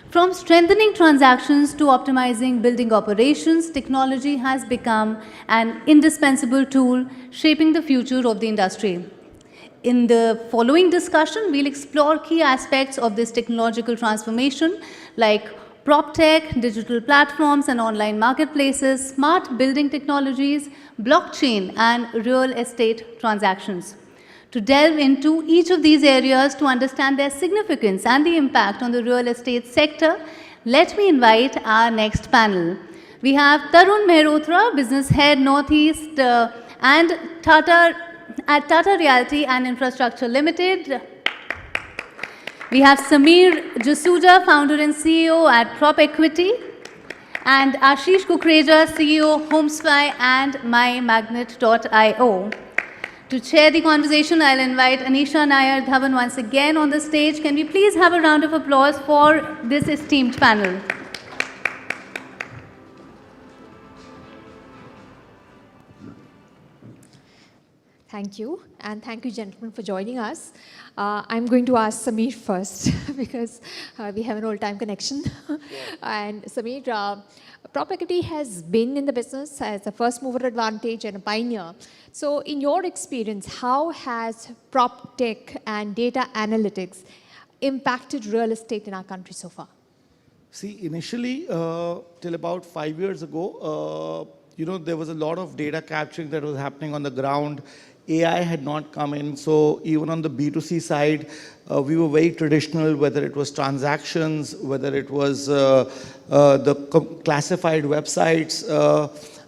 from strengthening transactions to optimizing building operations, technology has become an indispensable tool shaping the future of the industry. In the following discussion, we'll explore key aspects of this technological transformation, like Proptech, digital platforms and online marketplaces, smart building technologies, blockchain, and real estate transactions. To delve into each of these areas to understand their significance and the impact on the real estate sector, let me invite our next panel. We have Tarun Mehrotra, Business Head Northeast, and Tata at Tata Realty and Infrastructure Limited. We have Sameer Jasuja, founder and CEO at Proptech, and Ashish Kukreja, CEO Homespy and MyMagnet.io. To chair the conversation, I'll invite Anisha Nair Dhawan once again on the stage. Can we please have a round of applause for this esteemed panel? Thank you, and thank you, gentlemen, for joining us. I'm going to ask Sameer first because we have an old-time connection. And Sameer, Proptech has been in the business as a first-mover advantage and a pioneer. So, in your experience, how has Proptech and data analytics impacted real estate in our country so far? See, initially, till about 5 years ago, there was a lot of data capturing that was happening on the ground. AI had not come in, so even on the B2C side, we were very traditional, whether it was transactions, whether it was the classified websites.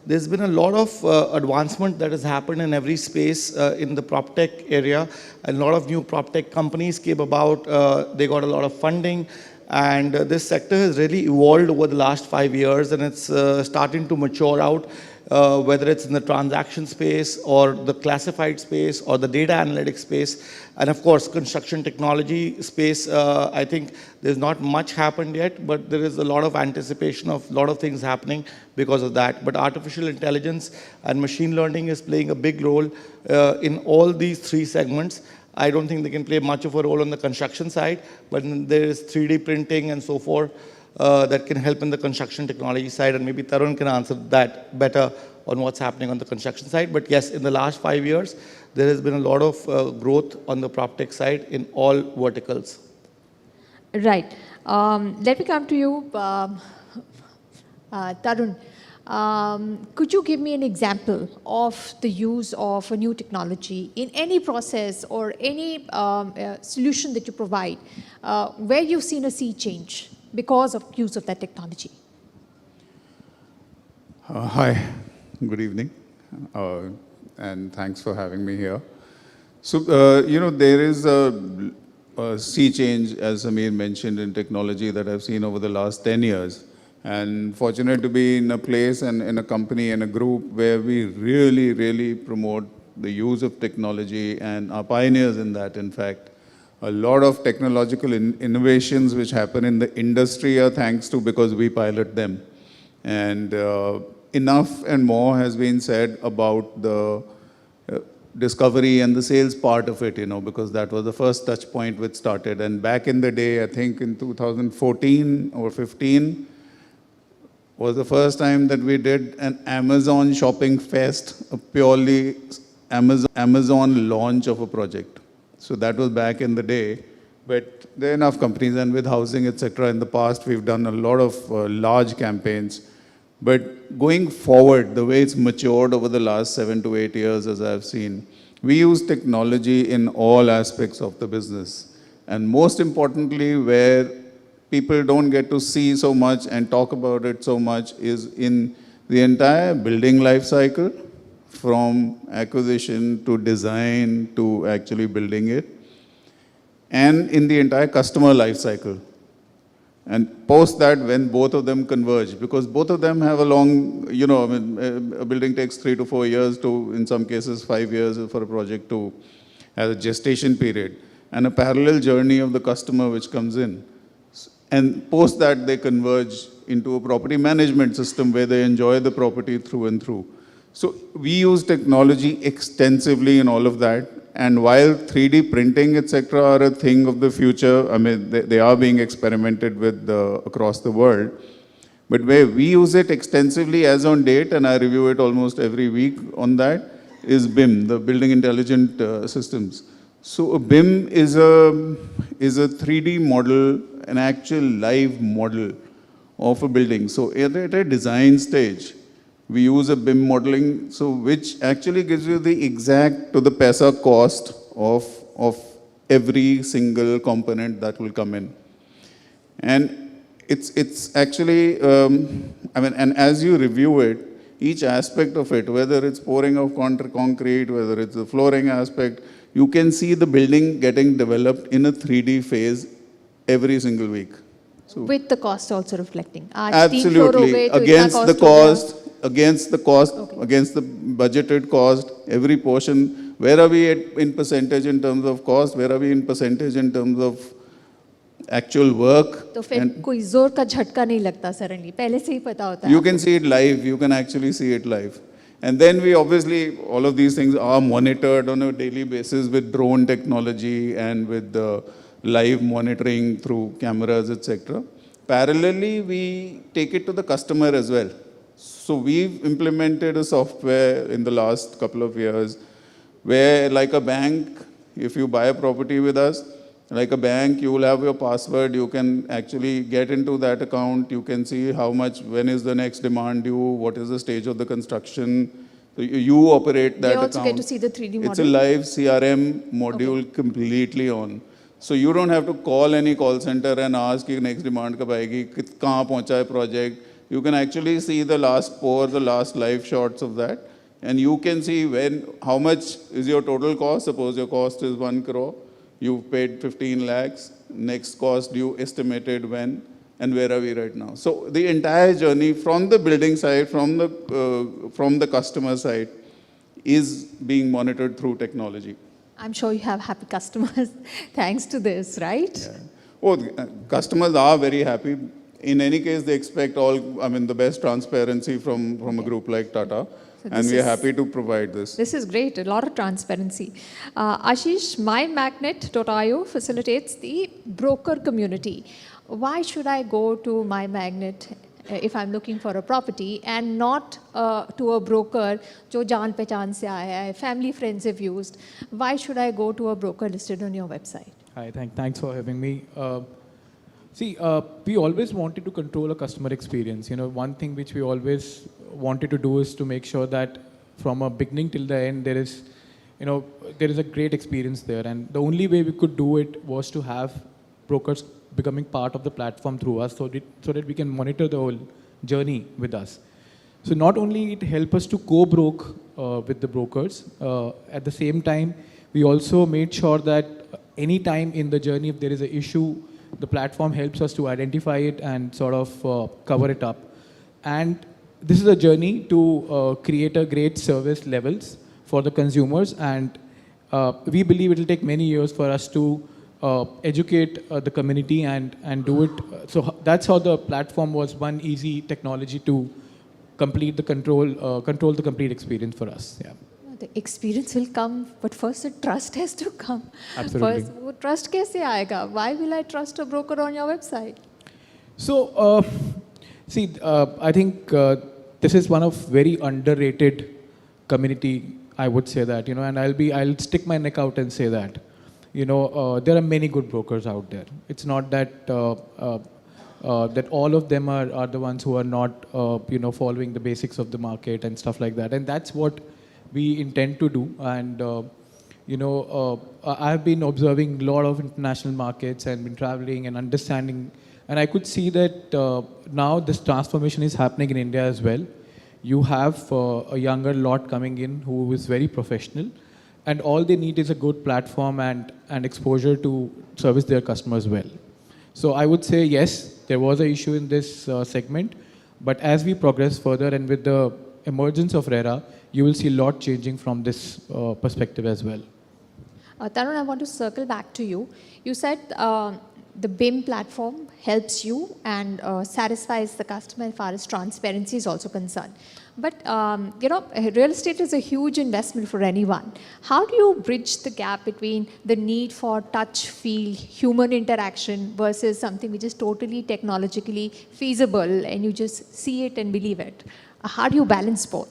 There's been a lot of advancement that has happened in every space in the Proptech area. A lot of new Proptech companies came about. They got a lot of funding. And this sector has really evolved over the last 5 years, and it's starting to mature out, whether it's in the transaction space or the classified space or the data analytics space. And of course, construction technology space, I think there's not much happened yet, but there is a lot of anticipation of a lot of things happening because of that. But artificial intelligence and machine learning is playing a big role in all these three segments. I don't think they can play much of a role on the construction side, but there is 3D printing and so forth that can help in the construction technology side, and maybe Tarun can answer that better on what's happening on the construction side. But yes, in the last 5 years, there has been a lot of growth on the Proptech side in all verticals. Right. Let me come to you, Tarun. Could you give me an example of the use of a new technology in any process or any solution that you provide where you've seen a sea change because of use of that technology? Hi, good evening, and thanks for having me here. So, there is a sea change, as Sameer mentioned, in technology that I've seen over the last 10 years. And fortunate to be in a place and in a company and a group where we really, really promote the use of technology and are pioneers in that. In fact, a lot of technological innovations which happen in the industry are thanks to because we pilot them. And enough and more has been said about the discovery and the sales part of it, because that was the first touch point which started. And back in the day, I think in 2014 or 15, was the first time that we did an Amazon shopping fest, a purely Amazon launch of a project. So that was back in the day. But there are enough companies, and with housing, etc. in the past, we've done a lot of large campaigns. But going forward, the way it's matured over the last 7 to 8 years, as I've seen, we use technology in all aspects of the business. And most importantly, where people don't get to see so much and talk about it so much is in the entire building life cycle, from acquisition to design to actually building it, and in the entire customer life cycle. And post that, when both of them converge, because both of them have a long, a building takes 3 to 4 years to, in some cases, 5 years for a project to have a gestation period, and a parallel journey of the customer which comes in. And post that, they converge into a property management system where they enjoy the property through and through. So we use technology extensively in all of that. And while 3D printing, etc., are a thing of the future, I mean, they are being experimented with across the world. But where we use it extensively as on date, and I review it almost every week on that, is BIM, the Building Intelligent Systems. So a BIM is a 3D model, an actual live model of a building. So at a design stage, we use a BIM modeling, so which actually gives you the exact to the paisa cost of every single component that will come in. And it's actually, and as you review it, each aspect of it, whether it's pouring of concrete, whether it's the flooring aspect, you can see the building getting developed in a 3D phase every single week. So with the cost also reflecting. absolutely, against the cost, against the budgeted cost, every portion. Where are we in percentage in terms of cost? Where are we in percentage in terms of actual work? तो फिर कोई जोर का झटका नहीं लगता suddenly. पहले से ही पता होता है. You can see it live. You can actually see it live. And then we obviously, all of these things are monitored on a daily basis with drone technology and with the live monitoring through cameras, etc. Parallelly, we take it to the customer as well. So we've implemented a software in the last couple of years where, like a bank, if you buy a property with us, like a bank, you will have your password, you can actually get into that account, you can see how much, when is the next demand due, what is the stage of the construction. So you operate that account. They also get to see the 3D model. It's a live CRM module completely on. So you don't have to call any call center and ask कि next demand कब आएगी, कहाँ पहुँचा है project. You can actually see the last pour, the last live shots of that. And you can see how much is your total cost. Suppose your cost is 1 crore. You've paid 15 lakhs. Next cost you estimated when, and where are we right now? So the entire journey from the building side, from the customer side, is being monitored through technology. I'm sure you have happy customers thanks to this, right? Yeah. Oh, customers are very happy. In any case, they expect the best transparency from a group like Tata. So and we are happy to provide this. This is great, a lot of transparency. Ashish, MyMagnet.io facilitates the broker community. Why should I go to MyMagnet if I'm looking for a property and not to a broker jo jaan pehchan se aaya hai, family friends have used? Why should I go to a broker listed on your website? Hi, thanks for having me. We always wanted to control a customer experience. One thing which we always wanted to do is to make sure that from a beginning till the end, there is a great experience there. And the only way we could do it was to have brokers becoming part of the platform through us so that we can monitor the whole journey with us. So not only it helped us to co-broke with the brokers, at the same time, we also made sure that any time in the journey, if there is an issue, the platform helps us to identify it and sort of cover it up. And this is a journey to create a great service levels for the consumers. And we believe it will take many years for us to educate the community and do it. So that's how the platform was one easy technology to complete the control the complete experience for us. Yeah. The experience will come, but first the trust has to come. Absolutely. First, वो trust कैसे आएगा? Why will I trust a broker on your website? So, I think this is one of very underrated community. I would say that, and I'll stick my neck out and say that, there are many good brokers out there. It's not that that all of them are the ones who are not, following the basics of the market and stuff like that. And that's what we intend to do. And, I've been observing a lot of international markets and been traveling and understanding. And I could see that now this transformation is happening in India as well. You have a younger lot coming in who is very professional. And all they need is a good platform and exposure to service their customers well. So I would say, yes, there was an issue in this segment. But as we progress further and with the emergence of RERA, you will see a lot changing from this perspective as well. Tarun, I want to circle back to you. You said the BIM platform helps you and satisfies the customer as far as transparency is also concerned. But, real estate is a huge investment for anyone. How do you bridge the gap between the need for touch, feel, human interaction versus something which is totally technologically feasible and you just see it and believe it? How do you balance both?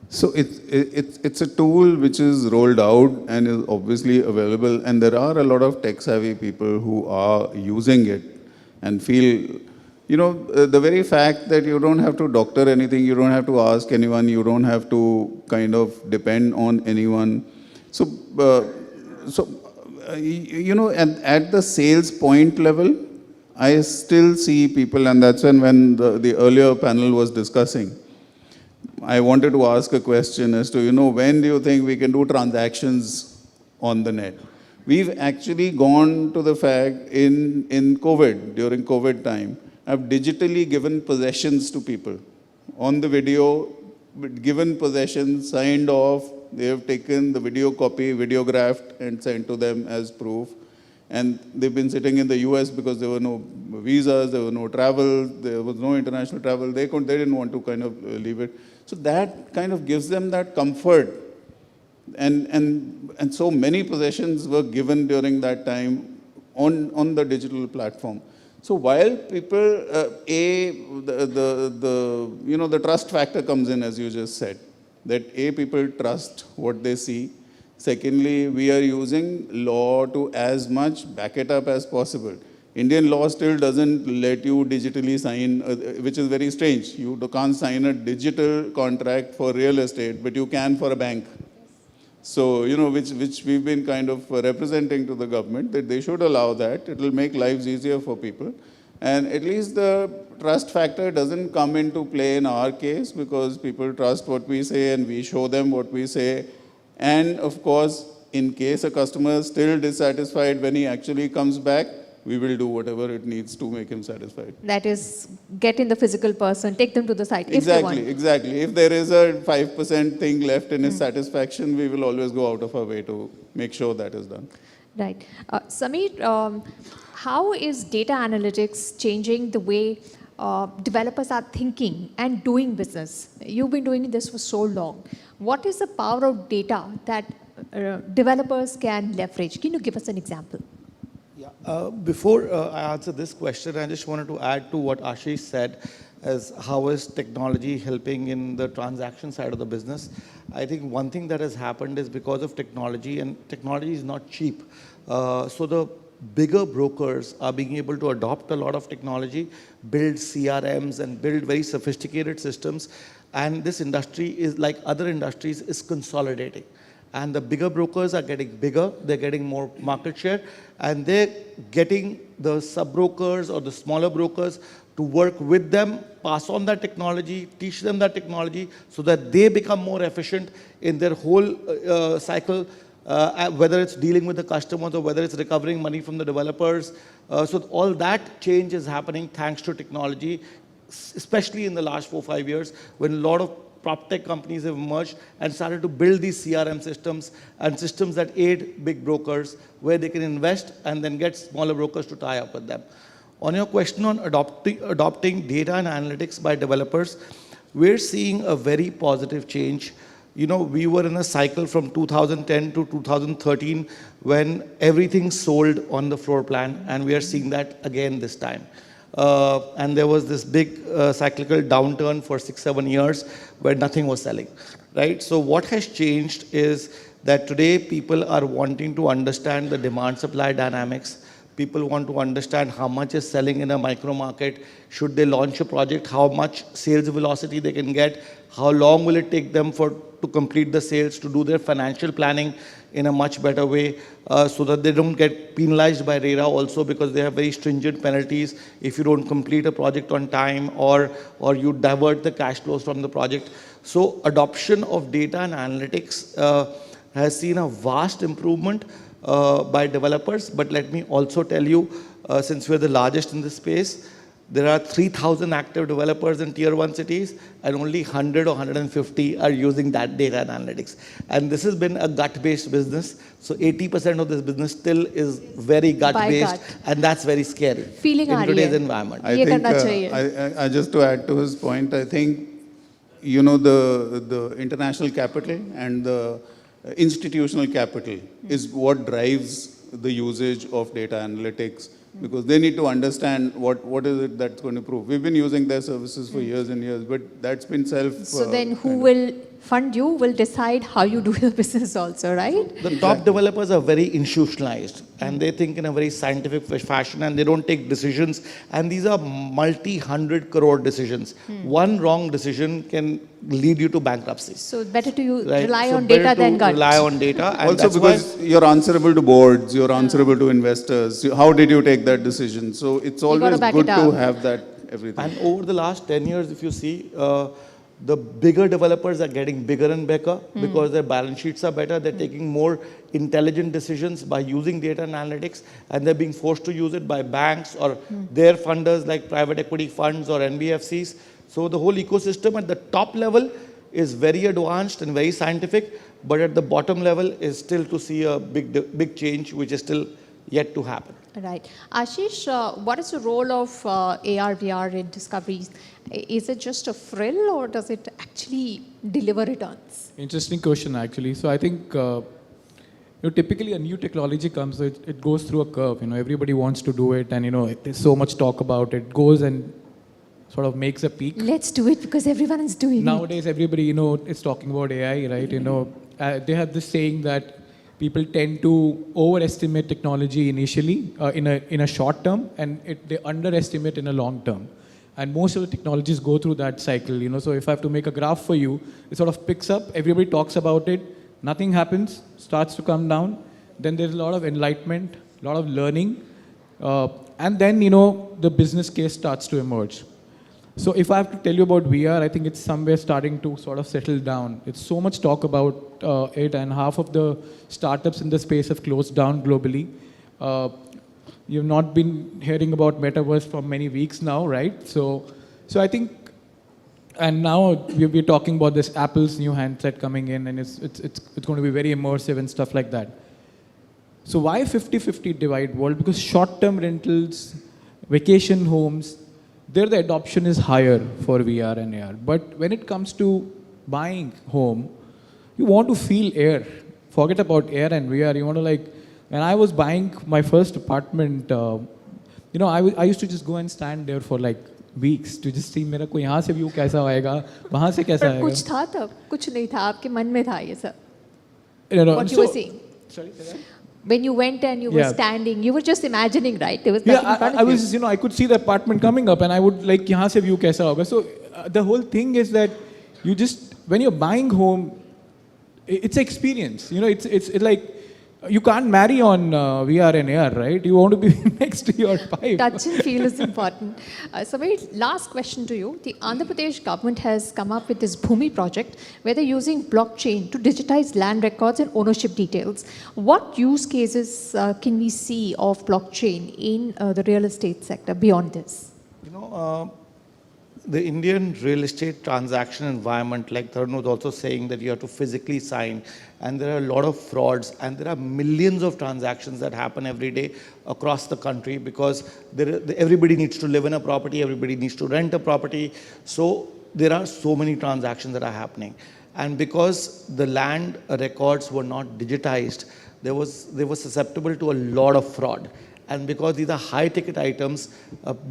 So it's a tool which is rolled out and is obviously available, and there are a lot of tech-savvy people who are using it and feel, the very fact that you don't have to doctor anything, you don't have to ask anyone, you don't have to kind of depend on anyone. So, at the sales point level, I still see people, and that's when the earlier panel was discussing, I wanted to ask a question as to, when do you think we can do transactions on the net? We've actually gone to the fact in COVID, during COVID time, I've digitally given possessions to people. On the video, given possessions, signed off, they have taken the video copy, videographed, and sent to them as proof. And they've been sitting in the US because there were no visas, there were no travel, there was no international travel. They didn't want to kind of leave it. So that kind of gives them that comfort. And so many possessions were given during that time on the digital platform. So while people, the trust factor comes in, as you just said, that people trust what they see. Secondly, we are using law to as much back it up as possible. Indian law still doesn't let you digitally sign, which is very strange. You can't sign a digital contract for real estate, but you can for a bank. So, which we've been kind of representing to the government, that they should allow that. It will make lives easier for people. And at least the trust factor doesn't come into play in our case, because people trust what we say and we show them what we say. And of course, in case a customer is still dissatisfied when he actually comes back, we will do whatever it needs to make him satisfied. That is, get in the physical person, take them to the site if they want. Exactly. If there is a 5% thing left in his satisfaction, we will always go out of our way to make sure that is done. Right. Sameer, how is data analytics changing the way developers are thinking and doing business? You've been doing this for so long. What is the power of data that developers can leverage? Can you give us an example? Before I answer this question, I just wanted to add to what Ashish said, as how is technology helping in the transaction side of the business. I think one thing that has happened is because of technology, and technology is not cheap. So the bigger brokers are being able to adopt a lot of technology, build CRMs and build very sophisticated systems. And this industry is, like other industries, is consolidating. And the bigger brokers are getting bigger, they're getting more market share, and they're getting the sub-brokers or the smaller brokers to work with them, pass on that technology, teach them that technology, so that they become more efficient in their whole cycle, whether it's dealing with the customers or whether it's recovering money from the developers. So all that change is happening thanks to technology, especially in the last 4-5 years, when a lot of Proptech companies have emerged and started to build these CRM systems and systems that aid big brokers, where they can invest and then get smaller brokers to tie up with them. On your question on adopting data and analytics by developers, we're seeing a very positive change. We were in a cycle from 2010 to 2013 when everything sold on the floor plan, and we are seeing that again this time. And there was this big cyclical downturn for 6-7 years where nothing was selling, right? So what has changed is that today people are wanting to understand the demand-supply dynamics. People want to understand how much is selling in a micro market. Should they launch a project, how much sales velocity they can get, how long will it take them to complete the sales, to do their financial planning in a much better way, so that they don't get penalized by RERA also, because they have very stringent penalties if you don't complete a project on time or you divert the cash flows from the project. So adoption of data and analytics has seen a vast improvement by developers. But let me also tell you, since we're the largest in this space, there are 3,000 active developers in tier 1 cities, and only 100 or 150 are using that data and analytics. And this has been a gut-based business. So 80% of this business still is very gut-based, and that's very scary in today's environment. I think, just to add to his point, I think, the international capital and the institutional capital is what drives the usage of data analytics, because they need to understand what is it that's going to prove. We've been using their services for years and years, but that's been So then who will fund you will decide how you do your business also, right? The top developers are very institutionalized and they think in a very scientific fashion and they don't take decisions. And these are multi-100 crore decisions. One wrong decision can lead you to bankruptcy. So better to Right. rely So on better data to than gut. rely on data. And Also that's because why you're answerable to boards, you're answerable to investors. How did you take that decision? So it's gotta always back good it to up. have that everything. And over the last 10 years, if you see, the bigger developers are getting bigger and bigger because their balance sheets are better. They're taking more intelligent decisions by using data and analytics, and they're being forced to use it by banks or their funders like private equity funds or NBFCs. So the whole ecosystem at the top level is very advanced and very scientific, but at the bottom level is still to see a big change, which is still yet to happen. Right. Ashish, what is the role of AR, VR in discoveries? Is it just a frill or does it actually deliver returns? Interesting question, actually. So I think, typically a new technology comes, it goes through a curve. Everybody wants to do it, and there's so much talk about it. Goes and sort of makes a peak. Let's do it because everyone is doing Nowadays, everybody, is talking about AI, right? They have this saying that people tend to overestimate technology initially in a short term, and they underestimate in a long term. And most of the technologies go through that cycle, So if I have to make a graph for you, it sort of picks up, everybody talks about it, nothing happens, starts to come down. Then there's a lot of enlightenment, a lot of learning. And then, the business case starts to emerge. So if I have to tell you about VR, I think it's somewhere starting to sort of settle down. It's so much talk about it, and half of the startups in the space have closed down globally. You've not been hearing about metaverse for many weeks now, right? So I think, and now we're talking about this Apple's new handset coming in, and it's going to be very immersive and stuff like that. So why 50-50 divide world? Because short-term rentals, vacation homes, there the adoption is higher for VR and AR. But when it comes to buying home, you want to feel air. Forget about AR and VR. You want to when I was buying my first apartment, I used to just go and stand there for weeks to just see मेरा को यहाँ से view कैसा आएगा, वहाँ से कैसा आएगा. कुछ था तब, कुछ नहीं था, आपके मन में था ये सब. What you so, were saying. Sorry, say that? When you went and you were standing, you were just imagining, right? There was nothing in front of I was, I could see the apartment coming up, and I would यहाँ से view कैसा होगा. So the whole thing is that you just, when you're buying home, it's experience. It's like you can't marry on VR and AR, right? You want to be next to your pipe. Touch and feel is important. So my last question to you. The Andhra Pradesh government has come up with this Bhumi project where they're using blockchain to digitize land records and ownership details. What use cases can we see of blockchain in the real estate sector beyond this? The Indian real estate transaction environment, like Tarun was also saying, that you have to physically sign, and there are a lot of frauds, and there are millions of transactions that happen every day across the country because everybody needs to live in a property, everybody needs to rent a property. So there are so many transactions that are happening. And because the land records were not digitized, they were susceptible to a lot of fraud. And because these are high-ticket items,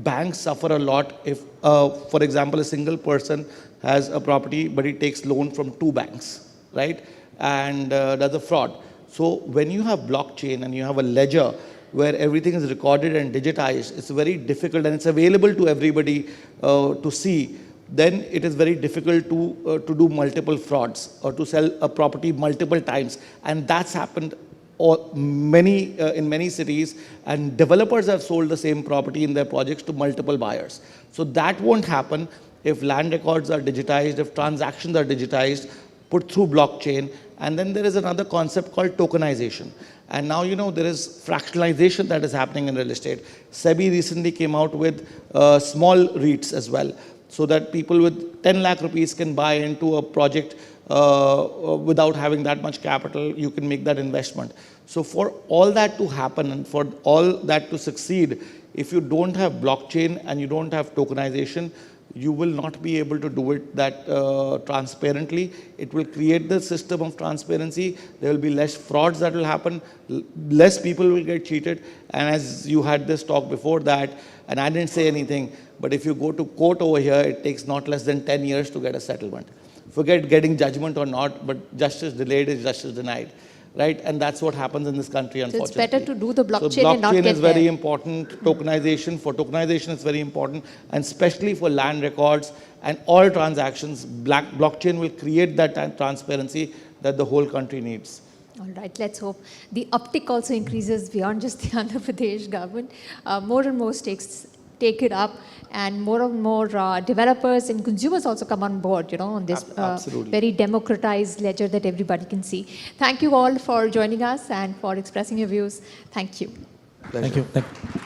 banks suffer a lot if, for example, a single person has a property, but he takes loan from 2 banks, right? And that's a fraud. So when you have blockchain and you have a ledger where everything is recorded and digitized, it's very difficult, and it's available to everybody to see. Then it is very difficult to do multiple frauds or to sell a property multiple times. And that's happened in many cities, and developers have sold the same property in their projects to multiple buyers. So that won't happen if land records are digitized, if transactions are digitized, put through blockchain. And then there is another concept called tokenization. And now, there is fractionalization that is happening in real estate. SEBI recently came out with small REITs as well, so that people with 10 lakh rupees can buy into a project without having that much capital. You can make that investment. So for all that to happen and for all that to succeed, if you don't have blockchain and you don't have tokenization, you will not be able to do it that transparently. It will create the system of transparency. There will be less frauds that will happen. Less people will get cheated. And as you had this talk before that, and I didn't say anything, but if you go to court over here, it takes not less than 10 years to get a settlement. forget getting judgment or not, but justice delayed is justice denied. Right? And that's what happens in this country, unfortunately. So it's better to do the blockchain, so and not get blockchain is very there. important. Tokenization, for tokenization is very important, and especially for land records and all transactions, blockchain will create that transparency that the whole country needs. All right, let's hope the uptick also increases beyond just the Andhra Pradesh government. More and more states take it up, and more developers and consumers also come on board, on this very democratized ledger that everybody can see. Thank you all for joining us and for expressing your views. Thank you. Pleasure. Thank you. Thank you.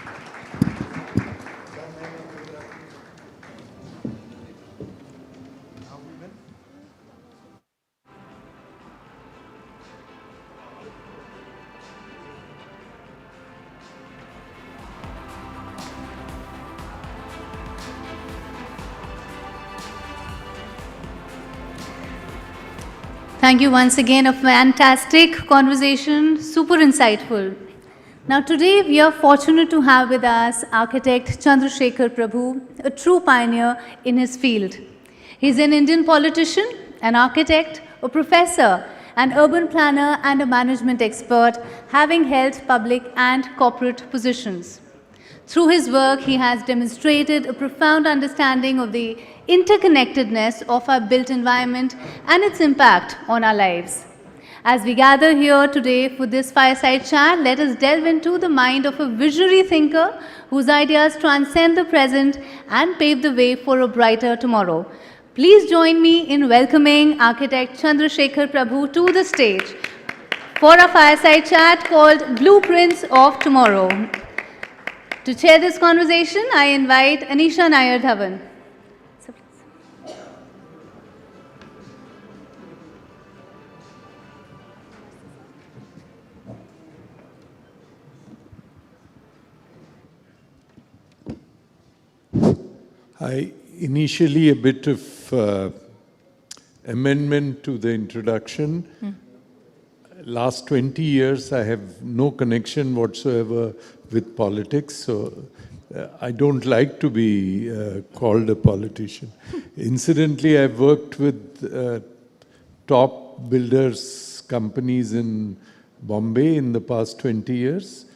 Thank you once again. A fantastic conversation, super insightful. Now today we are fortunate to have with us architect Chandrasekhar Prabhu, a true pioneer in his field. He's an Indian politician, an architect, a professor, an urban planner and a management expert, having held public and corporate positions. Through his work, he has demonstrated a profound understanding of the interconnectedness of our built environment and its impact on our lives. As we gather here today for this fireside chat, let us delve into the mind of a visionary thinker whose ideas transcend the present and pave the way for a brighter tomorrow. Please join me in welcoming architect Chandrasekhar Prabhu to the stage for a fireside chat called Blueprints of Tomorrow. To chair this conversation, I invite Anisha Nair Dhawan. Initially a bit of amendment to the introduction. Last 20 years I have no connection whatsoever with politics, so I don't like to be called a politician. Incidentally, I've worked with top builders companies in Bombay in the past 20 years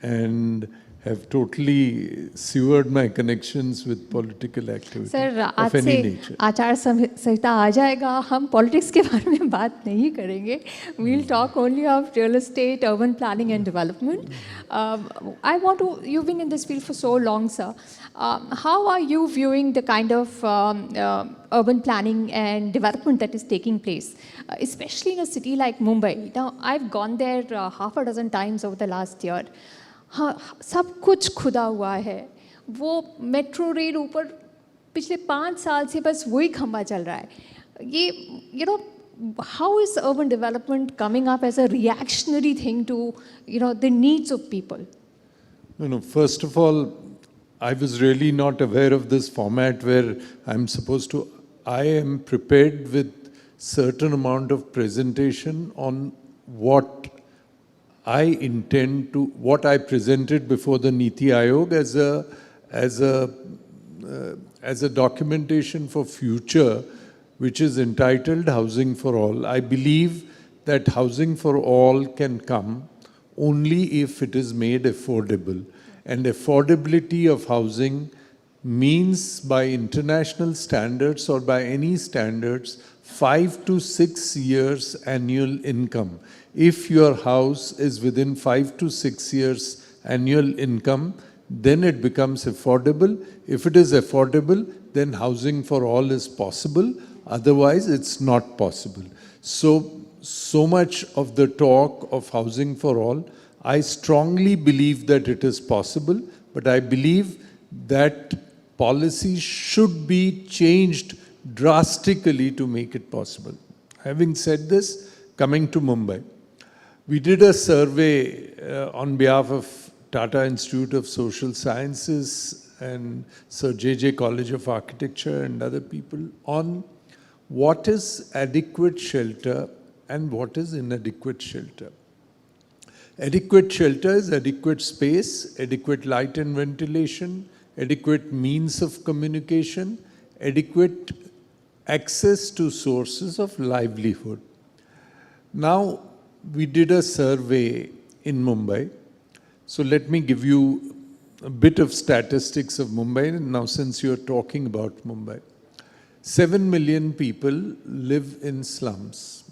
and have totally severed my connections with political activity of any nature. आचार संहिता आ जाएगा, हम politics के बारे में बात नहीं करेंगे. We'll talk only of real estate, urban planning and development. You've been in this field for so long, sir. How are you viewing the kind of urban planning and development that is taking place, especially in a city like Mumbai? Now, I've gone there half a dozen times over the last year. हाँ, सब कुछ खुदा हुआ है. वो metro rail ऊपर पिछले 5 साल से बस वही खंभा चल रहा है. ये, how is urban development coming up as a reactionary thing to, the needs of people? No, first of all, I was really not aware of this format where I am prepared with certain amount of presentation on what I intend to, what I presented before the Niti Aayog as a documentation for future, which is entitled Housing for All. I believe that housing for all can come only if it is made affordable. And affordability of housing means by international standards or by any standards, 5 to 6 years annual income. If your house is within 5 to 6 years annual income, then it becomes affordable. If it is affordable, then housing for all is possible. Otherwise, it's not possible. So much of the talk of housing for all, I strongly believe that it is possible, but I believe that policies should be changed drastically to make it possible. Having said this, coming to Mumbai, we did a survey on behalf of Tata Institute of Social Sciences and Sir J.J. College of Architecture and other people on what is adequate shelter and what is inadequate shelter. Adequate shelter is adequate space, adequate light and ventilation, adequate means of communication, adequate access to sources of livelihood. Now, we did a survey in Mumbai. So let me give you a bit of statistics of Mumbai. Now, since you're talking about Mumbai, 7 million people live in slums.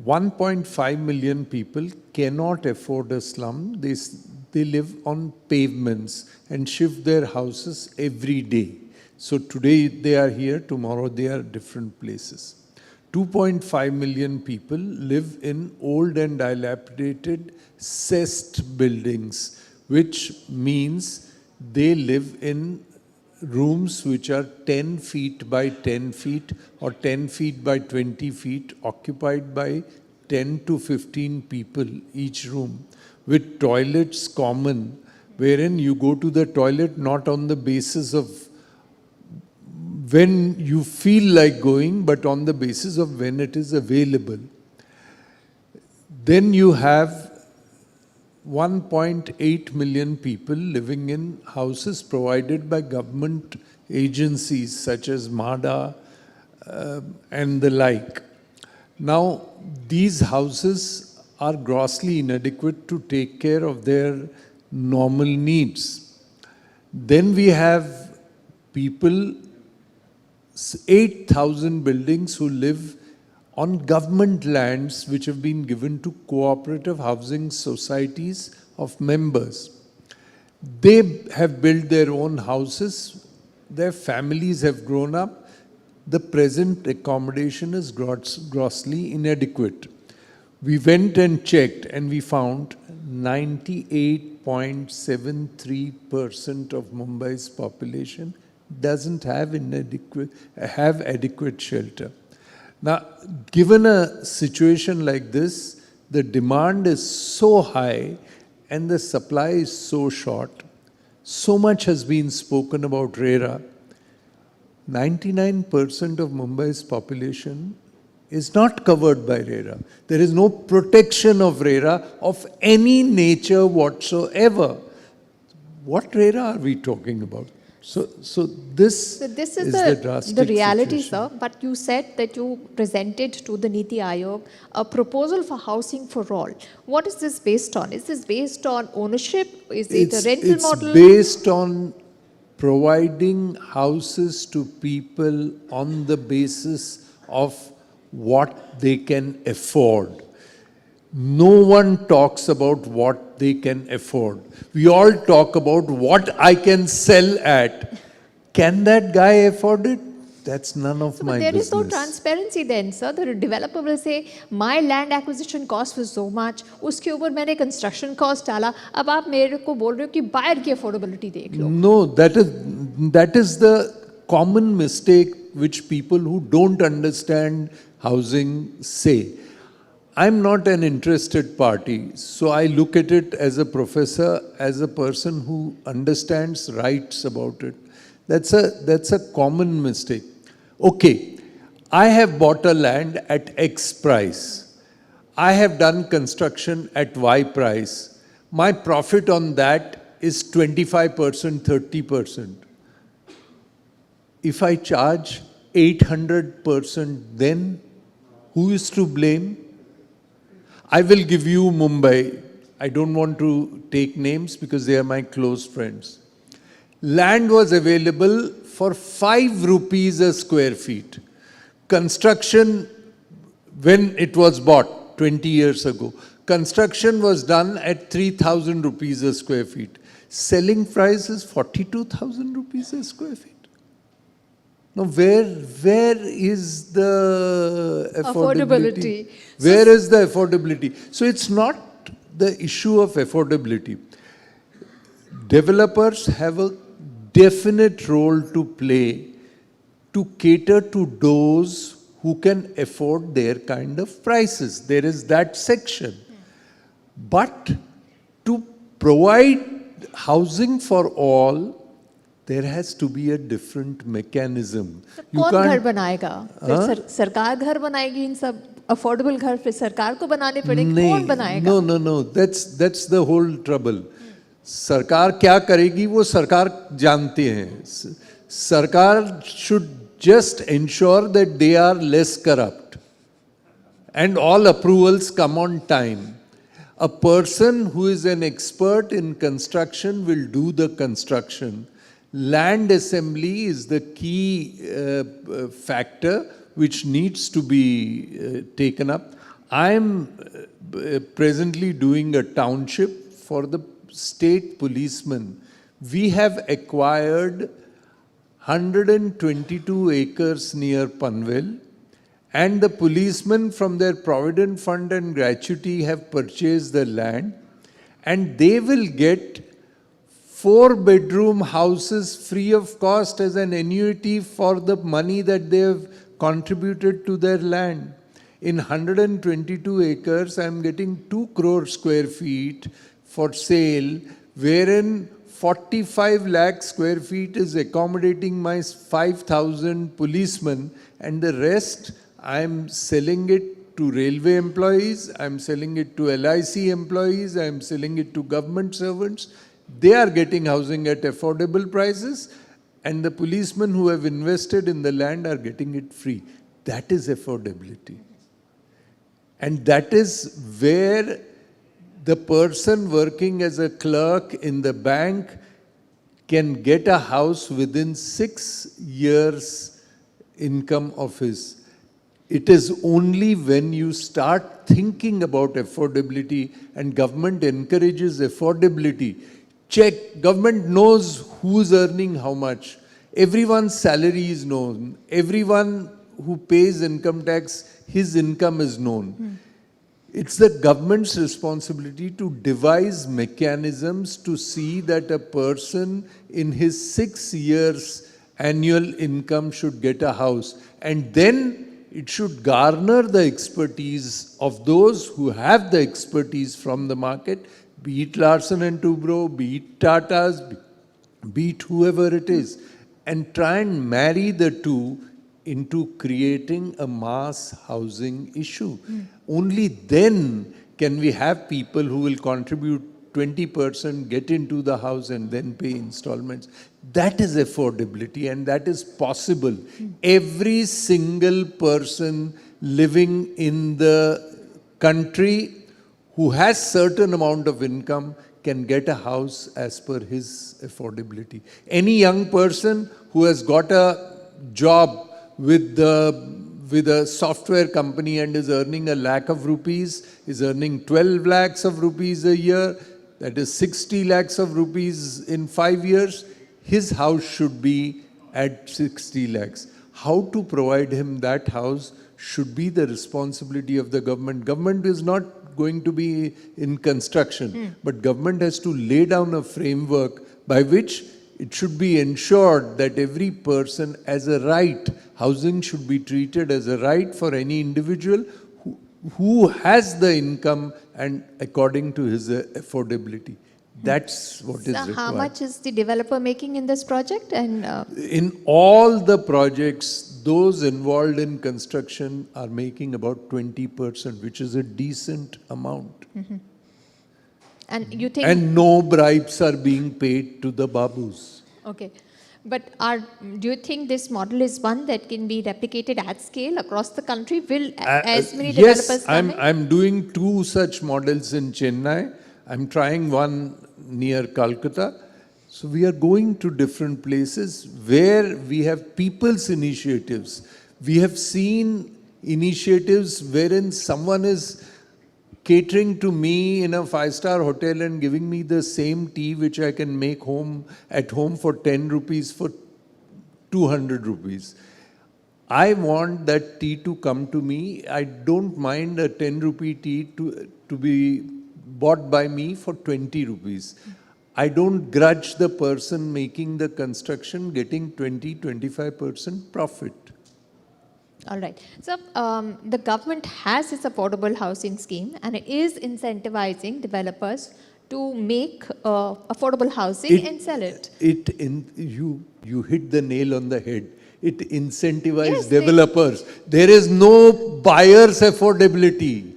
1.5 million people cannot afford a slum. They live on pavements and shift their houses every day. So today they are here, tomorrow they are different places. 2.5 million people live in old and dilapidated cessed buildings, which means they live in rooms which are 10 feet by 10 feet or 10 feet by 20 feet, occupied by 10 to 15 people each room, with toilets common, wherein you go to the toilet not on the basis of when you feel like going, but on the basis of when it is available. Then you have 1.8 million people living in houses provided by government agencies such as MADA and the like. Now, these houses are grossly inadequate to take care of their normal needs. Then we have people, 8,000 buildings who live on government lands which have been given to cooperative housing societies of members. They have built their own houses, their families have grown up. The present accommodation is grossly inadequate. We went and checked and we found 98.73% of Mumbai's population doesn't have adequate shelter. Now, given a situation like this, the demand is so high and the supply is so short. So much has been spoken about RERA. 99% of Mumbai's population is not covered by RERA. There is no protection of RERA of any nature whatsoever. What RERA are we talking about? So this is the drastic the reality, situation. sir. But you said that you presented to the Niti Aayog a proposal for housing for all. What is this based on? Is this based on ownership? Is it a rental model? It's based on providing houses to people on the basis of what they can afford. No one talks about what they can afford. We all talk about what I can sell at. Can that guy afford it? That's none of my There business. is no transparency then, sir. The developer will say, my land acquisition cost was so much, उसके ऊपर मैंने construction cost डाला, अब आप मेरे को बोल रहे हो कि buyer की affordability देख लो. No, that is the common mistake which people who don't understand housing say. I'm not an interested party, so I look at it as a professor, as a person who understands rights about it. That's a common mistake. Okay, I have bought a land at X price. I have done construction at Y price. My profit on that is 25%, 30%. If I charge 800%, then who is to blame? I will give you Mumbai. I don't want to take names because they are my close friends. Land was available for 5 rupees a square feet. Construction, when it was bought 20 years ago, construction was done at 3,000 rupees a square feet. Selling price is 42,000 rupees a square feet. Now, where is the affordability? Where is the affordability? So it's not the issue of affordability. Developers have a definite role to play to cater to those who can afford their kind of prices. There is that section. But to provide housing for all, there has to be a different mechanism. कौन घर बनाएगा? फिर सरकार घर बनाएगी इन सब affordable घर फिर सरकार को बनाने पड़ेंगे. कौन बनाएगा? No. That's the whole trouble. सरकार क्या करेगी वो सरकार जानती है. Sarkar should just ensure that they are less corrupt and all approvals come on time. A person who is an expert in construction will do the construction. Land assembly is the key factor which needs to be taken up. I am presently doing a township for the state policemen. We have acquired 122 acres near Panvel, and the policemen from their Provident Fund and gratuity have purchased the land, and they will get 4-bedroom houses free of cost as an annuity for the money that they have contributed to their land. In 122 acres, I am getting 2 crore square feet for sale, wherein 45 lakh square feet is accommodating my 5,000 policemen, and the rest I am selling it to railway employees, I am selling it to LIC employees, I am selling it to government servants. They are getting housing at affordable prices, and the policemen who have invested in the land are getting it free. That is affordability. And that is where the person working as a clerk in the bank can get a house within 6 years' income of his. It is only when you start thinking about affordability, and government encourages affordability. Check, government knows who's earning how much. Everyone's salary is known. Everyone who pays income tax, his income is known. It's the government's responsibility to devise mechanisms to see that a person in his 6 years annual income should get a house. And then it should garner the expertise of those who have the expertise from the market, be it Larsen and Toubro, be it Tata's, be it whoever it is, and try and marry the two into creating a mass housing issue. Only then can we have people who will contribute 20%, get into the house and then pay installments. That is affordability, and that is possible. Every single person living in the country who has certain amount of income can get a house as per his affordability. Any young person who has got a job with a software company and is earning ₹1 lakh, is earning 12 lakhs of rupees a year, that is 60 lakhs of rupees in 5 years, his house should be at 60 lakhs. How to provide him that house should be the responsibility of the government. Government is not going to be in construction, but government has to lay down a framework by which it should be ensured that every person as a right, housing should be treated as a right for any individual who has the income and according to his affordability. That's what is required. How much is the developer making in this project? And in all the projects, those involved in construction are making about 20%, which is a decent amount. And you think... And no bribes are being paid to the babus. Okay. But do you think this model is one that can be replicated at scale across the country? Will as many developers come in? Yes, I'm doing 2 such models in Chennai. I'm trying one near Calcutta. So we are going to different places where we have people's initiatives. We have seen initiatives wherein someone is catering to me in a 5-star hotel and giving me the same tea which I can make at home for 10 rupees for 200 rupees. I want that tea to come to me. I don't mind a 10 rupee tea to be bought by me for 20 rupees. I don't grudge the person making the construction getting 20-25% profit. All right. So the government has its affordable housing scheme, and it is incentivizing developers to make affordable housing and sell it. You hit the nail on the head. It incentivizes developers. There is no buyer's affordability.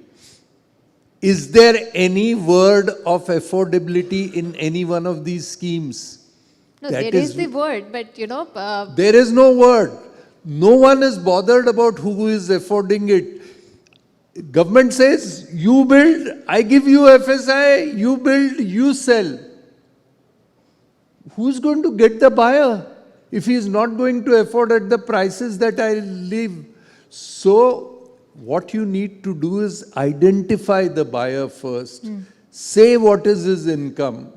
Is there any word of affordability in any one of these schemes? No, there is the word, but there is no word. No one is bothered about who is affording it. Government says, you build, I give you FSI, you build, you sell. Who's going to get the buyer if he is not going to afford at the prices that I live? So what you need to do is identify the buyer first, say what is his income,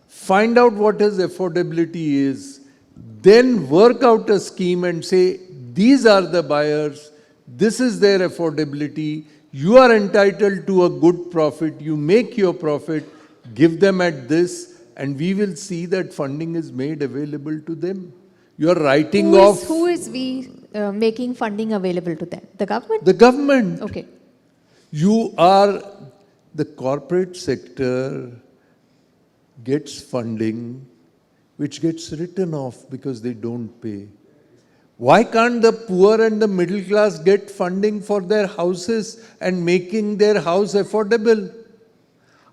find out what his affordability is, then work out a scheme and say, these are the buyers, this is their affordability, you are entitled to a good profit, you make your profit, give them at this, and we will see that funding is made available to them. You are writing off... Who is making funding available to them? The government? The government. Okay. You are... The corporate sector gets funding which gets written off because they don't pay. Why can't the poor and the middle class get funding for their houses and making their house affordable?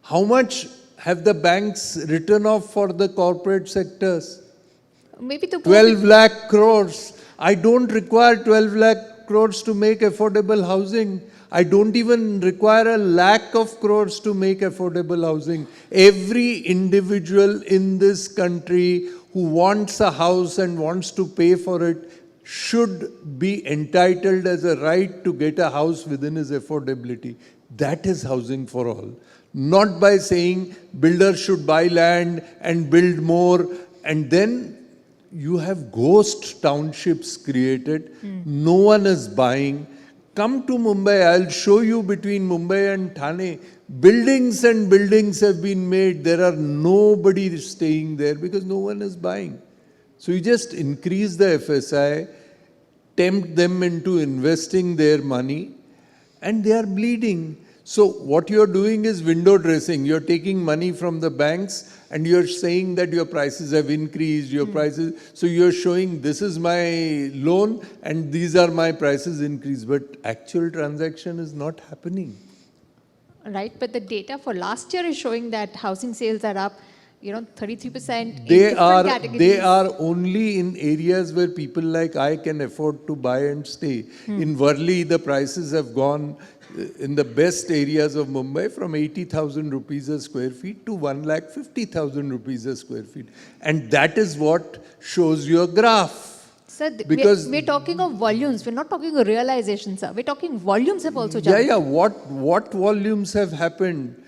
How much have the banks written off for the corporate sectors? Maybe the 12 lakh crores. I don't require 12 lakh crores to make affordable housing. I don't even require a lakh of crores to make affordable housing. Every individual in this country who wants a house and wants to pay for it should be entitled as a right to get a house within his affordability. That is housing for all. Not by saying builders should buy land and build more, and then you have ghost townships created. No one is buying. Come to Mumbai, I'll show you between Mumbai and Thane, buildings and buildings have been made. There are nobody staying there because no one is buying. So you just increase the FSI, tempt them into investing their money, and they are bleeding. So what you're doing is window dressing. You're taking money from the banks and you're saying that your prices have increased, your prices. So you're showing this is my loan and these are my prices increased. But actual transaction is not happening. Right, but the data for last year is showing that housing sales are up, 33% in They different categories. They are only in areas where people like I can afford to buy and stay. In Worli, the prices have gone in the best areas of Mumbai from 80,000 rupees a square feet to 1,50,000 rupees a square feet. And that is what shows your graph. Sir, Because we're talking of volumes. We're not talking of realization, sir. We're talking volumes have also jumped. Yeah. What volumes have happened?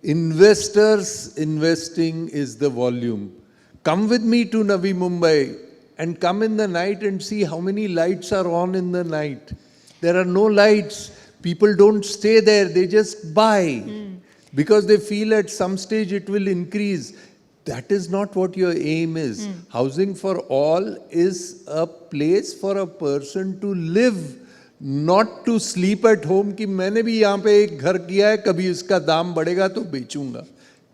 Investors investing is the volume. Come with me to Navi Mumbai and come in the night and see how many lights are on in the night. There are no lights. People don't stay there. They just buy because they feel at some stage it will increase. That is not what your aim is. Housing for all is a place for a person to live, not to sleep at home कि मैंने भी यहाँ पे एक घर किया है, कभी इसका दाम बढ़ेगा तो बेचूंगा.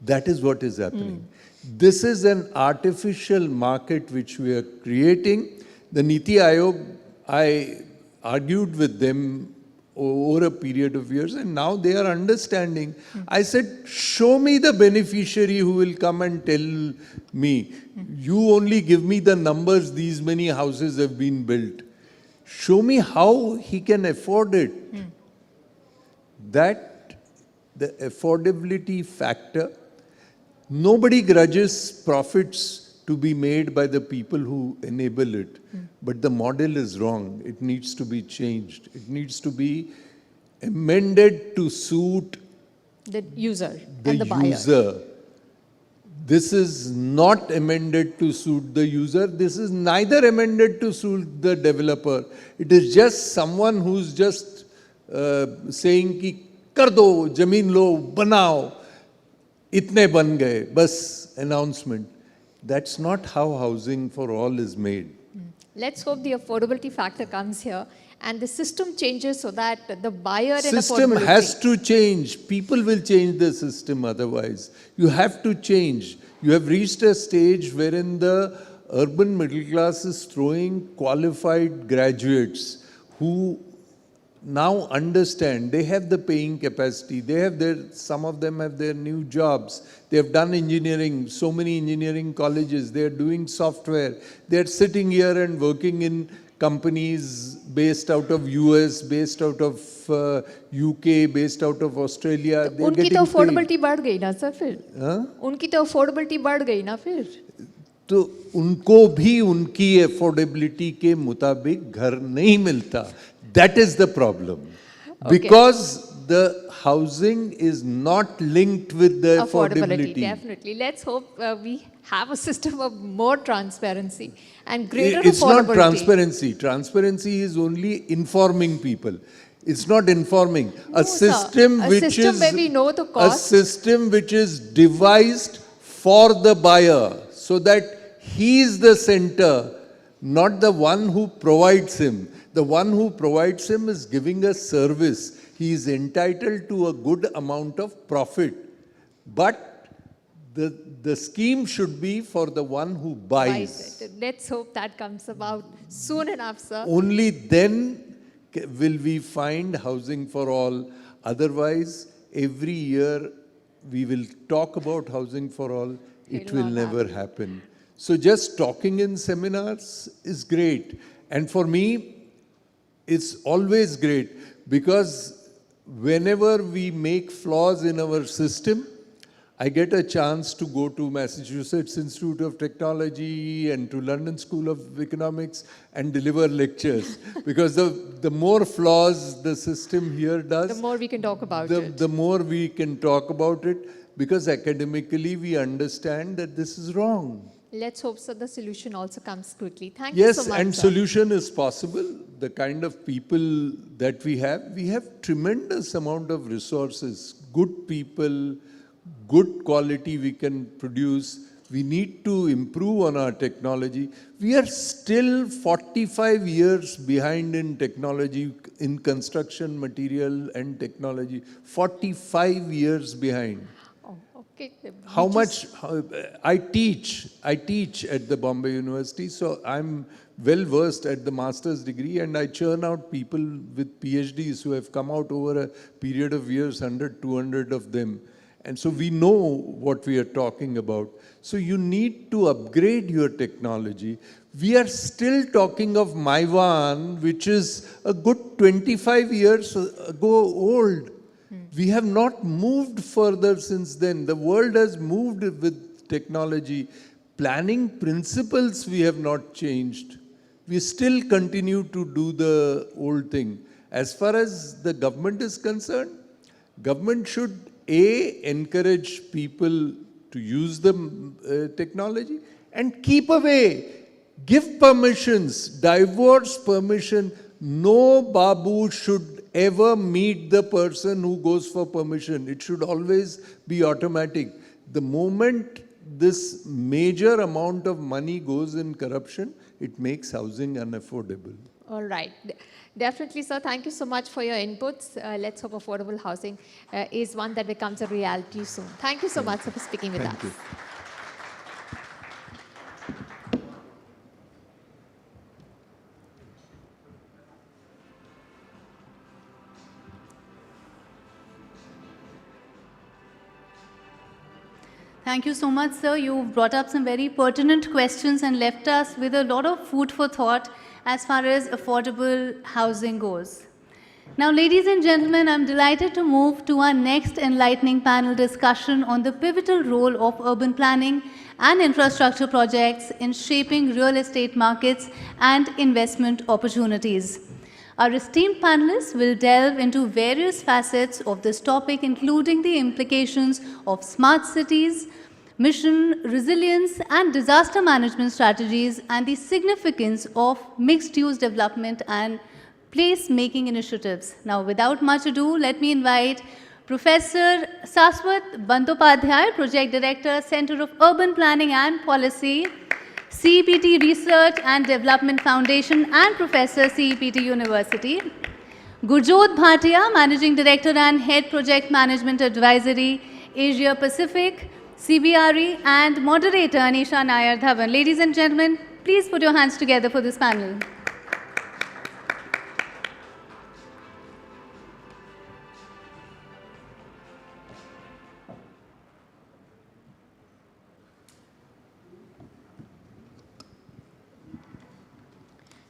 That is what is happening. This is an artificial market which we are creating. The Niti Aayog, I argued with them over a period of years and now they are understanding. I said, show me the beneficiary who will come and tell me. You only give me the numbers, these many houses have been built. Show me how he can afford it. That, the affordability factor, nobody grudges profits to be made by the people who enable it. But the model is wrong. It needs to be changed. It needs to be amended to suit the user and the buyer. User. This is not amended to suit the user. This is neither amended to suit the developer. It is just someone who's just saying ki kar do, zameen lo, banao, itne ban gaye, bas announcement. That's not how housing for all is made. Let's hope the affordability factor comes here and the system changes so that the buyer and System affordability. has to change. People will change the system otherwise. You have to change. You have reached a stage wherein the urban middle class is throwing qualified graduates who now understand they have the paying capacity. They have some of them have their new jobs. They have done engineering, so many engineering colleges. They are doing software. They are sitting here and working in companies based out of US, based out of UK, based out of Australia. They're उनकी getting तो paid. Affordability बढ़ गई ना sir फिर हाँ? उनकी तो affordability बढ़ गई ना फिर तो उनको भी उनकी अफोर्डेबिलिटी के मुताबिक घर नहीं मिलता. That is the problem. Because the housing is not linked with the affordability. Definitely. Let's hope we have a system of more transparency and greater It's affordability. not transparency. Transparency is only informing people. It's not informing. A system which is where we know the cost. a system which is devised for the buyer, so that he is the center, not the one who provides him. The one who provides him is giving a service. He is entitled to a good amount of profit. But the scheme should be for the one who buys. Let's hope that comes about soon enough, sir. Only then will we find housing for all. Otherwise, every year we will talk about housing for all. It will never happen. So just talking in seminars is great. And for me, it's always great because whenever we make flaws in our system, I get a chance to go to Massachusetts Institute of Technology and to London School of Economics and deliver lectures. Because the more flaws the system here does, the more we can talk about it. The more we can talk about it, because academically we understand that this is wrong. Let's hope so the solution also comes quickly. Thank you so much. Yes, and solution is possible. The kind of people that we have tremendous amount of resources, good people, good quality we can produce. We need to improve on our technology. We are still 45 years behind in technology, in construction material and technology. 45 years behind. Okay. How much? I teach at the Bombay University, so I'm well versed at the master's degree, and I churn out people with PhDs who have come out over a period of years, 100, 200 of them. And so we know what we are talking about. So you need to upgrade your technology. We are still talking of Maiwan, which is a good 25 years ago old. We have not moved further since then. The world has moved with technology. Planning principles we have not changed. We still continue to do the old thing. As far as the government is concerned, government should encourage people to use the technology and keep away. Give permissions, divorce permission. No Babu should ever meet the person who goes for permission. It should always be automatic. The moment this major amount of money goes in corruption, it makes housing unaffordable. All right. Definitely, sir. Thank you so much for your inputs. Let's hope affordable housing is one that becomes a reality soon. Thank you so much for speaking with us. Thank you. Thank you so much, sir. You brought up some very pertinent questions and left us with a lot of food for thought as far as affordable housing goes. Now, ladies and gentlemen, I'm delighted to move to our next enlightening panel discussion on the pivotal role of urban planning and infrastructure projects in shaping real estate markets and investment opportunities. Our esteemed panelists will delve into various facets of this topic, including the implications of smart cities, mission, resilience, and disaster management strategies, and the significance of mixed-use development and place-making initiatives. Now, without much ado, let me invite Professor Saswat Bandopadhyay, Project Director, Center of Urban Planning and Policy, CEPT Research and Development Foundation and Professor, CEPT University. Gurjot Bhatia, Managing Director and Head Project Management Advisory, Asia Pacific, CBRE, and Moderator Anisha Nayar Dhawan. Ladies and gentlemen, please put your hands together for this panel.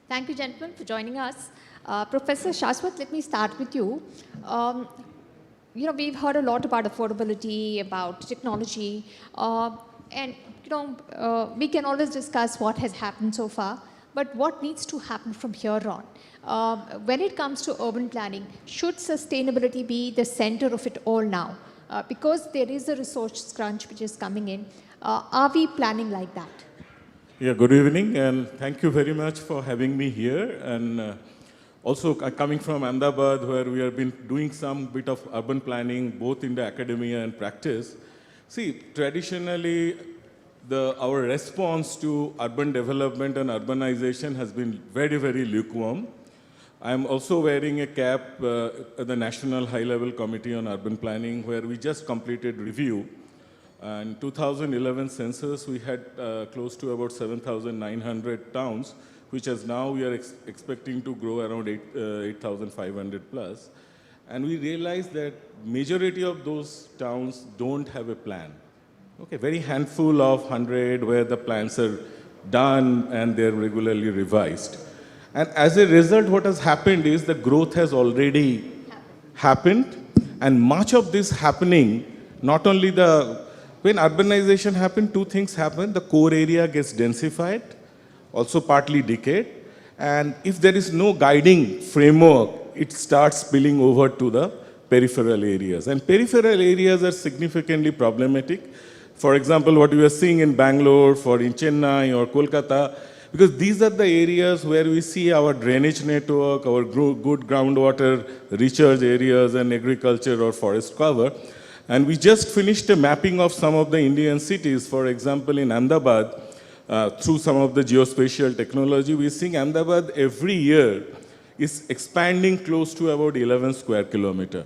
Thank you, gentlemen, for joining us. Professor Shashwat, let me start with you. We've heard a lot about affordability, about technology, and we can always discuss what has happened so far, but what needs to happen from here on? When it comes to urban planning, should sustainability be the center of it all now? Because there is a resource crunch which is coming in. Are we planning like that? Yeah, good evening, and thank you very much for having me here. And also coming from Ahmedabad, where we have been doing some bit of urban planning, both in the academia and practice. See, traditionally, our response to urban development and urbanization has been very, very lukewarm. I'm also wearing a cap at the National High-Level Committee on Urban Planning, where we just completed review. In 2011 census, we had close to about 7,900 towns, which as now we are expecting to grow around 8,500 plus. And we realized that majority of those towns don't have a plan. Okay, very handful of 100 where the plans are done and they're regularly revised. And as a result, what has happened is the growth has already happened, and much of this happening, not only when urbanization happened, two things happen. The core area gets densified, also partly decayed, and if there is no guiding framework, it starts spilling over to the peripheral areas. And peripheral areas are significantly problematic. For example, what we are seeing in Bangalore, in Chennai or Kolkata, because these are the areas where we see our drainage network, our good groundwater recharge areas and agriculture or forest cover. And we just finished a mapping of some of the Indian cities. For example, in Ahmedabad, through some of the geospatial technology, we're seeing Ahmedabad every year is expanding close to about 11 square kilometer.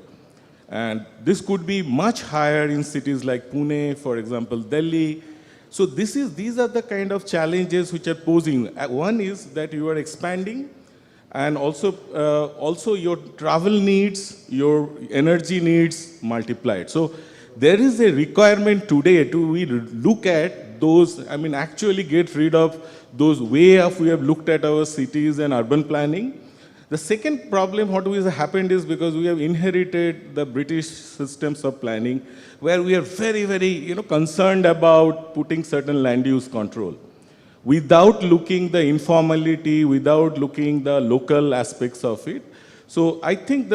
And this could be much higher in cities like Pune, for example, Delhi. So these are the kind of challenges which are posing. One is that you are expanding, and also your travel needs, your energy needs multiplied. So there is a requirement today to look at those, actually get rid of those way of we have looked at our cities and urban planning. The second problem, what has happened is because we have inherited the British systems of planning, where we are very, very concerned about putting certain land use control, without looking the informality, without looking the local aspects of it. So I think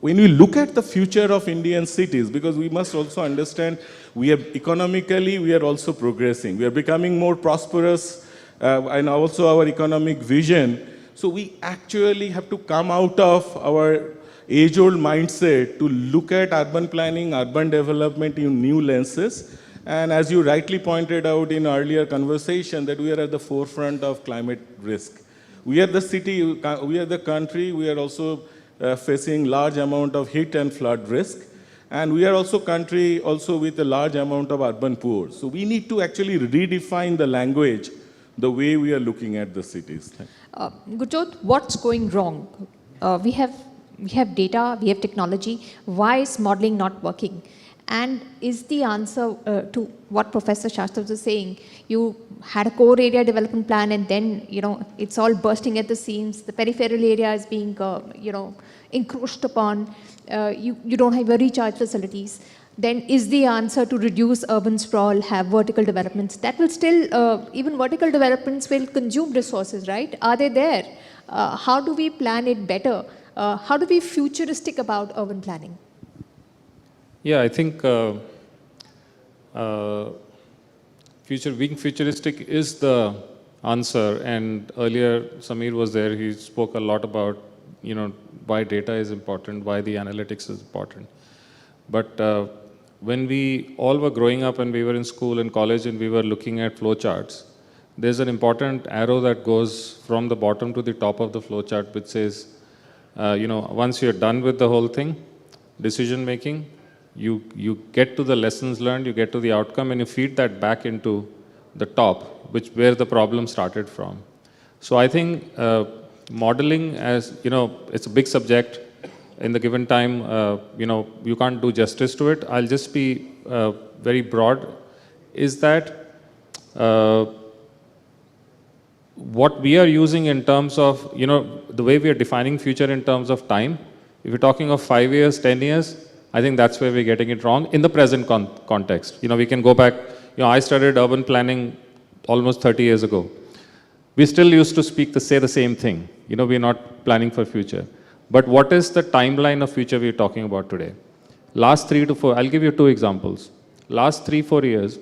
when we look at the future of Indian cities, because we must also understand economically we are also progressing. We are becoming more prosperous, and also our economic vision. So we actually have to come out of our age-old mindset to look at urban planning, urban development in new lenses. And as you rightly pointed out in earlier conversation, that we are at the forefront of climate risk. We are the city, we are the country, we are also facing large amount of heat and flood risk. And we are also country also with a large amount of urban poor. So we need to actually redefine the language, the way we are looking at the cities. Gurjot, what's going wrong? We have data, we have technology. Why is modeling not working? And is the answer to what Professor Shashwat was saying, you had a core area development plan and then, it's all bursting at the seams, the peripheral area is being, encroached upon, you don't have your recharge facilities. Then is the answer to reduce urban sprawl, have vertical developments? That will still, even vertical developments will consume resources, right? Are they there? How do we plan it better? How do we be futuristic about urban planning? Yeah, I think being futuristic is the answer. And earlier, Samir was there. He spoke a lot about, why data is important, why the analytics is important. But when we all were growing up and we were in school and college and we were looking at flowcharts, there's an important arrow that goes from the bottom to the top of the flowchart, which says, once you're done with the whole thing, decision making, you get to the lessons learned, you get to the outcome, and you feed that back into the top, where the problem started from. So I think modeling, as it's a big subject. In the given time, you can't do justice to it. I'll just be very broad. Is that what we are using in terms of, the way we are defining future in terms of time, if you're talking of 5 years, 10 years, I think that's where we're getting it wrong in the present context. We can go back, I studied urban planning almost 30 years ago. We still used to say the same thing. We're not planning for future. But what is the timeline of future we're talking about today? Last 3 to 4, I'll give you 2 examples. Last 3-4 years,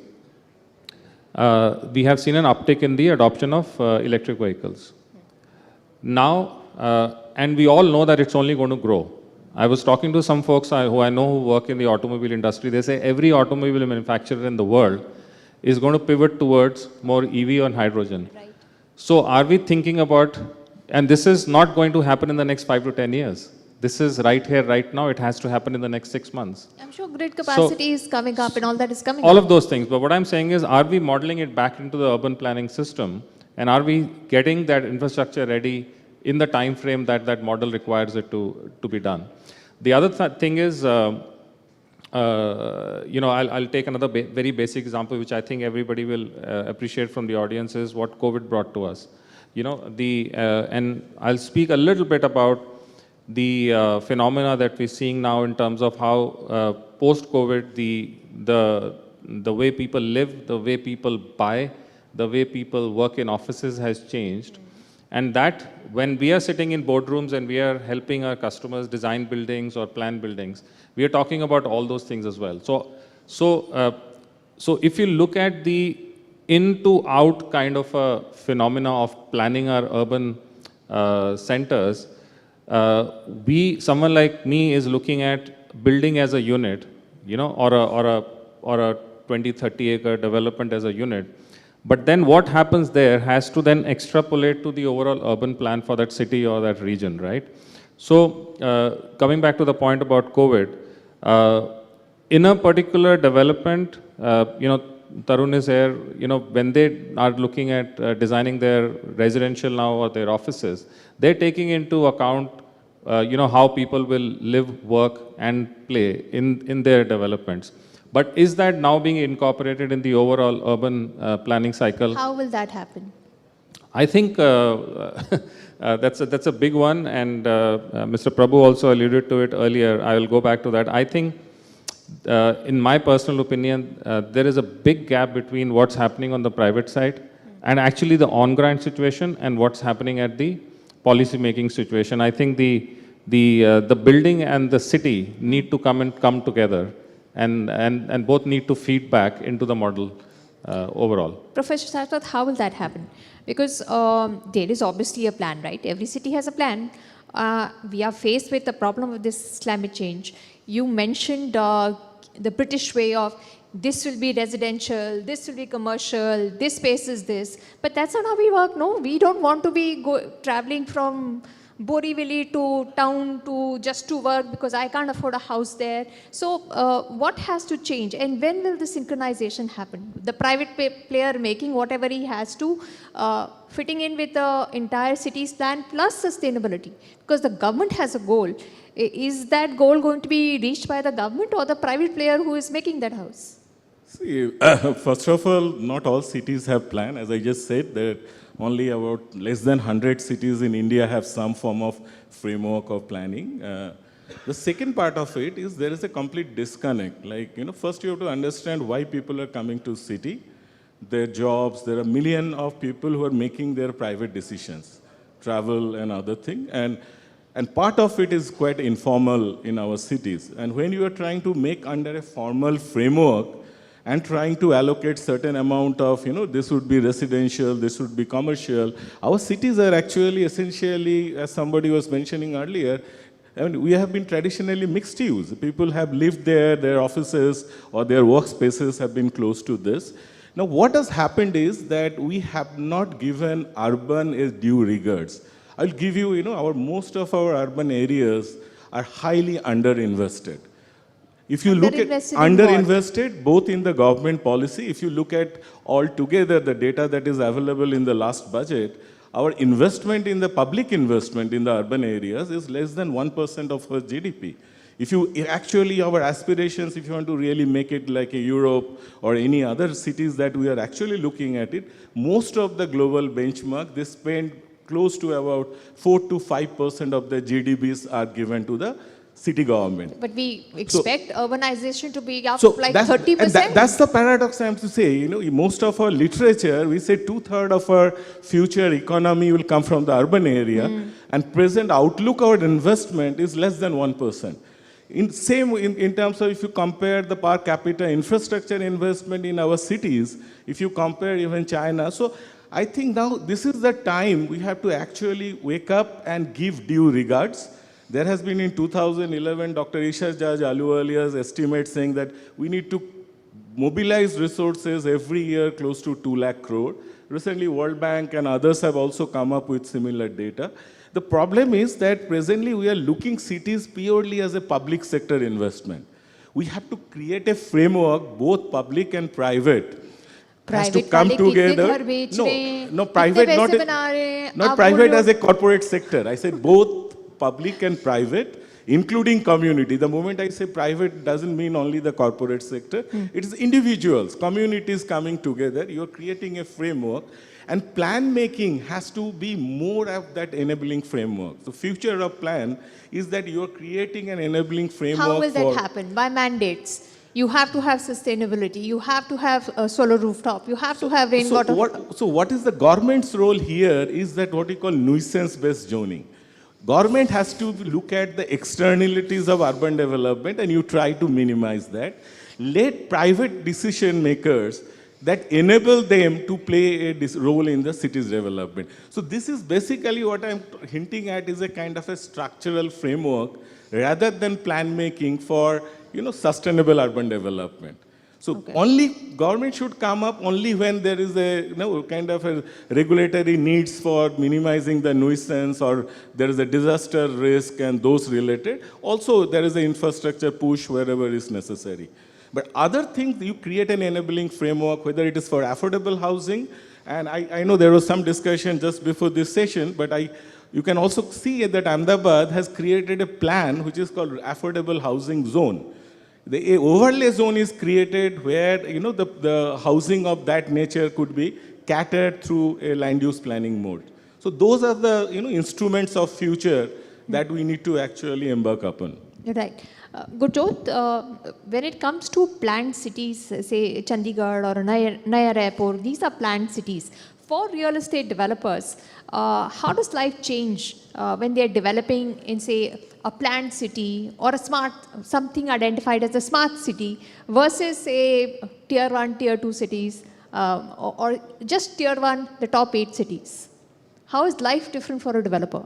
we have seen an uptick in the adoption of electric vehicles. Now, and we all know that it's only going to grow. I was talking to some folks who I know who work in the automobile industry. They say every automobile manufacturer in the world is going to pivot towards more EV and hydrogen. Right. So are we thinking about, and this is not going to happen in the next 5 to 10 years. This is right here, right now. It has to happen in the next 6 months. I'm sure grid capacity is coming up and all that is coming all up. of those things. But what I'm saying is, are we modeling it back into the urban planning system? And are we getting that infrastructure ready in the time frame that that model requires it to be done? The other thing is, I'll take another very basic example, which I think everybody will appreciate from the audience, is what COVID brought to us. And I'll speak a little bit about the phenomena that we're seeing now in terms of how post-COVID, the way people live, the way people buy, the way people work in offices has changed. And that, when we are sitting in boardrooms and we are helping our customers design buildings or plan buildings, we are talking about all those things as well. So if you look at the in-to-out kind of a phenomena of planning our urban centers, someone like me is looking at building as a unit, or a 20, 30 acre development as a unit. But then what happens there has to then extrapolate to the overall urban plan for that city or that region, right? So coming back to the point about COVID, in a particular development, Tarun is here, when they are looking at designing their residential now or their offices, they're taking into account, how people will live, work, and play in their developments. But is that now being incorporated in the overall urban planning cycle? How will that happen? I think that's a big one, and Mr. Prabhu also alluded to it earlier. I will go back to that. I think, in my personal opinion, there is a big gap between what's happening on the private side and actually the on-ground situation and what's happening at the policy-making situation. I think the building and the city need to come together. And both need to feed back into the model overall. Professor Saraswat, how will that happen? Because there is obviously a plan, right? Every city has a plan. We are faced with the problem of this climate change. You mentioned the British way of this will be residential, this will be commercial, this space is this. But that's not how we work, no? We don't want to be traveling from Borivali to town just to work because I can't afford a house there. So what has to change, and when will the synchronization happen? The private player making whatever he has to, fitting in with the entire city's plan plus sustainability, because the government has a goal. Is that goal going to be reached by the government or the private player who is making that house? See, first of all, not all cities have plan. As I just said, that only about less than 100 cities in India have some form of framework of planning. The second part of it is there is a complete disconnect. First you have to understand why people are coming to city, their jobs. There are millions of people who are making their private decisions, travel and other things. And part of it is quite informal in our cities. And when you are trying to make under a formal framework, and trying to allocate certain amount of, this would be residential, this would be commercial. Our cities are actually essentially, as somebody was mentioning earlier, we have been traditionally mixed use. People have lived there, their offices or their workspaces have been close to this. Now what has happened is that we have not given urban its due regards. I'll give you, most of our urban areas are highly underinvested. If you look at underinvested, both in the government policy, if you look at altogether the data that is available in the last budget, our investment in the public investment in the urban areas is less than 1% of our GDP. If you actually, our aspirations, if you want to really make it like a Europe or any other cities that we are actually looking at it, most of the global benchmark, they spend close to about 4 to 5% of the GDPs are given to the city government. But we expect urbanization to be up So like that's, 30%. and that's the paradox I have to say. You know, most of our literature, we say 2/3 of our future economy will come from the urban area, and present outlook our investment is less than 1%. In terms of if you compare the per capita infrastructure investment in our cities, if you compare even China, so I think now this is the time we have to actually wake up and give due regards. There has been in 2011, Dr. Ishar Jaj Aluwalia's estimate saying that we need to mobilize resources every year close to 2 lakh crore. Recently, World Bank and others have also come up with similar data. The problem is that presently we are looking cities purely as a public sector investment. We have to create a framework, both public and private, has to come together. No, private, not private as a corporate sector. I said both public and private, including community. The moment I say private doesn't mean only the corporate sector. It is individuals, communities coming together. You're creating a framework. And plan making has to be more of that enabling framework. The future of plan is that you're creating an enabling framework. How will that happen? By mandates. You have to have sustainability. You have to have a solar rooftop. You have to have rainwater. So what is the government's role here is that what we call nuisance-based zoning. Government has to look at the externalities of urban development and you try to minimize that. Let private decision makers that enable them to play a role in the city's development. So this is basically what I'm hinting at is a kind of a structural framework rather than plan making for sustainable urban development. So only government should come up only when there is a kind of a regulatory needs for minimizing the nuisance or there is a disaster risk and those related. Also there is an infrastructure push wherever is necessary. But other things, you create an enabling framework, whether it is for affordable housing, and I know there was some discussion just before this session, but you can also see that Ahmedabad has created a plan which is called affordable housing zone. The overlay zone is created where the housing of that nature could be catered through a land use planning mode. So those are the instruments of future that we need to actually embark upon. Right. Gurjot, when it comes to planned cities, say Chandigarh or Naya Raipur, these are planned cities. For real estate developers, how does life change when they're developing in, say, a planned city or a something identified as a smart city versus, say, tier 1, tier 2 cities or just tier 1, the top 8 cities? How is life different for a developer?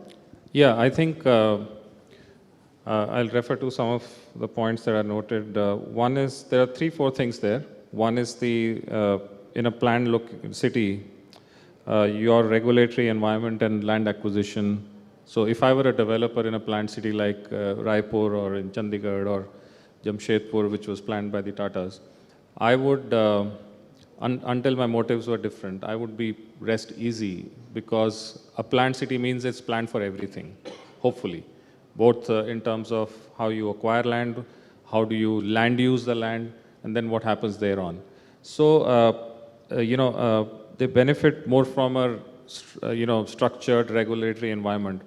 Yeah, I think I'll refer to some of the points that are noted. One is, there are 3-4 things there. One is in a planned city, your regulatory environment and land acquisition. So if I were a developer in a planned city like Raipur or in Chandigarh or Jamshedpur, which was planned by the Tatas, I would, until my motives were different, I would be rest easy because a planned city means it's planned for everything, hopefully. Both in terms of how you acquire land, how do you land use the land, and then what happens thereon. So, they benefit more from a, structured regulatory environment.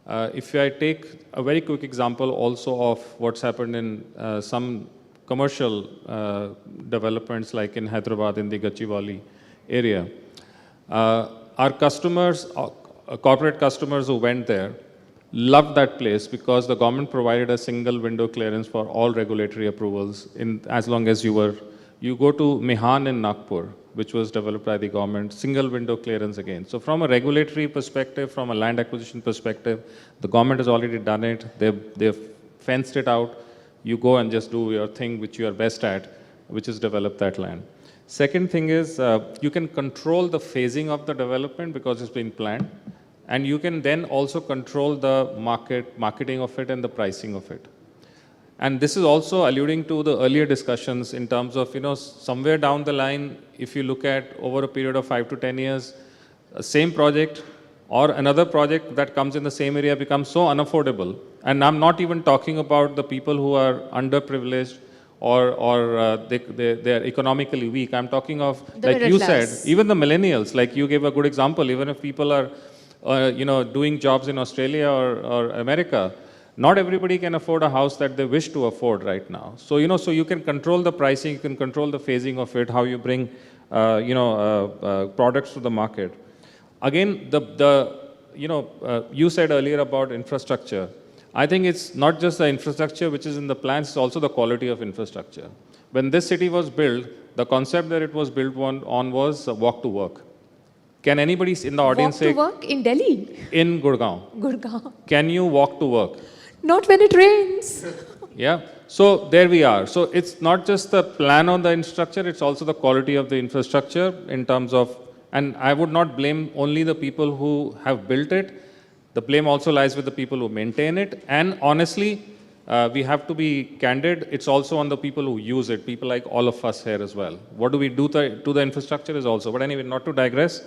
If I take a very quick example also of what's happened in some commercial developments like in Hyderabad in the Gachibowli area, our customers, corporate customers who went there, loved that place because the government provided a single window clearance for all regulatory approvals as long as you go to Mihan in Nagpur, which was developed by the government, single window clearance again. So from a regulatory perspective, from a land acquisition perspective, the government has already done it. They've fenced it out. You go and just do your thing which you are best at, which is develop that land. Second thing is you can control the phasing of the development because it's been planned. And you can then also control the marketing of it and the pricing of it. And this is also alluding to the earlier discussions in terms of, somewhere down the line, if you look at over a period of 5 to 10 years, same project or another project that comes in the same area becomes so unaffordable, and I'm not even talking about the people who are underprivileged or they're economically weak. I'm talking of, The like middle you class. said, even the millennials, like you gave a good example, even if people are, doing jobs in Australia or America, not everybody can afford a house that they wish to afford right now. So, so you can control the pricing, you can control the phasing of it, how you bring, products to the market. Again, you said earlier about infrastructure. I think it's not just the infrastructure which is in the plans, it's also the quality of infrastructure. When this city was built, the concept that it was built on was walk to work. Can anybody in the audience Walk say? to work in Delhi? In Gurgaon. Gurgaon. Can you walk to work? Not when it rains. Yeah. So there we are. So it's not just the plan on the infrastructure, it's also the quality of the infrastructure in terms of, and I would not blame only the people who have built it. The blame also lies with the people who maintain it. And honestly, we have to be candid. It's also on the people who use it, people like all of us here as well. What do we do to the infrastructure is also. But anyway, not to digress.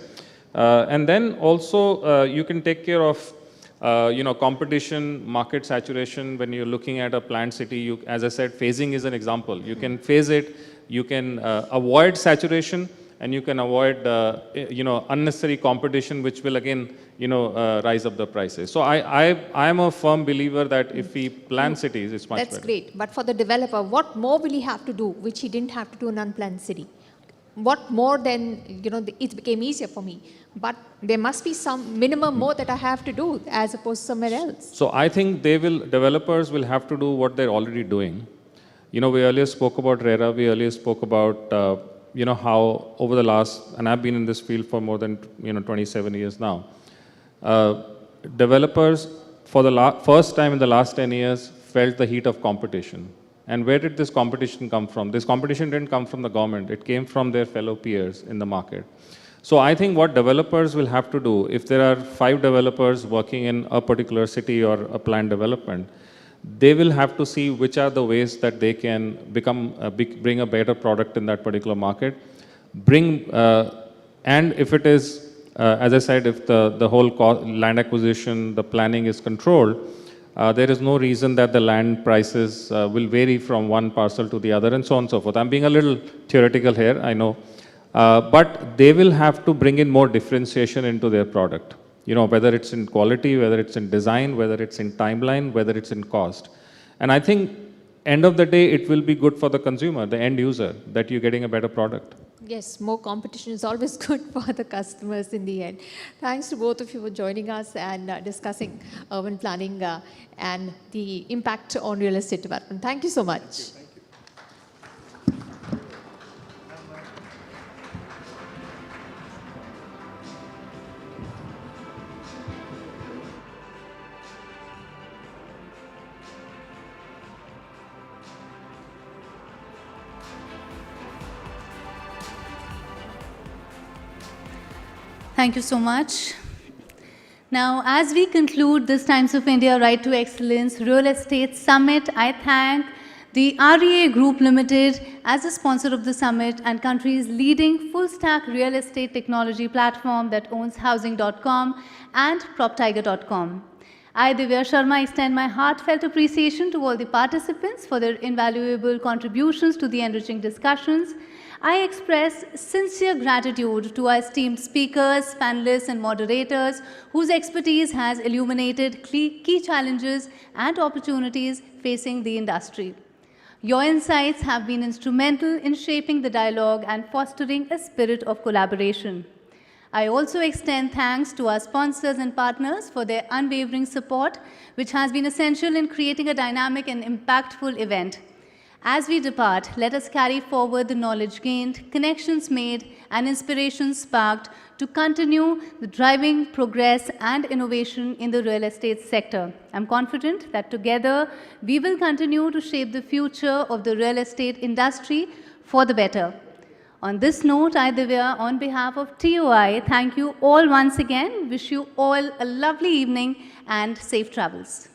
And then also you can take care of competition, market saturation. When you're looking at a planned city, as I said, phasing is an example. You can phase it, you can avoid saturation, and you can avoid unnecessary competition, which will again rise up the prices. So I am a firm believer that if we plan cities, it's much better. That's great. But for the developer, what more will he have to do, which he didn't have to do in an unplanned city? What more than, it became easier for me. But there must be some minimum more that I have to do as opposed to somewhere else. So I think developers will have to do what they're already doing. We earlier spoke about RERA, we earlier spoke about, how over the last, and I've been in this field for more than, 27 years now. Developers, for the first time in the last 10 years, felt the heat of competition. And where did this competition come from? This competition didn't come from the government. It came from their fellow peers in the market. So I think what developers will have to do, if there are 5 developers working in a particular city or a planned development, they will have to see which are the ways that they can bring a better product in that particular market. And if it is, as I said, if the whole land acquisition, the planning is controlled, there is no reason that the land prices will vary from one parcel to the other and so on and so forth. I'm being a little theoretical here, I know. But they will have to bring in more differentiation into their product. Whether it's in quality, whether it's in design, whether it's in timeline, whether it's in cost. And I think, end of the day, it will be good for the consumer, the end user, that you're getting a better product. Yes, more competition is always good for the customers in the end. Thanks to both of you for joining us and discussing urban planning and the impact on real estate development. Thank you so much. Thank you so much. Now, as we conclude this Times of India Right to Excellence Real Estate Summit, I thank the REA Group Limited as a sponsor of the summit and country's leading full-stack real estate technology platform that owns housing.com and proptiger.com. I, Divya Sharma, extend my heartfelt appreciation to all the participants for their invaluable contributions to the enriching discussions. I express sincere gratitude to our esteemed speakers, panelists, and moderators whose expertise has illuminated key challenges and opportunities facing the industry. Your insights have been instrumental in shaping the dialogue and fostering a spirit of collaboration. I also extend thanks to our sponsors and partners for their unwavering support, which has been essential in creating a dynamic and impactful event. As we depart, let us carry forward the knowledge gained, connections made, and inspiration sparked to continue the driving progress and innovation in the real estate sector. I'm confident that together we will continue to shape the future of the real estate industry for the better. On this note, I, Divya, on behalf of TOI, thank you all once again. Wish you all a lovely evening and safe travels.